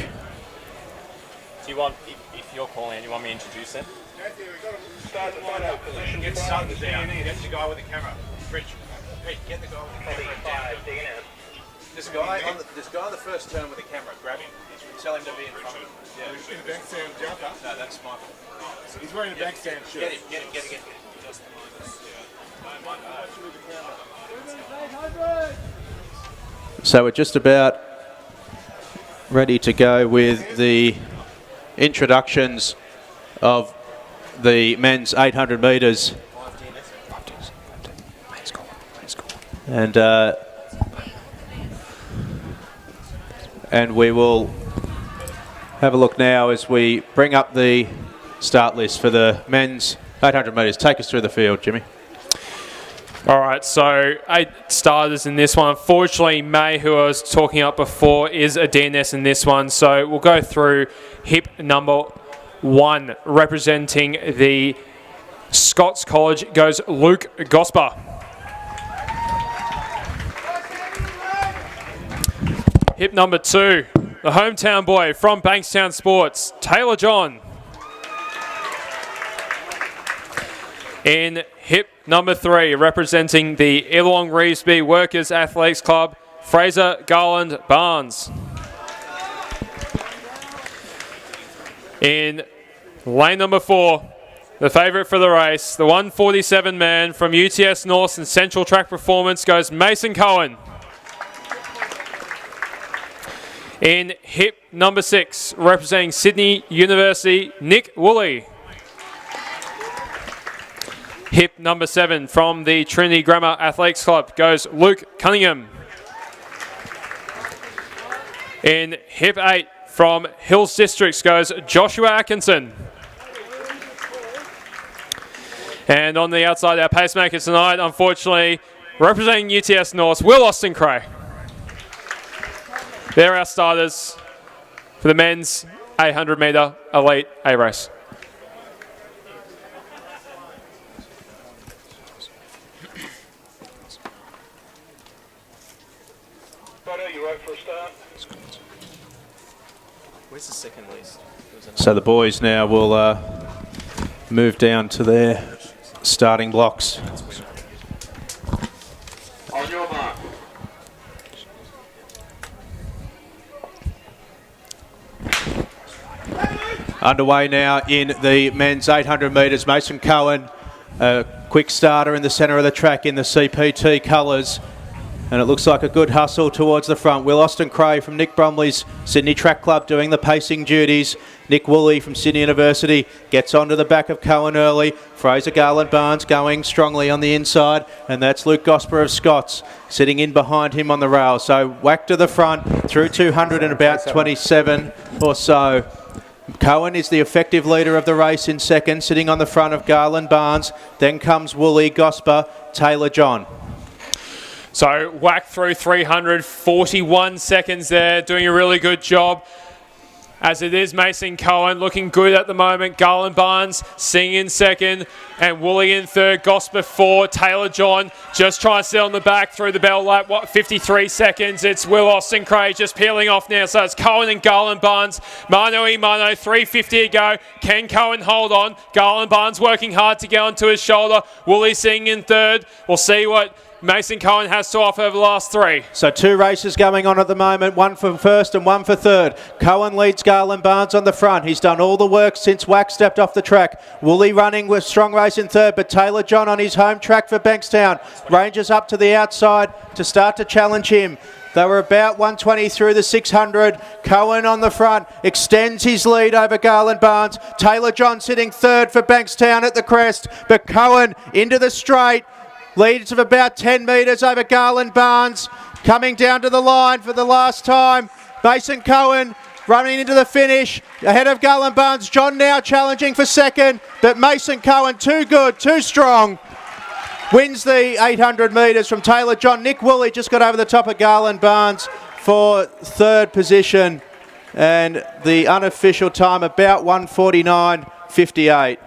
Do you want, if you're calling, do you want me to introduce them? Matthew, we've got to start the line up position. Get Sutton down. Get the guy with the camera. Rich, get the guy with the camera down. This guy on the first turn with the camera, grab him. Tell him to be in front of him. Yeah. In the bankstand jumper. No, that's Michael. He's wearing a bankstand shirt. Get him. So we're just about ready to go with the introductions of the men's 800 metres. And we will have a look now as we bring up the start list for the men's 800 metres. Take us through the field, Jimmy. All right, so 8 starters in this one. Unfortunately, May, who I was talking up before, is a DNS in this one. So we'll go through hip number 1, representing the Scots College, goes Luke Gosper. Hip number 2, the hometown boy from Bankstown Sports, Taylor John. In hip number 3, representing the Illong Revesby Workers Athletics Club, Fraser Garland Barnes. In lane number 4, the favourite for the race, the 147 man from UTS North and Central Track Performance, goes Mason Cohen. In hip number 6, representing Sydney University, Nick Woolley. Hip number 7 from the Trinity Grammar Athletics Club goes Luke Cunningham. In hip 8 from Hills Districts goes Joshua Atkinson. And on the outside, our pacemaker tonight, unfortunately, representing UTS North, Will Austin Cray. They're our starters for the men's 800 metre elite A race. You right for a start? Where's the second list? So the boys now will move down to their starting blocks. On your mark. Underway now in the men's 800 metres. Mason Cohen, a quick starter in the centre of the track in the CPT colours. And it looks like a good hustle towards the front. Will Austin Cray from Nick Bromley's Sydney Track Club doing the pacing duties. Nick Woolley from Sydney University gets onto the back of Cohen early. Fraser Garland Barnes going strongly on the inside. And that's Luke Gosper of Scots sitting in behind him on the rail. So whack to the front through 200 and about 27 or so. Cohen is the effective leader of the race in second, sitting on the front of Garland Barnes. Then comes Woolley, Gosper, Taylor John. So whack through 341 seconds there, doing a really good job. As it is Mason Cohen looking good at the moment. Garland Barnes sitting in second and Woolley in third. Gosper 4. Taylor John just trying to sit on the back through the bell lap. 53 seconds. It's Will Austin Cray just peeling off now. So it's Cohen and Garland Barnes. Mano y mano. 3:50 to go. Can Cohen hold on? Garland Barnes working hard to get onto his shoulder. Woolley sitting in third. We'll see what Mason Cohen has to offer over the last 3. So 2 races going on at the moment, 1 for first and 1 for third. Cohen leads Garland Barnes on the front. He's done all the work since Wax stepped off the track. Woolley running with strong race in third, but Taylor John on his home track for Bankstown ranges up to the outside to start to challenge him. They were about 120 through the 600. Cohen on the front extends his lead over Garland Barnes. Taylor John sitting third for Bankstown at the crest, but Cohen into the straight. Leads of about 10 metres over Garland Barnes. Coming down to the line for the last time. Mason Cohen running into the finish ahead of Garland Barnes. John now challenging for second, but Mason Cohen too good, too strong. Wins the 800 metres from Taylor John. Nick Woolley just got over the top of Garland Barnes for third position. And the unofficial time about 1:49.58.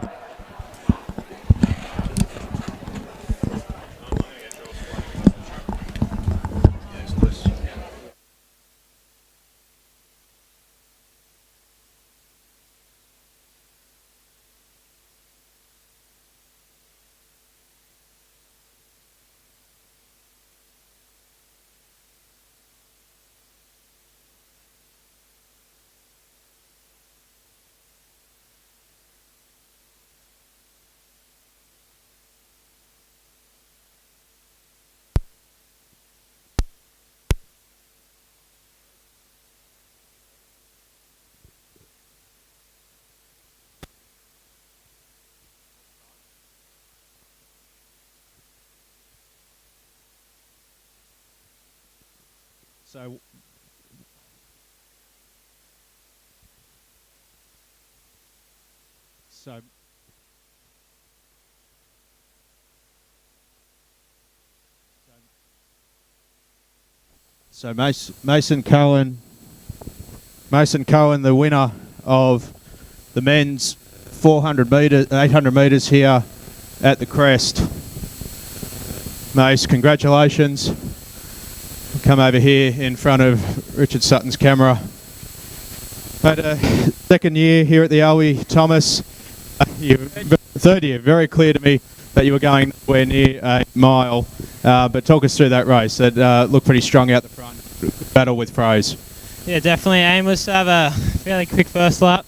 So Mason Cohen, the winner of the men's 800 metres here at the crest. Mace, congratulations. Come over here in front of Richard Sutton's camera. Had a second year here at the Albie, Thomas. Third year, very clear to me that you were going nowhere near a mile. But talk us through that race. It looked pretty strong out the front. Battle with Pros. Yeah, definitely. Aim was to have a fairly quick first lap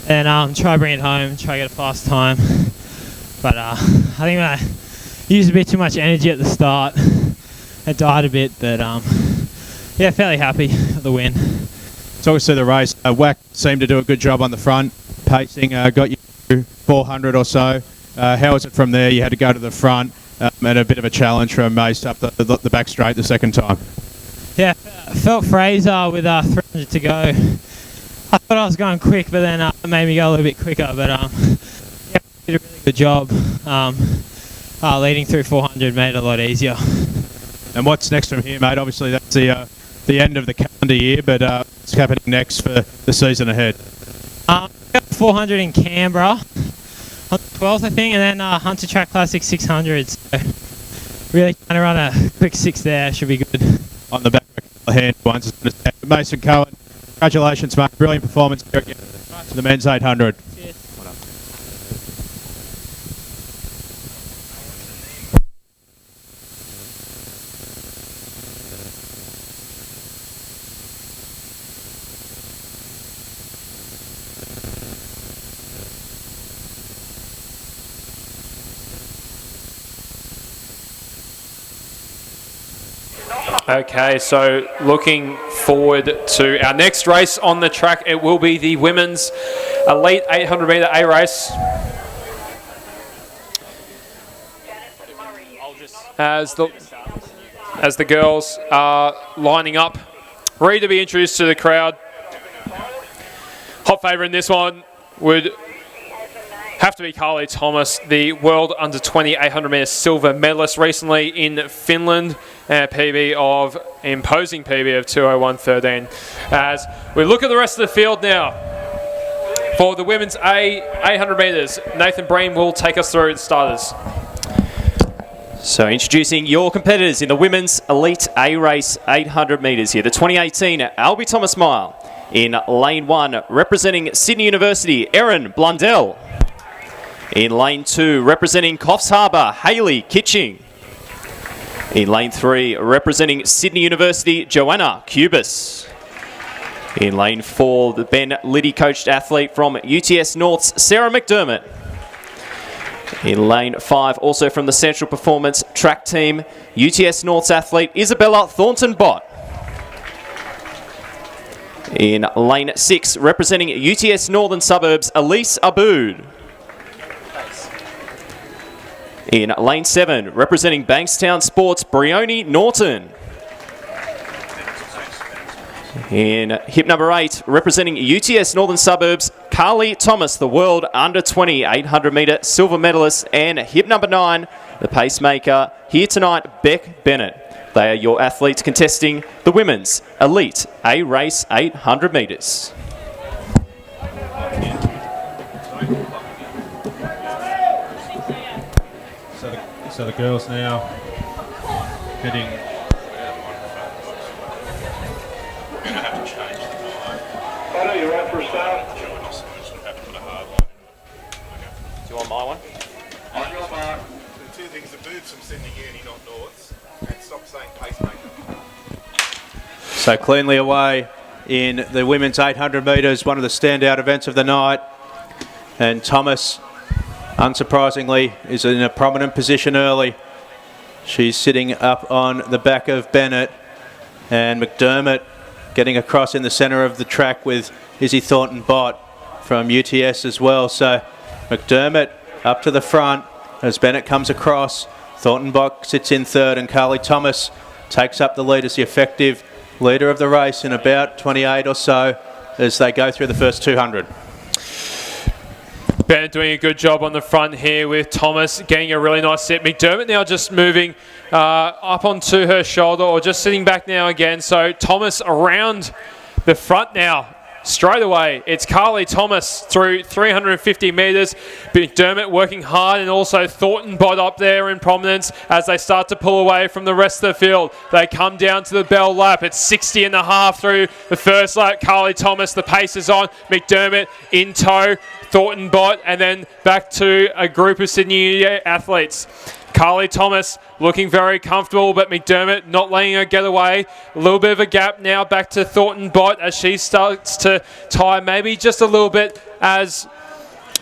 and try to bring it home, try to get a fast time. But I think I used a bit too much energy at the start. It died a bit, but yeah, fairly happy with the win. Talk us through the race. Wack seemed to do a good job on the front. Pacing got you 400 or so. How was it from there? You had to go to the front and a bit of a challenge from Mace up the back straight the second time. Yeah, felt Fraser with 300 to go. I thought I was going quick, but then it made me go a little bit quicker. But yeah, did a really good job. Leading through 400 made it a lot easier. And what's next from here, mate? Obviously, that's the end of the calendar year, but what's happening next for the season ahead? 400 in Canberra on the 12th, I think, and then Hunter Track Classic 600. So really trying to run a quick 6 there. Should be good. On the back of the hand once. Mason Cohen, congratulations, mate. Brilliant performance here again to the men's 800. Cheers. Okay, so looking forward to our next race on the track. It will be the women's elite 800 metre A race. As the girls are lining up, ready to be introduced to the crowd. Hot favourite in this one would have to be Carly Thomas, the World Under-20 800 metre silver medalist recently in Finland, and a imposing PB of 2:01.13. As we look at the rest of the field now, for the women's 800 metres, Nathan Breen will take us through the starters. So introducing your competitors in the women's elite A race 800 metres here. The 2018 Albie Thomas Mile. In lane 1, representing Sydney University, Erin Blundell. In lane 2, representing Coffs Harbour, Hayley Kitching. In lane 3, representing Sydney University, Joanna Cubis. In lane 4, the Ben Liddy coached athlete from UTS North's Sarah McDermott. In lane 5, also from the Central Performance track team, UTS North's athlete Isabella Thornton-Bott. In lane 6, representing UTS Northern Suburbs, Elise Aboud. In lane 7, representing Bankstown Sports, Brioni Norton. In hip number 8, representing UTS Northern Suburbs, Carly Thomas, the World Under-20 800-metre silver medalist. And hip number 9, the pacemaker here tonight, Beck Bennett. They are your athletes contesting the Women's Elite A-Race 800 metres. So the girls now heading. Otto, you're right for a start. Do you want my one? On your mark. The two things, the boots from Sydney Uni, not Norths, and stop saying pacemaker. So cleanly away in the women's 800 metres, one of the standout events of the night. And Thomas, unsurprisingly, is in a prominent position early. She's sitting up on the back of Bennett, and McDermott getting across in the centre of the track with Izzy Thornton-Bott from UTS as well. So McDermott up to the front as Bennett comes across. Thornton-Bott sits in third, and Carly Thomas takes up the lead as the effective leader of the race in about 28 or so as they go through the first 200. Bennett doing a good job on the front here with Thomas getting a really nice set. McDermott now just moving up onto her shoulder or just sitting back now again. So Thomas around the front now. Straight away, it's Carly Thomas through 350 metres. McDermott working hard, and also Thornton-Bott up there in prominence as they start to pull away from the rest of the field. They come down to the bell lap. It's 60 and a half through the first lap. Carly Thomas, the pace is on. McDermott in tow. Thornton-Bott, and then back to a group of Sydney athletes. Carly Thomas looking very comfortable, but McDermott not letting her get away. A little bit of a gap now back to Thornton-Bott as she starts to tie maybe just a little bit, as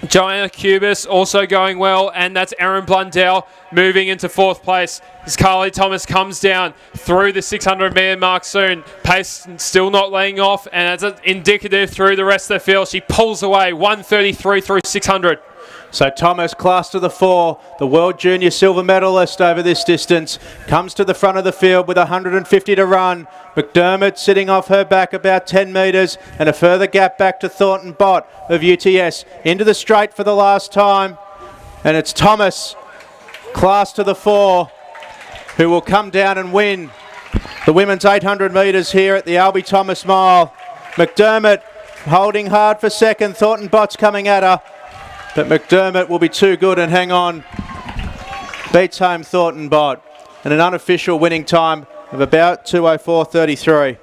Joanna Cubis also going well, and that's Erin Blundell moving into fourth place as Carly Thomas comes down through the 600 metre mark soon. Pace still not laying off, and as it's indicative through the rest of the field, she pulls away 133 through 600. So Thomas, class to the 4, the World Junior silver medalist over this distance, comes to the front of the field with 150 to run. McDermott sitting off her back about 10 metres, and a further gap back to Thornton-Bott of UTS. Into the straight for the last time, and it's Thomas, class to the 4, who will come down and win the women's 800 metres here at the Albie Thomas Mile. McDermott holding hard for second. Thornton-Bott's coming at her, but McDermott will be too good and hang on. Beats home Thornton-Bott, and an unofficial winning time of about 2:04.33.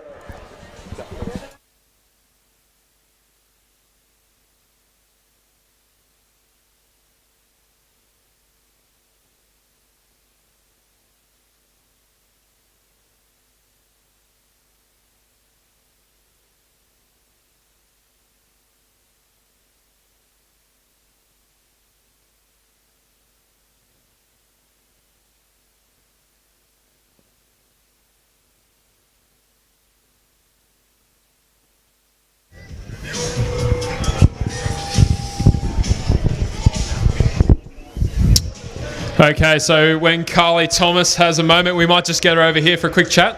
Okay, so when Carly Thomas has a moment, we might just get her over here for a quick chat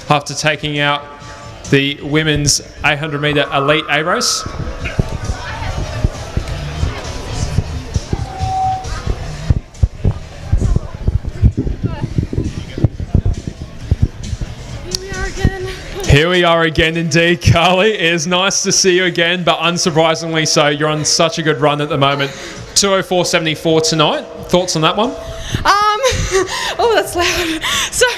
after taking out the women's 800 metre elite A race. Here we are again indeed, Carly. It is nice to see you again, but unsurprisingly so, you're on such a good run at the moment. 2:04.74 tonight. Thoughts on that one? Oh, that's loud. Sorry.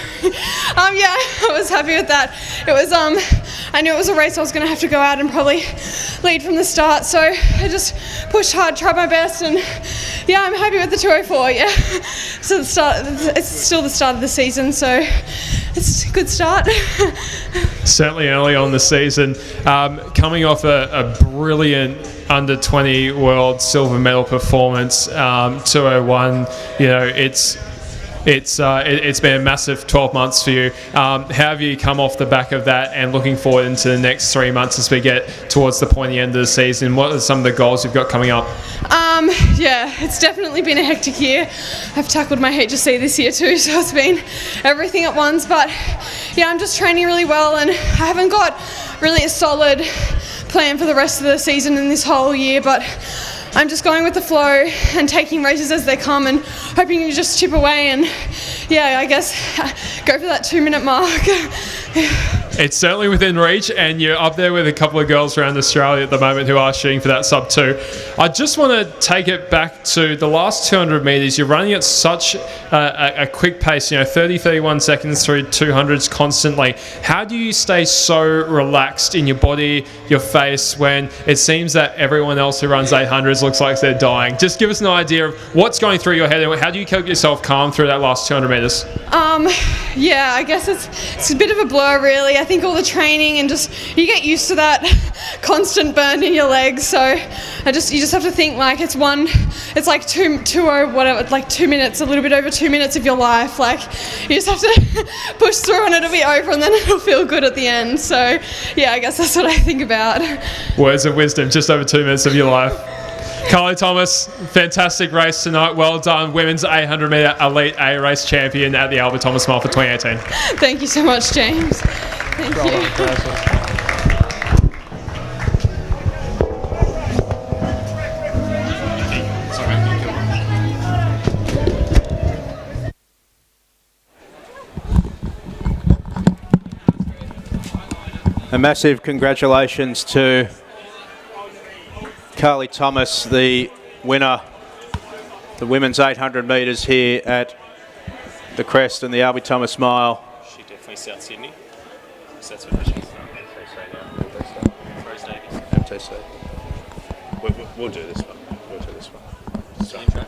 Yeah, I was happy with that. It was, I knew it was a race I was going to have to go out and probably lead from the start, so I just pushed hard, tried my best, and yeah, I'm happy with the 2:04, yeah. So it's still the start of the season, so it's a good start. Certainly early on the season. Coming off a brilliant under-20 world silver medal performance, 2:01, you know, it's it's been a massive 12 months for you. How have you come off the back of that and looking forward into the next 3 months as we get towards the pointy end of the season? What are some of the goals you've got coming up? Yeah, it's definitely been a hectic year. I've tackled my HSC this year too, so it's been everything at once. But yeah, I'm just training really well, and I haven't got really a solid plan for the rest of the season in this whole year, but I'm just going with the flow and taking races as they come and hoping to just chip away and, yeah, I guess go for that 2-minute mark. It's certainly within reach, and you're up there with a couple of girls around Australia at the moment who are shooting for that sub 2. I just want to take it back to the last 200 metres. You're running at such a quick pace, 30, 31 seconds through 200s constantly. How do you stay so relaxed in your body, your face, when it seems that everyone else who runs 800s looks like they're dying? Just give us an idea of what's going through your head and how do you keep yourself calm through that last 200 metres? Yeah, I guess it's a bit of a blur, really. I think all the training and just you get used to that constant burn in your legs. So you just have to think like it's like 2 minutes, a little bit over 2 minutes of your life. Like you just have to push through and it'll be over, and then it'll feel good at the end. So yeah, I guess that's what I think about. Words of wisdom, just over 2 minutes of your life. Carly Thomas, fantastic race tonight. Well done. Women's 800 metre Elite A race champion at the Albie Thomas Mile for 2018. Thank you so much, James. Thank you. A massive congratulations to Carly Thomas, the winner, the women's 800 metres here at the Crest and the Albie Thomas Mile. She definitely South Sydney. So that's what she's MTC. We'll do this one. Same track.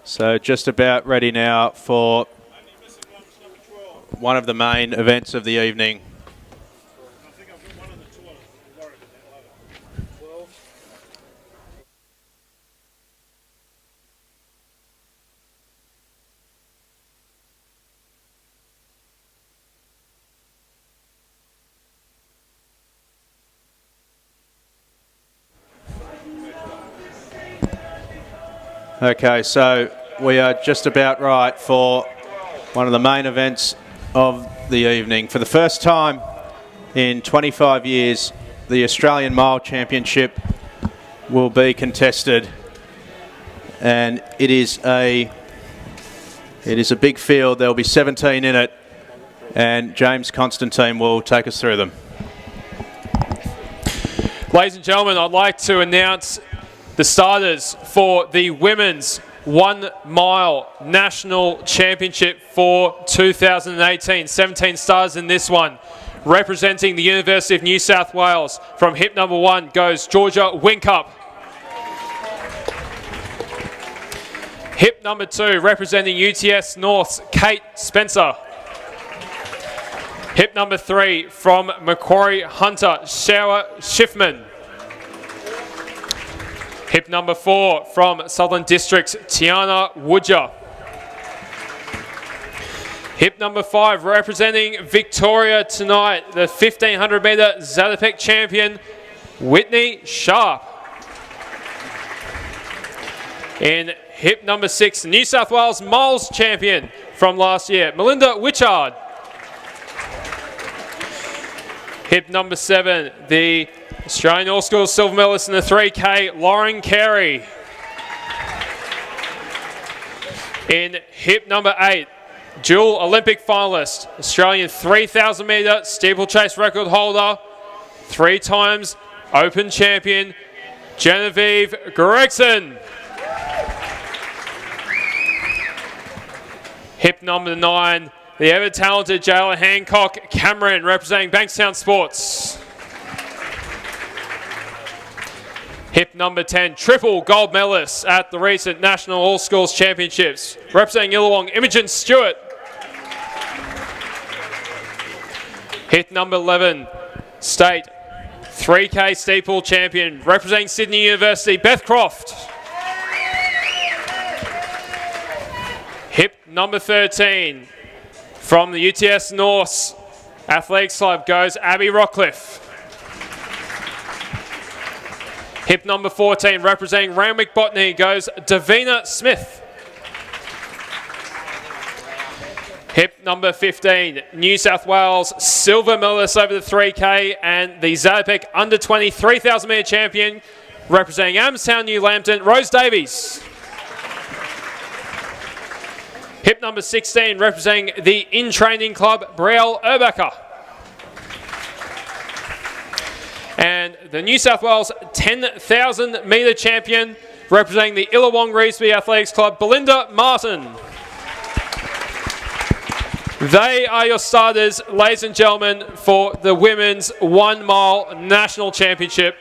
So just about ready now for one of the main events of the evening. Okay, so we are just about right for one of the main events of the evening. For the first time in 25 years, the Australian Mile Championship will be contested, and it is a big field. There will be 17 in it, and James Constantine will take us through them. Ladies and gentlemen, I'd like to announce the starters for the Women's 1 Mile National Championship for 2018. 17 starters in this one. Representing the University of New South Wales, from hip number 1 goes Georgia Winkup. Hip number 2, representing UTS North's Kate Spencer. Hip number 3, from Macquarie Hunter, Shower Schiffman. Hip number 4, from Southern District's Tiana Woodger. Hip number 5, representing Victoria tonight, the 1500 metre Zatopek champion, Whitney Sharp. In hip number 6, New South Wales Miles champion from last year, Melinda Witchard. Hip number 7, the Australian All Schools silver medalist in the 3K, Lauren Carey. In hip number 8, dual Olympic finalist, Australian 3,000 metre steeplechase record holder, 3 times Open champion, Genevieve Gregson. Hip number 9, the ever-talented Jayla Hancock Cameron, representing Bankstown Sports. Hip number 10, triple gold medalist at the recent National All Schools Championships, representing Illawong, Imogen Stewart. Hip number 11, state 3K steeple champion, representing Sydney University, Beth Croft. Hip number 13, from the UTS Norse Athletics Club goes Abby Rockcliffe. Hip number 14, representing Randwick Botany, goes Davina Smith. Hip number 15, New South Wales silver medalist over the 3K and the Zatopek under 20 3,000 metre champion, representing Amstown, New Lambton, Rose Davies. Hip number 16, representing the in-training club, Brielle Urbacher. And the New South Wales 10,000 metre champion, representing the Illawong Reesby Athletics Club, Belinda Martin. They are your starters, ladies and gentlemen, for the Women's 1 Mile National Championship.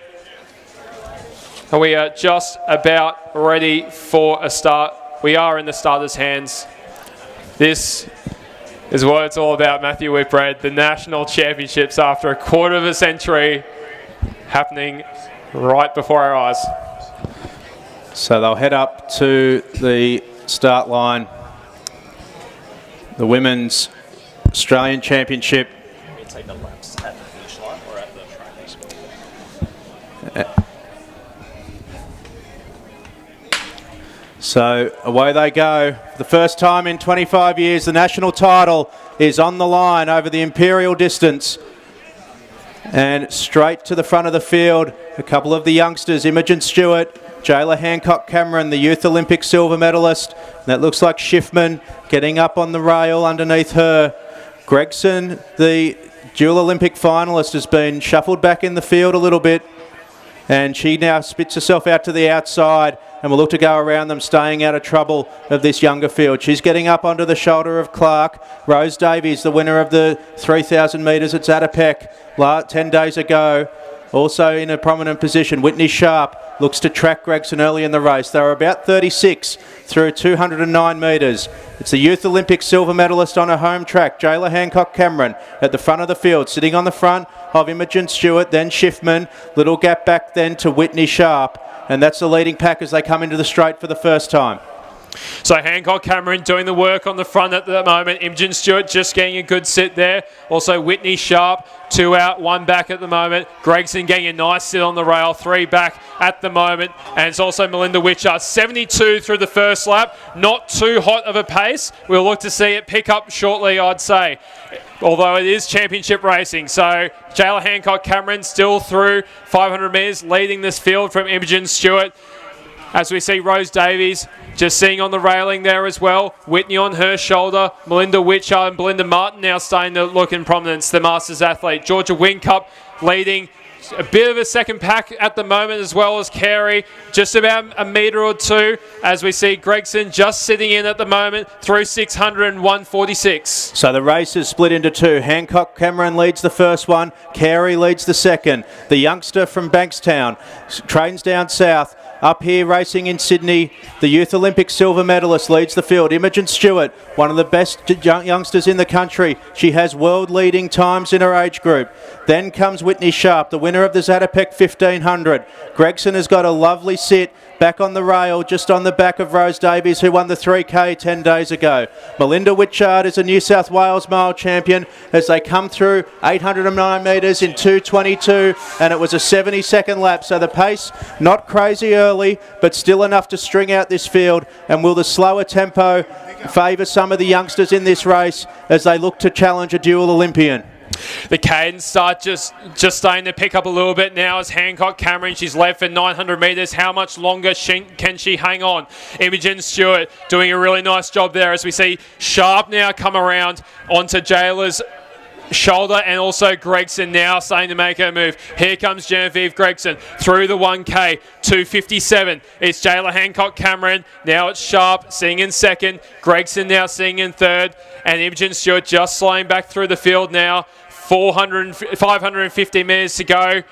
And we are just about ready for a start. We are in the starters' hands. This is what it's all about, Matthew Whitbread. The National Championships after a quarter of a century happening right before our eyes. So they'll head up to the start line. The Women's Australian Championship. Take the laps at the finish line or at the track? So away they go. For the first time in 25 years, the national title is on the line over the imperial distance. And straight to the front of the field, a couple of the youngsters, Imogen Stewart, Jayla Hancock-Cameron, the Youth Olympic silver medalist. That looks like Schiffman getting up on the rail underneath her. Gregson, the dual Olympic finalist, has been shuffled back in the field a little bit. And she now spits herself out to the outside and will look to go around them, staying out of trouble of this younger field. She's getting up onto the shoulder of Clark. Rose Davies, the winner of the 3,000 metres at Zatopek 10 days ago. Also in a prominent position, Whitney Sharp looks to track Gregson early in the race. They were about 36 through 209 metres. It's the Youth Olympic silver medalist on her home track, Jayla Hancock-Cameron, at the front of the field, sitting on the front of Imogen Stewart, then Schiffman. Little gap back then to Whitney Sharp. And that's the leading pack as they come into the straight for the first time. So Hancock-Cameron doing the work on the front at the moment. Imogen Stewart just getting a good sit there. Also Whitney Sharp, 2 out, 1 back at the moment. Gregson getting a nice sit on the rail, 3 back at the moment. And it's also Melinda Witcher, 72 through the first lap. Not too hot of a pace. We'll look to see it pick up shortly, I'd say. Although it is championship racing. So Jayla Hancock-Cameron still through 500 metres, leading this field from Imogen Stewart. As we see Rose Davies just sitting on the railing there as well. Whitney on her shoulder. Melinda Witcher and Belinda Martin now starting to look in prominence, the Masters athlete. Georgia Whincup leading a bit of a second pack at the moment, as well as Carey, just about a metre or two, as we see Gregson just sitting in at the moment through 600 and 146. So the race is split into two. Hancock-Cameron leads the first one. Carey leads the second. The youngster from Bankstown trains down south. Up here racing in Sydney, the Youth Olympic silver medalist leads the field. Imogen Stewart, one of the best youngsters in the country. She has world-leading times in her age group. Then comes Whitney Sharp, the winner of the Zatopek 1500. Gregson has got a lovely sit back on the rail, just on the back of Rose Davies, who won the 3K 10 days ago. Melinda Witchard is a New South Wales mile champion as they come through 809 metres in 2:22, and it was a 70-second lap. So the pace, not crazy early, but still enough to string out this field. And will the slower tempo favour some of the youngsters in this race as they look to challenge a dual Olympian? The cadence start just starting to pick up a little bit now as Hancock-Cameron, she's led for 900 metres. How much longer can she hang on? Imogen Stewart doing a really nice job there as we see Sharp now come around onto Jayla's shoulder, and also Gregson now starting to make her move. Here comes Genevieve Gregson through the 1K, 2:57. It's Jayla Hancock-Cameron. Now it's Sharp sitting in second. Gregson now sitting in third. And Imogen Stewart just slowing back through the field now. 550 metres to go.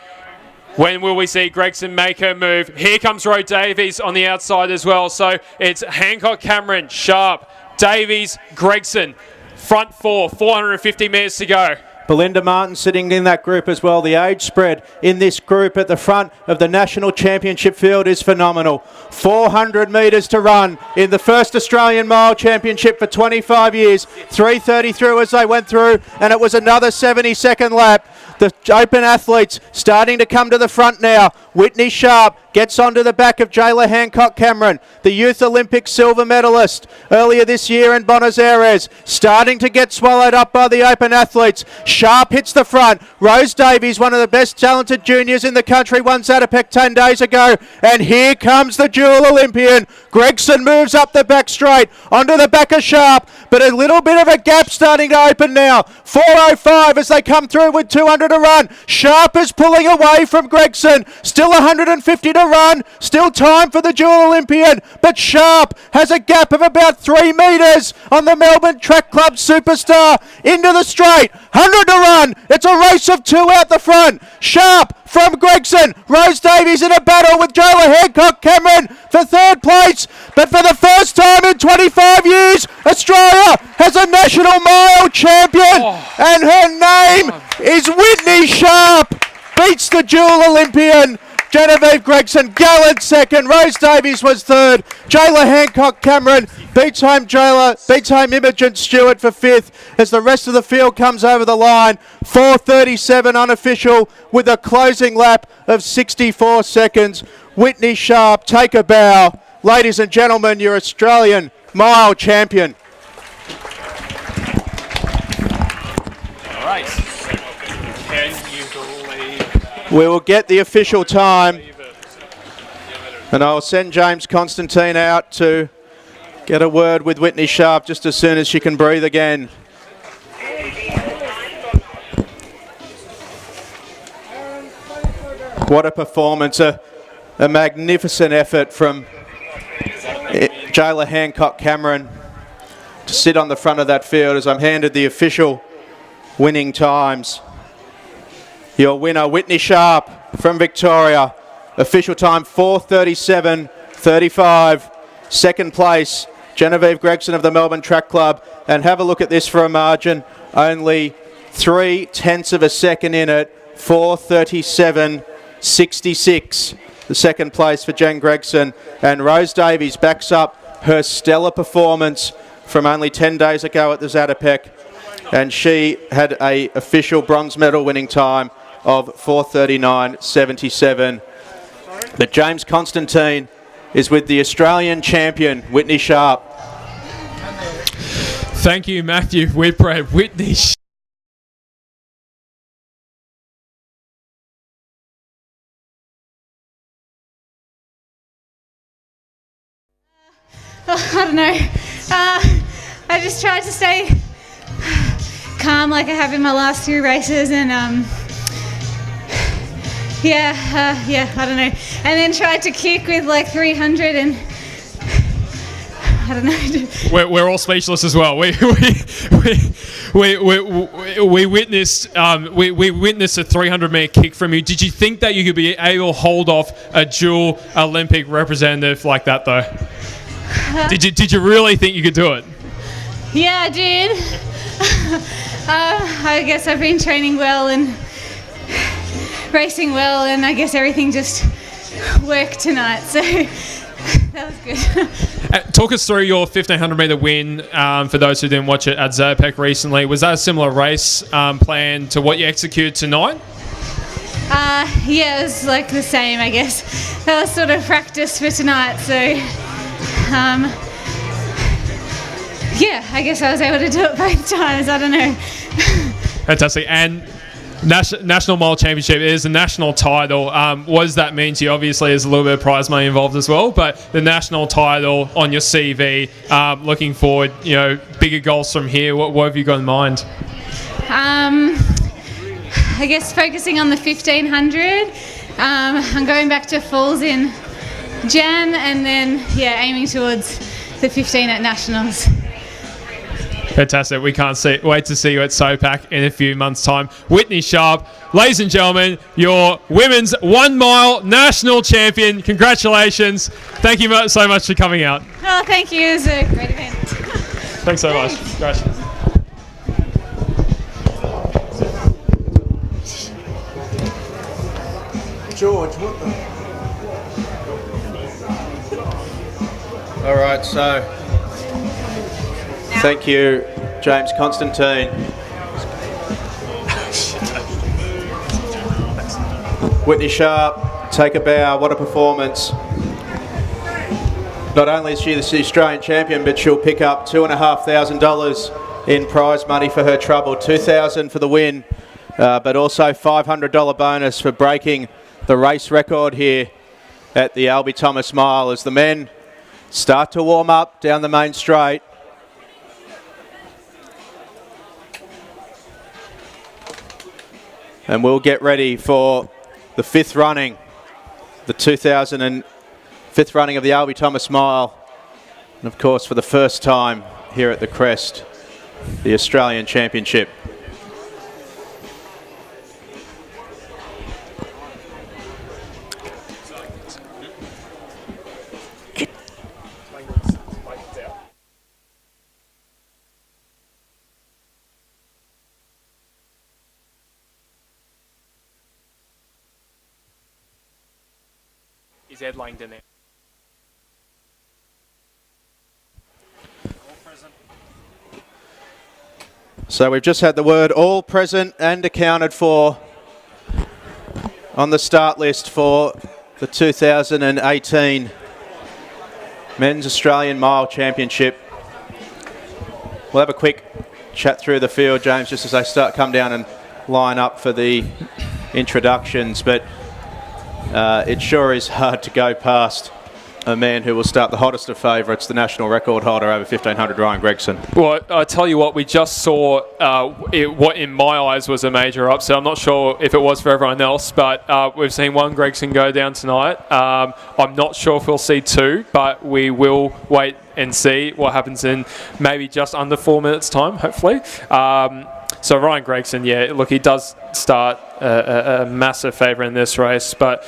When will we see Gregson make her move? Here comes Rose Davies on the outside as well. So it's Hancock-Cameron, Sharp, Davies, Gregson. Front four, 450 metres to go. Belinda Martin sitting in that group as well. The age spread in this group at the front of the National Championship field is phenomenal. 400 metres to run in the first Australian Mile Championship for 25 years. 3:30 through as they went through, and it was another 70-second lap. The open athletes starting to come to the front now. Whitney Sharp gets onto the back of Jayla Hancock-Cameron, the Youth Olympic silver medalist earlier this year in Buenos Aires, starting to get swallowed up by the open athletes. Sharp hits the front. Rose Davies, one of the best talented juniors in the country, won Zatopek 10 days ago. And here comes the dual Olympian. Gregson moves up the back straight onto the back of Sharp, but a little bit of a gap starting to open now. 4:05 as they come through with 200 to run. Sharp is pulling away from Gregson. Still 150 to run. Still time for the dual Olympian, but Sharp has a gap of about 3 metres on the Melbourne Track Club superstar. Into the straight. 100 to run. It's a race of 2 out the front. Sharp from Gregson. Rose Davies in a battle with Jayla Hancock-Cameron for 3rd place. But for the first time in 25 years, Australia has a national mile champion. And her name is Whitney Sharp. Beats the dual Olympian. Genevieve Gregson, gallant 2nd. Rose Davies was 3rd. Jayla Hancock-Cameron beats home Imogen Stewart for 5th as the rest of the field comes over the line. 4:37 unofficial with a closing lap of 64 seconds. Whitney Sharp, take a bow. Ladies and gentlemen, your Australian mile champion. All right. Can you believe that? We will get the official time, and I'll send James Constantine out to get a word with Whitney Sharp just as soon as she can breathe again. What a performance, a magnificent effort from Jayla Hancock-Cameron to sit on the front of that field as I'm handed the official winning times. Your winner, Whitney Sharp from Victoria. Official time 4:37.35. 2nd place, Genevieve Gregson of the Melbourne Track Club. And have a look at this for a margin. Only 0.3 of a second in it. 4:37.66. The 2nd place for Jen Gregson. And Rose Davies backs up her stellar performance from only 10 days ago at the Zatopek. And she had a official bronze medal winning time of 4:39.77. But James Constantine is with the Australian champion, Whitney Sharp. Thank you, Matthew Whitbread. Whitney I don't know. I just tried to stay calm like I have in my last 2 races, and I don't know. And then tried to kick with like 300, and I don't know. We're all speechless as well. We witnessed a 300-meter kick from you. Did you think that you could be able to hold off a dual Olympic representative like that, though? Did you really think you could do it? Yeah, I did. I guess I've been training well and racing well, and I guess everything just worked tonight. So that was good. Talk us through your 1,500-meter win. For those who didn't watch it at Zatopek recently, was that a similar race plan to what you executed tonight? Yeah, it was like the same, I guess. That was sort of practice for tonight, so yeah, I guess I was able to do it both times. I don't know. Fantastic. And National Mile Championship is a national title. What does that mean to you? Obviously, there's a little bit of prize money involved as well, but the national title on your CV, looking forward, bigger goals from here. What have you got in mind? I guess focusing on the 1,500. I'm going back to Falls in Jan, and then, aiming towards the 15 at Nationals. Fantastic. We can't wait to see you at SOPAC in a few months' time. Whitney Sharp, ladies and gentlemen, your women's 1 mile national champion. Congratulations. Thank you so much for coming out. Oh, thank you. It was a great event. Thanks so much. Congratulations. All right, so thank you, James Constantine. Whitney Sharp, take a bow. What a performance. Not only is she the Australian champion, but she'll pick up $2,500 in prize money for her trouble. $2,000 for the win, but also $500 bonus for breaking the race record here at the Albie Thomas Mile as the men start to warm up down the main straight. And we'll get ready for the fifth running, the 2005th running of the Albie Thomas Mile. And of course, for the first time here at the Crest, the Australian Championship. Is Ed Langdon there? So we've just had the word all present and accounted for on the start list for the 2018 Men's Australian Mile Championship. We'll have a quick chat through the field, James, just as they come down and line up for the introductions, but it sure is hard to go past a man who will start the hottest of favourites, the national record holder over 1500, Ryan Gregson. Well, I tell you what, we just saw what in my eyes was a major upset. I'm not sure if it was for everyone else, but we've seen one Gregson go down tonight. I'm not sure if we'll see two, but we will wait and see what happens in maybe just under 4 minutes' time, hopefully. So Ryan Gregson, yeah, look, he does start a massive favourite in this race, but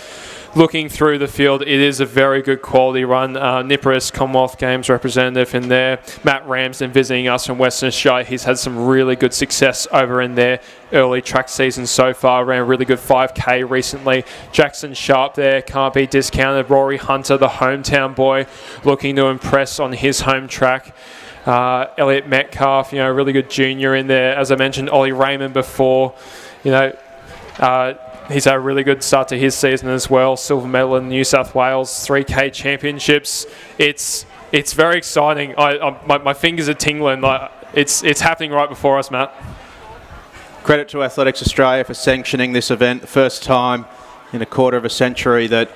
looking through the field, it is a very good quality run. Niparis, Commonwealth Games representative in there. Matt Ramsden visiting us from Western Australia. He's had some really good success over in their early track season so far. Ran a really good 5K recently. Jackson Sharp there, can't be discounted. Rory Hunter, the hometown boy, looking to impress on his home track. Elliot Metcalf, really good junior in there. As I mentioned, Ollie Raymond before, he's had a really good start to his season as well. Silver medal in New South Wales 3K Championships. It's very exciting. My fingers are tingling. It's happening right before us, Matt. Credit to Athletics Australia for sanctioning this event. The first time in a quarter of a century that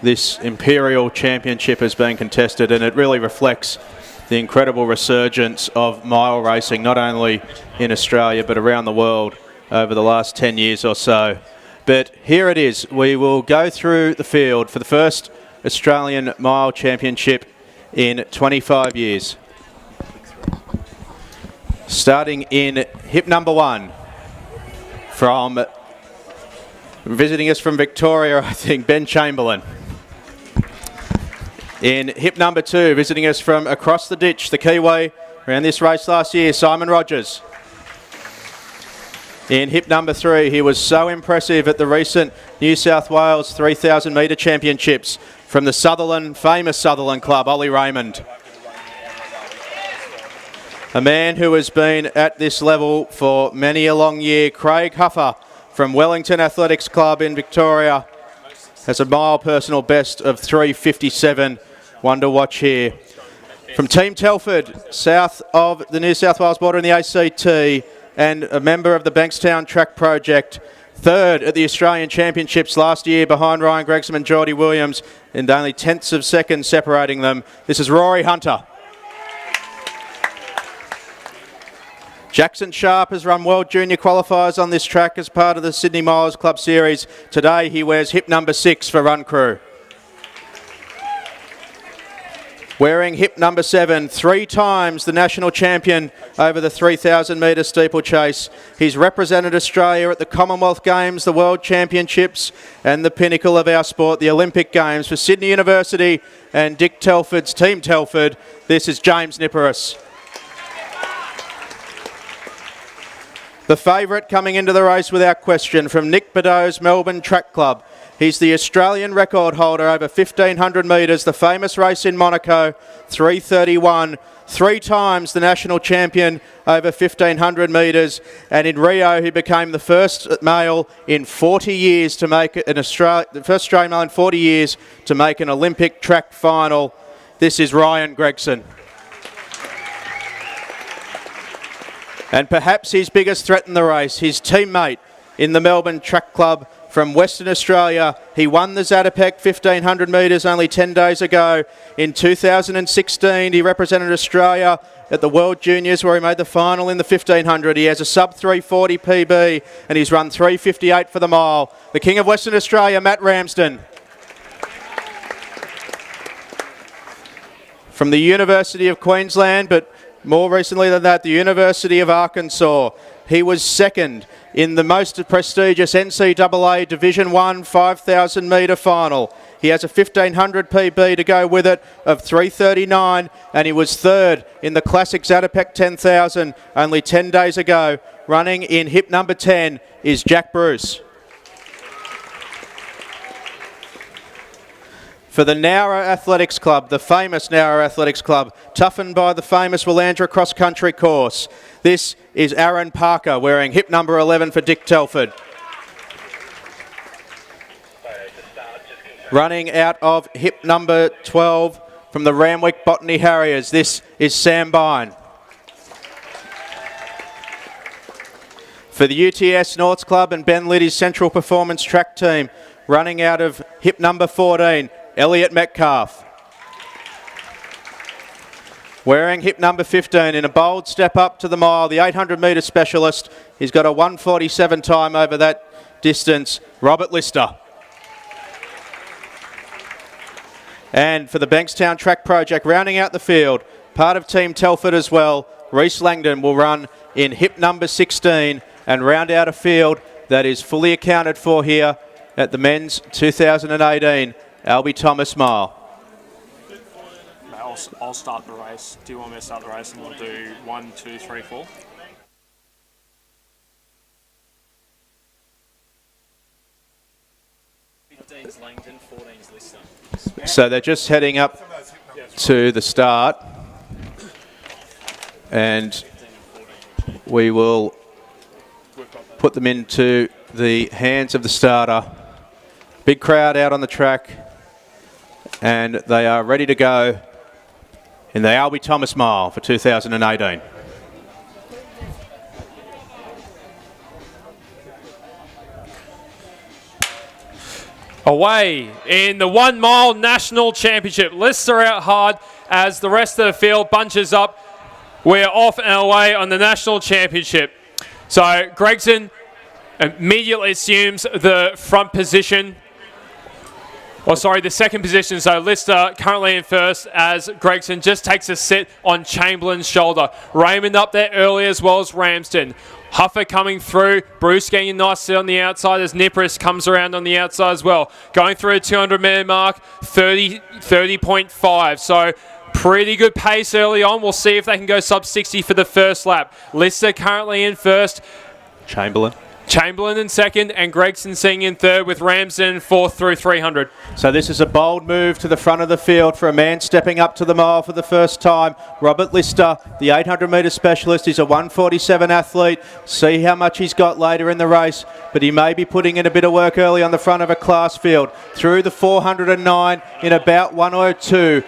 this Imperial Championship has been contested, and it really reflects the incredible resurgence of mile racing, not only in Australia but around the world over the last 10 years or so. But here it is. We will go through the field for the first Australian Mile Championship in 25 years. Starting in hip number 1 from visiting us from Victoria, I think, Ben Chamberlain. In hip number 2, visiting us from across the ditch, the Kiwi, ran this race last year, Simon Rogers. In hip number 3, he was so impressive at the recent New South Wales 3,000 metre championships from the famous Sutherland club, Ollie Raymond. A man who has been at this level for many a long year, Craig Huffer from Wellington Athletics Club in Victoria, has a mile personal best of 3:57. One to watch here. From Team Telford, south of the New South Wales border in the ACT, and a member of the Bankstown Track Project, third at the Australian Championships last year behind Ryan Gregson and Geordie Williams, and only tenths of seconds separating them. This is Rory Hunter. Jackson Sharp has run World Junior qualifiers on this track as part of the Sydney Miles Club Series. Today he wears hip number 6 for Run Crew. Wearing hip number 7, 3 times the national champion over the 3,000 metre steeplechase. He's represented Australia at the Commonwealth Games, the World Championships, and the pinnacle of our sport, the Olympic Games, for Sydney University and Dick Telford's Team Telford. This is James Niparis. The favourite coming into the race without question from Nick Beddoes Melbourne Track Club. He's the Australian record holder over 1,500 metres, the famous race in Monaco, 3:31. 3 times the national champion over 1,500 metres, and in Rio he became the first male in 40 years to make the first Australian male in 40 years to make an Olympic track final. This is Ryan Gregson. And perhaps his biggest threat in the race, his teammate in the Melbourne Track Club from Western Australia. He won the Zatopek 1,500 metres only 10 days ago. In 2016, he represented Australia at the World Juniors where he made the final in the 1,500. He has a sub 340 PB and he's run 3:58 for the mile. The King of Western Australia, Matt Ramsden. From the University of Queensland, but more recently than that, the University of Arkansas. He was second in the most prestigious NCAA Division 1 5,000 metre final. He has a 1,500 PB to go with it of 3:39, and he was third in the Classic Zatopek 10,000 only 10 days ago. Running in hip number 10 is Jack Bruce. For the Nowra Athletics Club, the famous Nowra Athletics Club, toughened by the famous Willandra cross-country course. This is Aaron Parker wearing hip number 11 for Dick Telford. Running out of hip number 12 from the Randwick Botany Harriers, this is Sam Bine. For the UTS Norths Club and Ben Liddy's Central Performance Track Team, running out of hip number 14, Elliot Metcalf. Wearing hip number 15 in a bold step up to the mile, the 800 metre specialist. He's got a 1:47 time over that distance, Robert Lister. And for the Bankstown Track Project, rounding out the field, part of Team Telford as well, Reece Langdon will run in hip number 16 and round out a field that is fully accounted for here at the men's 2018 Albie Thomas Mile. I'll start the race. Do you want me to start the race and we'll do 1, 2, 3, 4? Langdon, 14's Lister. So they're just heading up to the start, and we will put them into the hands of the starter. Big crowd out on the track, and they are ready to go in the Albie Thomas Mile for 2018. Away in the 1 mile national championship. Lister out hard as the rest of the field bunches up. We're off and away on the national championship. So Gregson immediately assumes the front position. The second position. So Lister currently in first as Gregson just takes a sit on Chamberlain's shoulder. Raymond up there early as well as Ramsden. Huffer coming through. Bruce getting a nice sit on the outside as Nipris comes around on the outside as well. Going through a 200 metre mark, 30.5. So pretty good pace early on. We'll see if they can go sub 60 for the first lap. Lister currently in first. Chamberlain in second, and Gregson sitting in third with Ramsden fourth through 300. So this is a bold move to the front of the field for a man stepping up to the mile for the first time. Robert Lister, the 800 metre specialist. He's a 1:47 athlete. See how much he's got later in the race, but he may be putting in a bit of work early on the front of a class field. Through the 409 in about 1:02.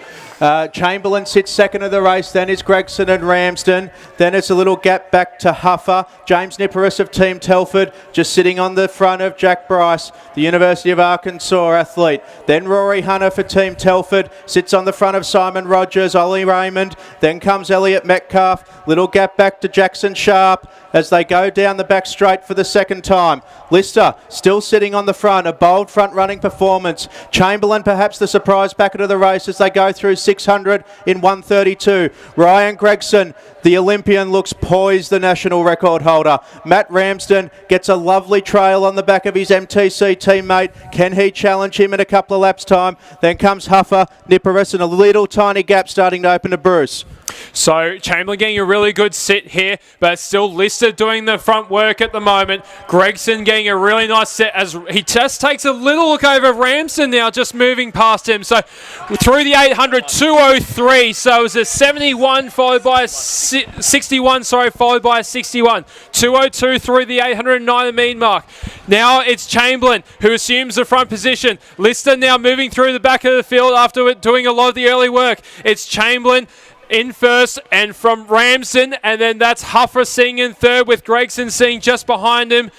Chamberlain sits second of the race, then is Gregson and Ramsden. Then it's a little gap back to Huffer. James Nipperis of Team Telford just sitting on the front of Jack Bryce, the University of Arkansas athlete. Then Rory Hunter for Team Telford sits on the front of Simon Rogers, Ollie Raymond. Then comes Elliot Metcalf. Little gap back to Jackson Sharp as they go down the back straight for the second time. Lister still sitting on the front, a bold front running performance. Chamberlain perhaps the surprise packet of the race as they go through 600 in 1:32. Ryan Gregson, the Olympian, looks poised, the national record holder. Matt Ramsden gets a lovely trail on the back of his MTC teammate. Can he challenge him in a couple of laps' time? Then comes Huffer, Nipperis, and a little tiny gap starting to open to Bruce. So Chamberlain getting a really good sit here, but still Lister doing the front work at the moment. Gregson getting a really nice set as he just takes a little look over Ramsden now, just moving past him. So through the 800, 2:03. So it was a 71 followed by a 61, followed by a 61. 2:02 through the 809 mean mark. Now it's Chamberlain who assumes the front position. Lister now moving through the back of the field after doing a lot of the early work. It's Chamberlain in first and from Ramsden, and then that's Huffer sitting in third with Gregson sitting just behind him.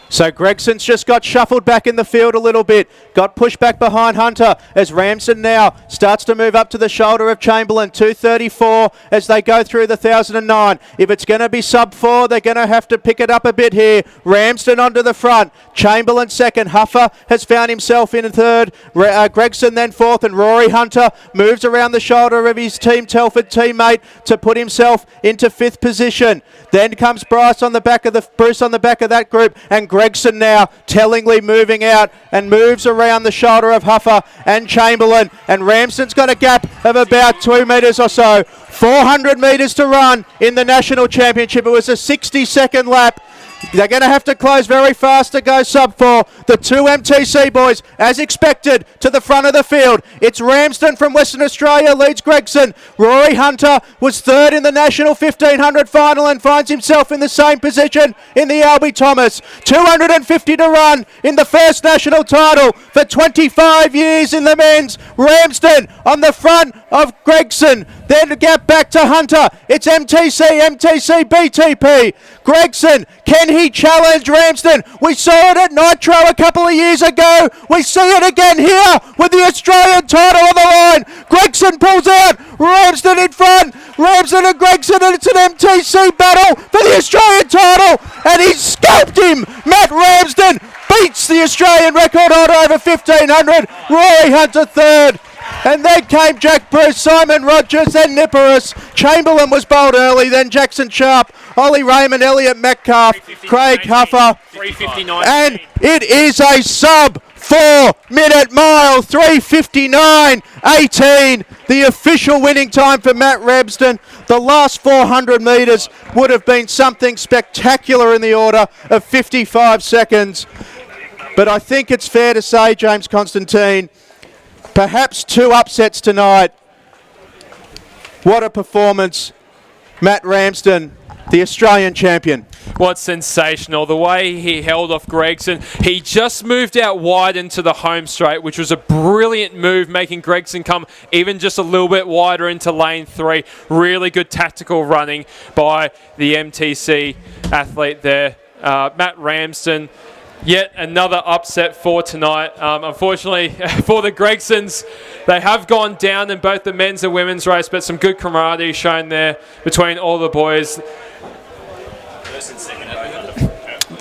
So Gregson's just got shuffled back in the field a little bit, got pushed back behind Hunter as Ramsden now starts to move up to the shoulder of Chamberlain. 2:34 as they go through the 1009. If it's going to be sub 4, they're going to have to pick it up a bit here. Ramsden onto the front, Chamberlain second, Huffer has found himself in third, Gregson then fourth, and Rory Hunter moves around the shoulder of his Team Telford teammate to put himself into fifth position. Then comes Bruce on the back of that group, and Gregson now tellingly moving out and moves around the shoulder of Huffer and Chamberlain, and Ramsden's got a gap of about 2 metres or so. 400 metres to run in the National Championship. It was a 60-second lap. They're going to have to close very fast to go sub 4. The two MTC boys, as expected, to the front of the field. It's Ramsden from Western Australia leads Gregson. Rory Hunter was third in the National 1500 final and finds himself in the same position in the Albie Thomas. 250 to run in the first national title for 25 years in the men's. Ramsden on the front of Gregson. Then the gap back to Hunter. It's MTC, BTP. Gregson, can he challenge Ramsden? We saw it at Nitro a couple of years ago. We see it again here with the Australian title on the line. Gregson pulls out. Ramsden in front. Ramsden and Gregson, and it's an MTC battle for the Australian title. And he scalped him. Matt Ramsden beats the Australian record holder over 1500. Rory Hunter third. And then came Jack Bruce, Simon Rogers, then Niporus. Chamberlain was bowled early, then Jackson Sharp, Ollie Raymond, Elliot Metcalf, Craig Huffer. And it is a sub 4-minute mile, 3:59.18. The official winning time for Matt Ramsden. The last 400 metres would have been something spectacular in the order of 55 seconds. But I think it's fair to say, James Constantine, perhaps two upsets tonight. What a performance. Matt Ramsden, the Australian champion. What's sensational, the way he held off Gregson. He just moved out wide into the home straight, which was a brilliant move, making Gregson come even just a little bit wider into lane 3. Really good tactical running by the MTC athlete there. Matt Ramsden, yet another upset for tonight. Unfortunately for the Gregsons, they have gone down in both the men's and women's race, but some good camaraderie shown there between all the boys.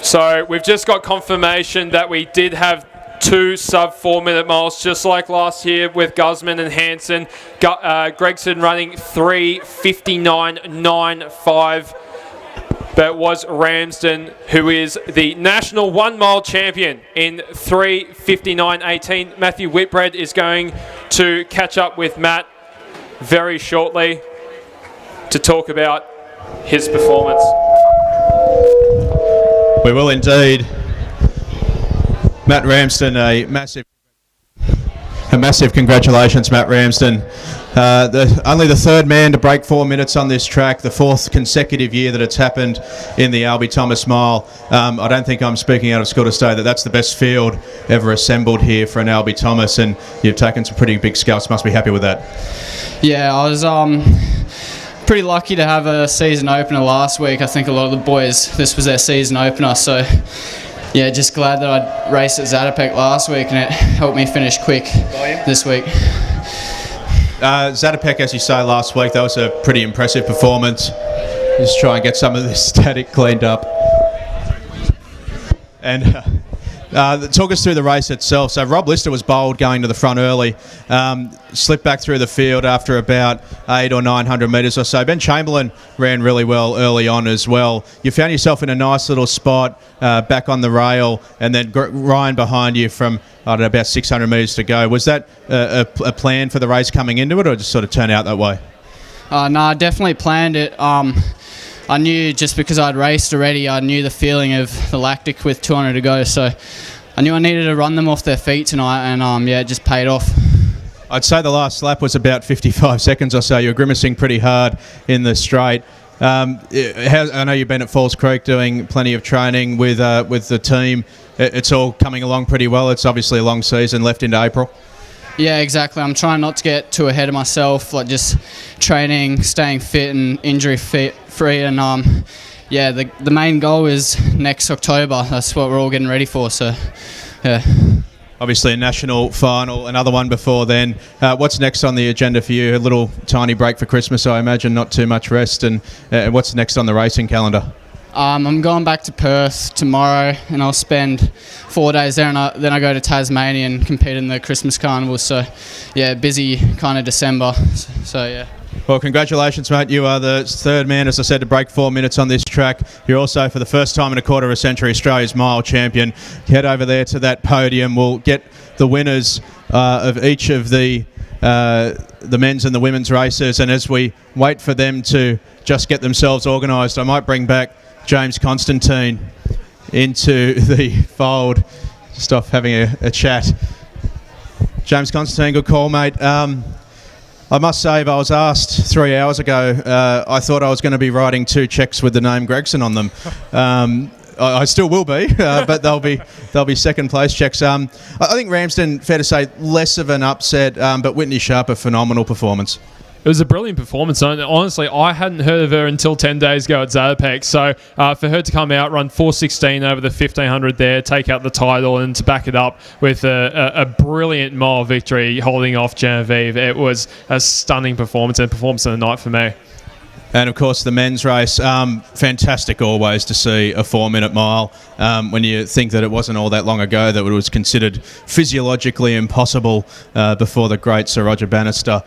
So we've just got confirmation that we did have two sub 4-minute miles, just like last year with Guzman and Hansen. Gregson running 3:59.95. But it was Ramsden, who is the national 1 mile champion in 3:59.18. Matthew Whitbread is going to catch up with Matt very shortly to talk about his performance. We will indeed. Matt Ramsden, a massive congratulations, Matt Ramsden. Only the third man to break 4 minutes on this track, the fourth consecutive year that it's happened in the Albie Thomas Mile. I don't think I'm speaking out of school to say that that's the best field ever assembled here for an Albie Thomas, and you've taken some pretty big scalps. Must be happy with that. Yeah, I was pretty lucky to have a season opener last week. I think a lot of the boys, this was their season opener, so yeah, just glad that I raced at Zatopek last week and it helped me finish quick this week. Zatopek, as you say, last week, that was a pretty impressive performance. Just try and get some of this static cleaned up. And talk us through the race itself. So Rob Lister was bowled going to the front early, slipped back through the field after about 800 or 900 metres or so. Ben Chamberlain ran really well early on as well. You found yourself in a nice little spot back on the rail, and then Ryan behind you from, I don't know, about 600 metres to go. Was that a plan for the race coming into it, or just sort of turn out that way? No, I definitely planned it. I knew just because I'd raced already, I knew the feeling of the lactic with 200 to go, so I knew I needed to run them off their feet tonight, and it just paid off. I'd say the last lap was about 55 seconds or so. You were grimacing pretty hard in the straight. I know you've been at Falls Creek doing plenty of training with the team. It's all coming along pretty well. It's obviously a long season left into April. Yeah, exactly. I'm trying not to get too ahead of myself, like just training, staying fit and injury free, and the main goal is next October. That's what we're all getting ready for. So, yeah. Obviously a national final, another one before then. What's next on the agenda for you? A little tiny break for Christmas, I imagine, not too much rest. And what's next on the racing calendar? I'm going back to Perth tomorrow, and I'll spend 4 days there, and then I go to Tasmania and compete in the Christmas carnival. So, yeah, busy kind of December. So, yeah. Well, congratulations, mate. You are the third man, as I said, to break 4 minutes on this track. You're also, for the first time in a quarter of a century, Australia's mile champion. Head over there to that podium. We'll get the winners of each of the men's and the women's races, and as we wait for them to just get themselves organised, I might bring back James Constantine into the fold, just off having a chat. James Constantine, good call, mate. I must say, if I was asked 3 hours ago, I thought I was going to be writing 2 cheques with the name Gregson on them. I still will be, but they'll be second place cheques. I think Ramsden, fair to say, less of an upset, but Whitney Sharp, a phenomenal performance. It was a brilliant performance. Honestly, I hadn't heard of her until 10 days ago at Zatopek. So for her to come out, run 4:16 over the 1500 there, take out the title, and to back it up with a brilliant mile victory holding off Genevieve, it was a stunning performance and performance of the night for me. And, of course, the men's race, fantastic always to see a 4-minute mile. When you think that it wasn't all that long ago that it was considered physiologically impossible before the great Sir Roger Bannister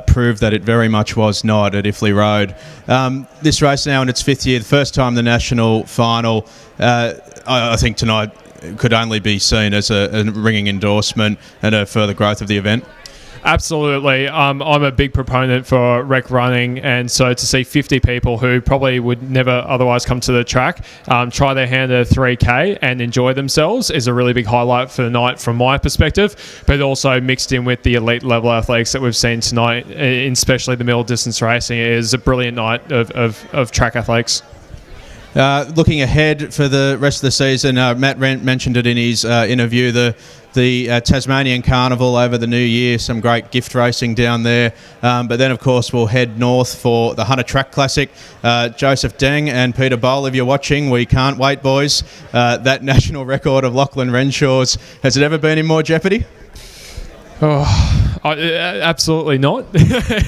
proved that it very much was not at Iffley Road. This race now in its 5th year, the first time the national final, I think tonight could only be seen as a ringing endorsement and a further growth of the event. Absolutely. I'm a big proponent for rec running, and so to see 50 people who probably would never otherwise come to the track try their hand at a 3K and enjoy themselves is a really big highlight for the night from my perspective, but also mixed in with the elite level athletics that we've seen tonight, especially the middle distance racing. It is a brilliant night of track athletics. Looking ahead for the rest of the season, Matt mentioned it in his interview, the Tasmanian Carnival over the new year, some great gift racing down there. But then, of course, we'll head north for the Hunter Track Classic. Joseph Deng and Peter Bowl, if you're watching, we can't wait, boys. That national record of Lachlan Renshaw's, has it ever been in more jeopardy? Absolutely not,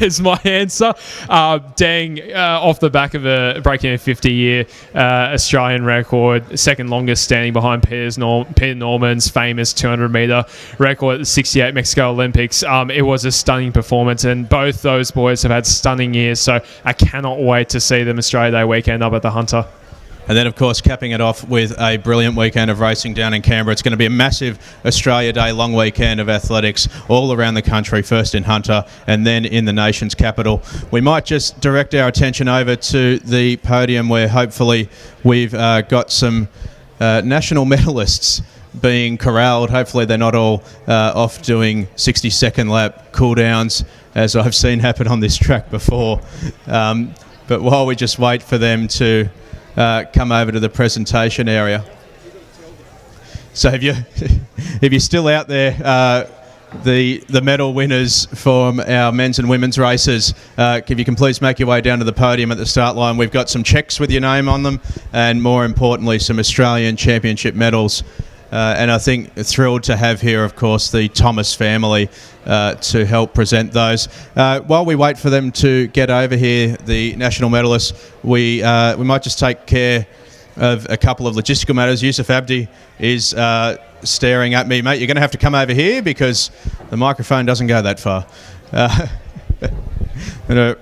is my answer. Deng, off the back of breaking a 50-year Australian record, second longest standing behind Peter Norman's famous 200-metre record at the 68 Mexico Olympics. It was a stunning performance, and both those boys have had stunning years, so I cannot wait to see them Australia Day weekend up at the Hunter. And then, of course, capping it off with a brilliant weekend of racing down in Canberra. It's going to be a massive Australia Day long weekend of athletics all around the country, first in Hunter and then in the nation's capital. We might just direct our attention over to the podium where hopefully we've got some national medalists being corralled. Hopefully they're not all off doing 60-second lap cool-downs, as I've seen happen on this track before. But while we just wait for them to come over to the presentation area. So if you're still out there, the medal winners from our men's and women's races, if you can please make your way down to the podium at the start line. We've got some cheques with your name on them, and more importantly, some Australian Championship medals. And I think thrilled to have here, of course, the Thomas family to help present those. While we wait for them to get over here, the national medalists, we might just take care of a couple of logistical matters. Yusuf Abdi is staring at me. Mate, you're going to have to come over here because the microphone doesn't go that far. I'm going to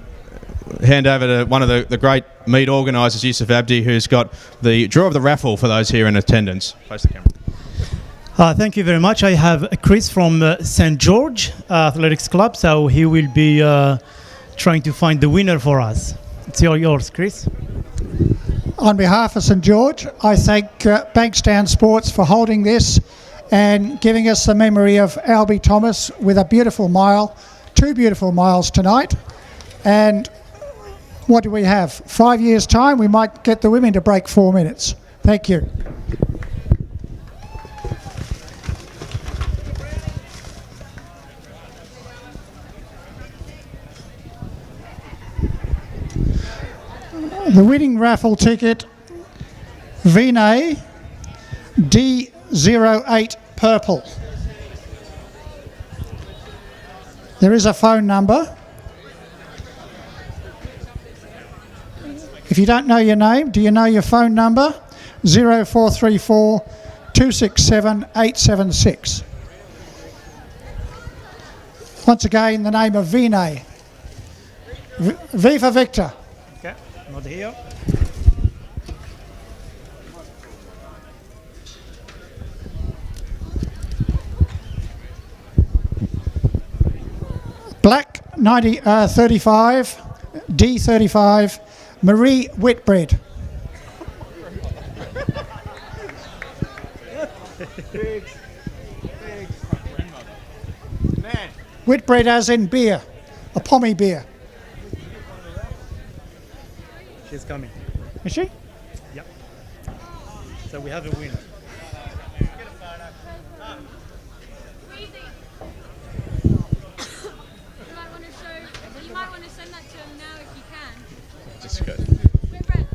hand over to one of the great meet organisers, Yusuf Abdi, who's got the draw of the raffle for those here in attendance. Face the camera. Thank you very much. I have Chris from St. George Athletics Club, so he will be trying to find the winner for us. It's all yours, Chris. On behalf of St George, I thank Bankstown Sports for holding this and giving us the memory of Albie Thomas with a beautiful mile, 2 beautiful miles tonight. And what do we have? 5 years' time, we might get the women to break 4 minutes. Thank you. The winning raffle ticket, Vinay D08 purple. There is a phone number. If you don't know your name, do you know your phone number? 0434 267 876. Once again, the name of Vinay. V for Victor. Okay, not here. Black 35, D35, Marie Whitbread. Whitbread as in beer, a pommy beer. She's coming. Is she? Yep. So we have a winner.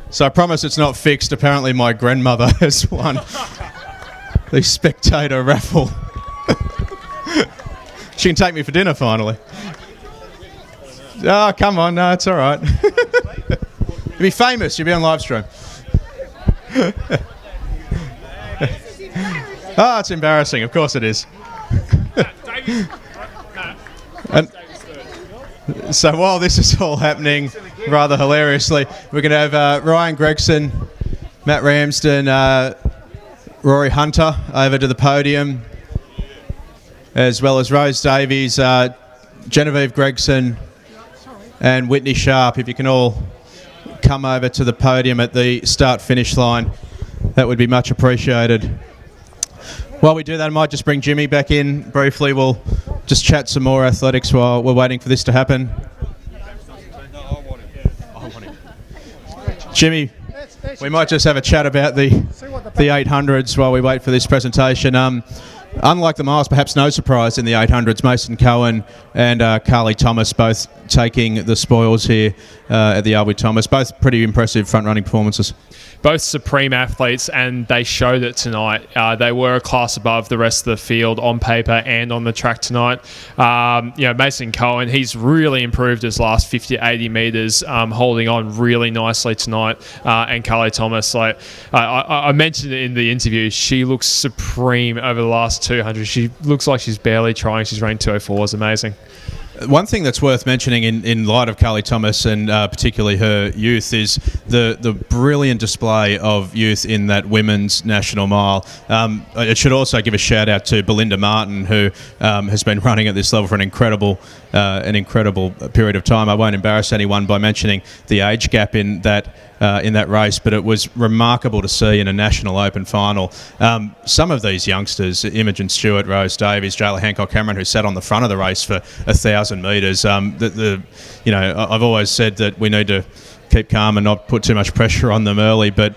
So I promise it's not fixed. Apparently my grandmother has won the spectator raffle. She can take me for dinner finally. Oh, come on. No, it's all right. You'll be famous. You'll be on live stream. Oh, it's embarrassing. Of course it is. And so while this is all happening rather hilariously, we're going to have Ryan Gregson, Matt Ramsden, Rory Hunter over to the podium, as well as Rose Davies, Genevieve Gregson and Whitney Sharp. If you can all come over to the podium at the start-finish line, that would be much appreciated. While we do that, I might just bring Jimmy back in briefly. We'll just chat some more athletics while we're waiting for this to happen. Jimmy, we might just have a chat about the 800s while we wait for this presentation. Unlike the miles, perhaps no surprise in the 800s, Mason Cohen and Carly Thomas both taking the spoils here at the Albie Thomas. Both pretty impressive front-running performances. Both supreme athletes, and they showed it tonight. They were a class above the rest of the field on paper and on the track tonight. Mason Cohen, he's really improved his last 50 to 80 metres, holding on really nicely tonight. And Carly Thomas, I mentioned it in the interview, she looks supreme over the last 200. She looks like she's barely trying. She's running 2:04. It's amazing. One thing that's worth mentioning in light of Carly Thomas and particularly her youth is the brilliant display of youth in that women's national mile. It should also give a shout out to Belinda Martin, who has been running at this level for an incredible period of time. I won't embarrass anyone by mentioning the age gap in that race, but it was remarkable to see in a National Open final. Some of these youngsters, Imogen Stewart, Rose Davies, Jayla Hancock-Cameron, who sat on the front of the race for 1,000 metres. I've always said that we need to keep calm and not put too much pressure on them early, but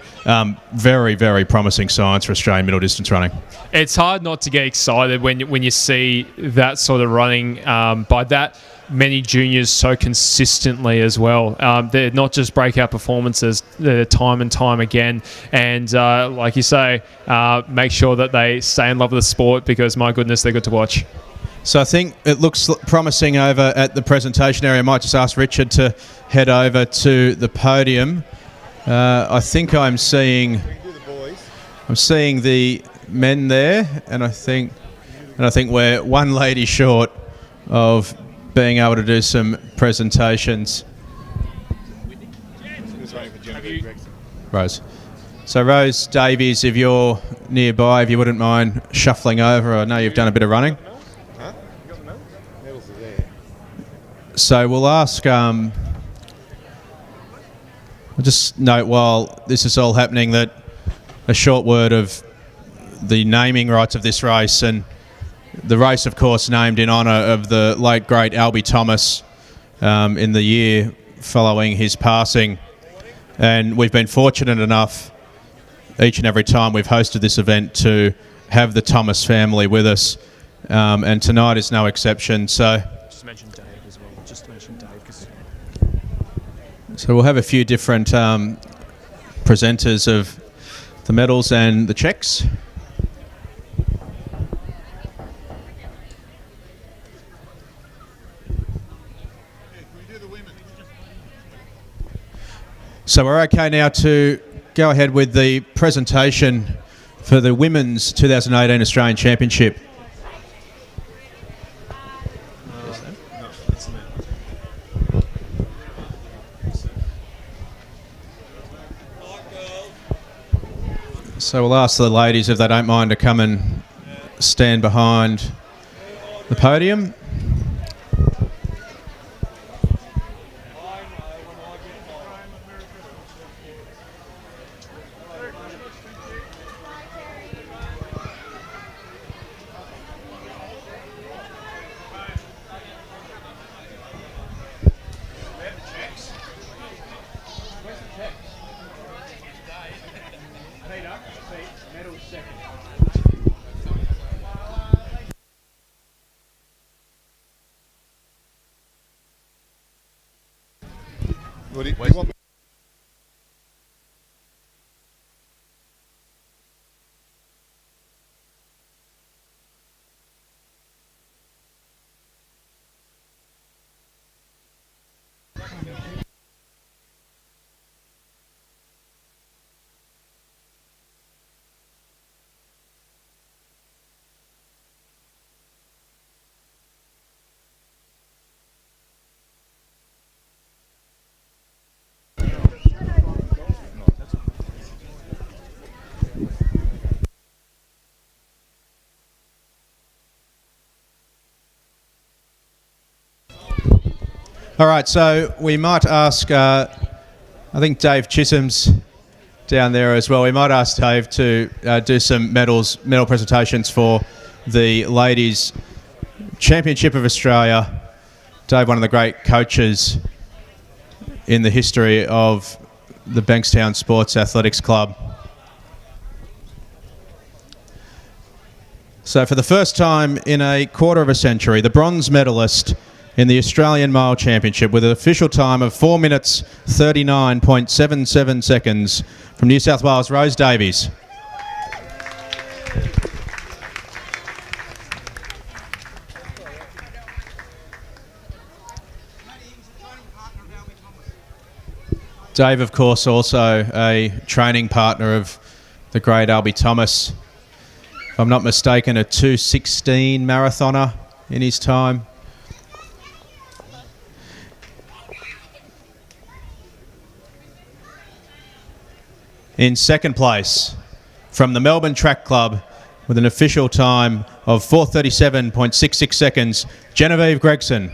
very, very promising signs for Australian middle distance running. It's hard not to get excited when you see that sort of running by that many juniors so consistently as well. They're not just breakout performances, they're time and time again. And like you say, make sure that they stay in love with the sport, because my goodness, they're good to watch. So I think it looks promising over at the presentation area. I might just ask Richard to head over to the podium. I think I'm seeing the men there, and I think we're one lady short of being able to do some presentations. Rose. So Rose Davies, if you're nearby, if you wouldn't mind shuffling over. I know you've done a bit of running. So we'll ask, I'll just note while this is all happening that a short word of the naming rights of this race, and the race of course named in honour of the late great Albie Thomas in the year following his passing. And we've been fortunate enough each and every time we've hosted this event to have the Thomas family with us, and tonight is no exception. So Just mention Dave as well. Just mention Dave. So we'll have a few different presenters of the medals and the checks. So we're okay now to go ahead with the presentation for the Women's 2018 Australian Championship. So we'll ask the ladies if they don't mind to come and stand behind the podium. All right, so we might ask, I think Dave Chisholm's down there as well. We might ask Dave to do some medal presentations for the Ladies Championship of Australia. Dave, one of the great coaches in the history of the Bankstown Sports Athletics Club. So for the first time in a quarter of a century, the bronze medalist in the Australian Mile Championship with an official time of 4 minutes 39.77 seconds from New South Wales, Rose Davies. Dave, of course, also a training partner of the great Albie Thomas. If I'm not mistaken, a 2:16 marathoner in his time. In second place, from the Melbourne Track Club, with an official time of 4:37.66 seconds, Genevieve Gregson.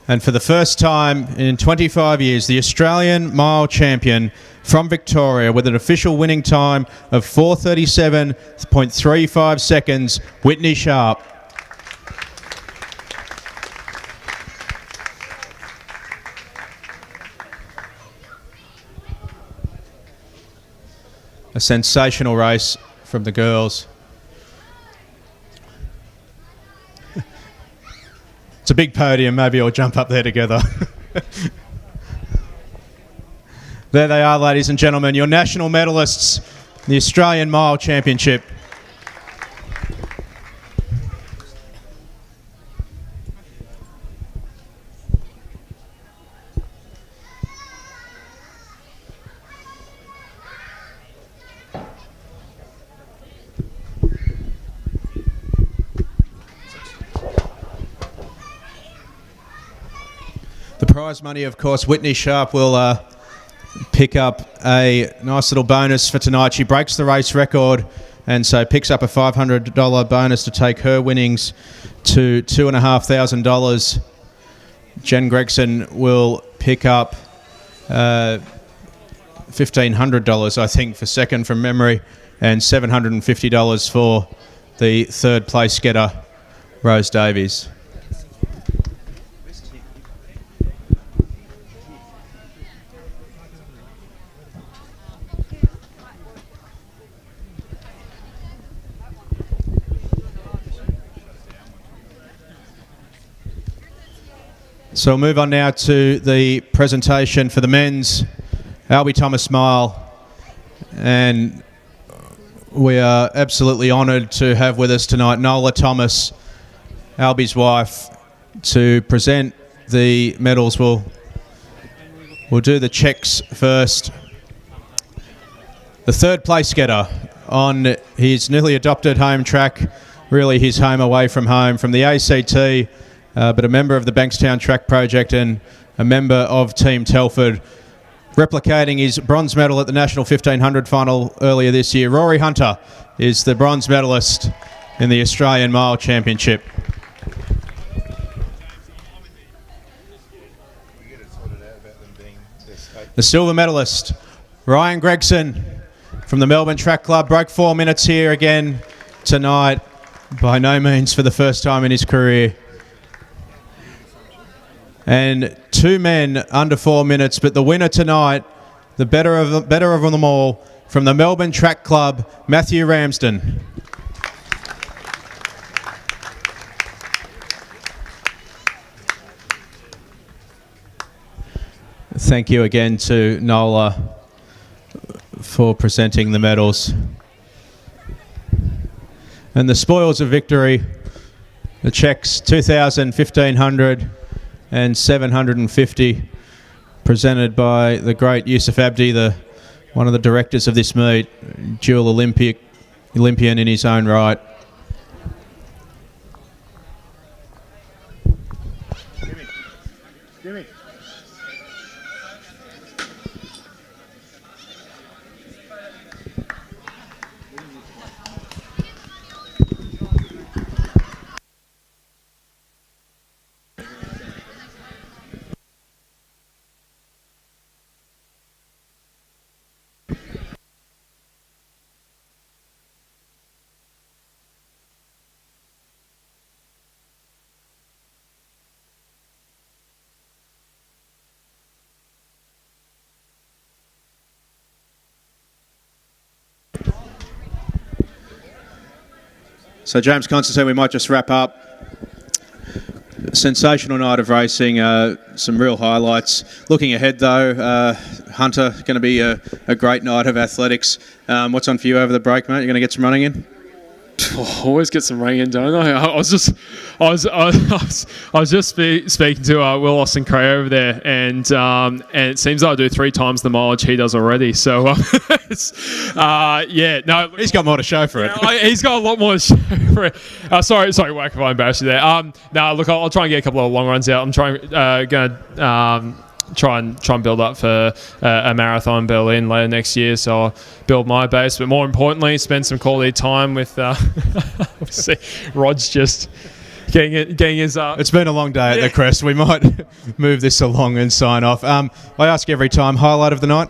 And for the first time in 25 years, the Australian Mile Champion from Victoria with an official winning time of 4:37.35 seconds, Whitney Sharp. A sensational race from the girls. It's a big podium, maybe we'll jump up there together. There they are, ladies and gentlemen, your national medalists in the Australian Mile Championship. The prize money, of course, Whitney Sharp will pick up a nice little bonus for tonight. She breaks the race record and so picks up a $500 bonus to take her winnings to $2,500. Jen Gregson will pick up $1,500, I think, for second from memory, and $750 for the third place getter, Rose Davies. So we'll move on now to the presentation for the men's Albie Thomas Mile, and we are absolutely honoured to have with us tonight Nola Thomas, Albie's wife, to present the medals. We'll do the checks first. The third place getter on his newly adopted home track, really his home away from home, from the ACT, but a member of the Bankstown Track Project and a member of Team Telford, replicating his bronze medal at the National 1500 final earlier this year. Rory Hunter is the bronze medalist in the Australian Mile Championship. The silver medalist, Ryan Gregson from the Melbourne Track Club, broke 4 minutes here again tonight, by no means for the first time in his career. And 2 men under 4 minutes, but the winner tonight, the better of them all, from the Melbourne Track Club, Matthew Ramsden. Thank you again to Nola for presenting the medals. And the spoils of victory, the checks, 2,000, 1,500 and 750, presented by the great Yusuf Abdi, one of the directors of this meet, dual Olympian in his own right. Jimmy. So James Constantine, we might just wrap up. Sensational night of racing, some real highlights. Looking ahead though, Hunter, going to be a great night of athletics. What's on for you over the break, mate? You're going to get some running in? Always get some running in, don't I? I was just speaking to Will Austin Cray over there, and it seems I do 3 times the mileage he does already. So yeah, no, he's got more to show for it. He's got a lot more to show for it. Sorry, Wack, if I embarrassed you there. No, look, I'll try and get a couple of long runs out. I'm try and build up for a marathon in Berlin later next year, so I'll build my base, but more importantly spend some quality time with obviously Rod's just getting his It's been a long day at the Crest. We might move this along and sign off. I ask every time, highlight of the night?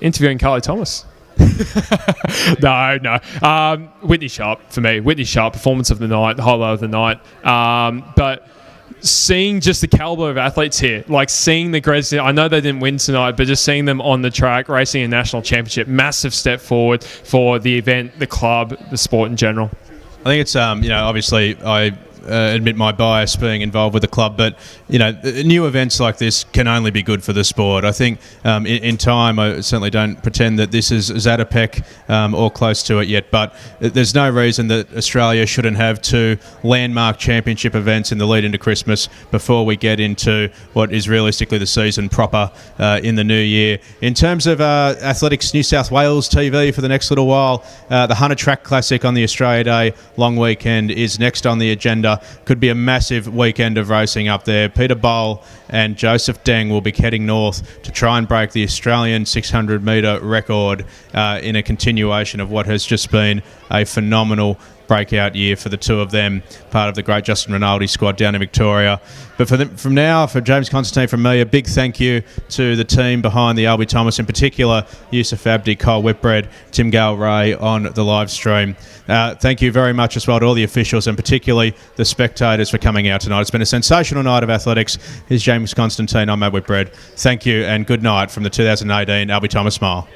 Interviewing Carly Thomas. No. Whitney Sharp for me. Whitney Sharp, performance of the night, the highlight of the night. But seeing just the caliber of athletes here, like seeing the greatest, I know they didn't win tonight, but just seeing them on the track, racing a national championship, massive step forward for the event, the club, the sport in general. I think it's, obviously I admit my bias being involved with the club, but, new events like this can only be good for the sport. I think in time, I certainly don't pretend that this is Zatopek or close to it yet, but there's no reason that Australia shouldn't have 2 landmark championship events in the lead into Christmas before we get into what is realistically the season proper in the new year. In terms of Athletics New South Wales TV for the next little while, the Hunter Track Classic on the Australia Day long weekend is next on the agenda. metre. Could be a massive weekend of racing up there. Peter Bowl and Joseph Deng will be heading north to try and break the Australian 600 metre record in a continuation of what has just been a phenomenal breakout year for the two of them, part of the great Justin Rinaldi squad down in Victoria. But from now, for James Constantine, from me, a big thank you to the team behind the Albie Thomas, in particular Yusuf Abdi, Kyle Whitbread, Tim Gale-Ray on the live stream. Thank you very much as well to all the officials and particularly the spectators for coming out tonight. It's been a sensational night of athletics. Here's James Constantine, I'm Matt Whitbread. Thank you and good night from the 2018 Albie Thomas Smile.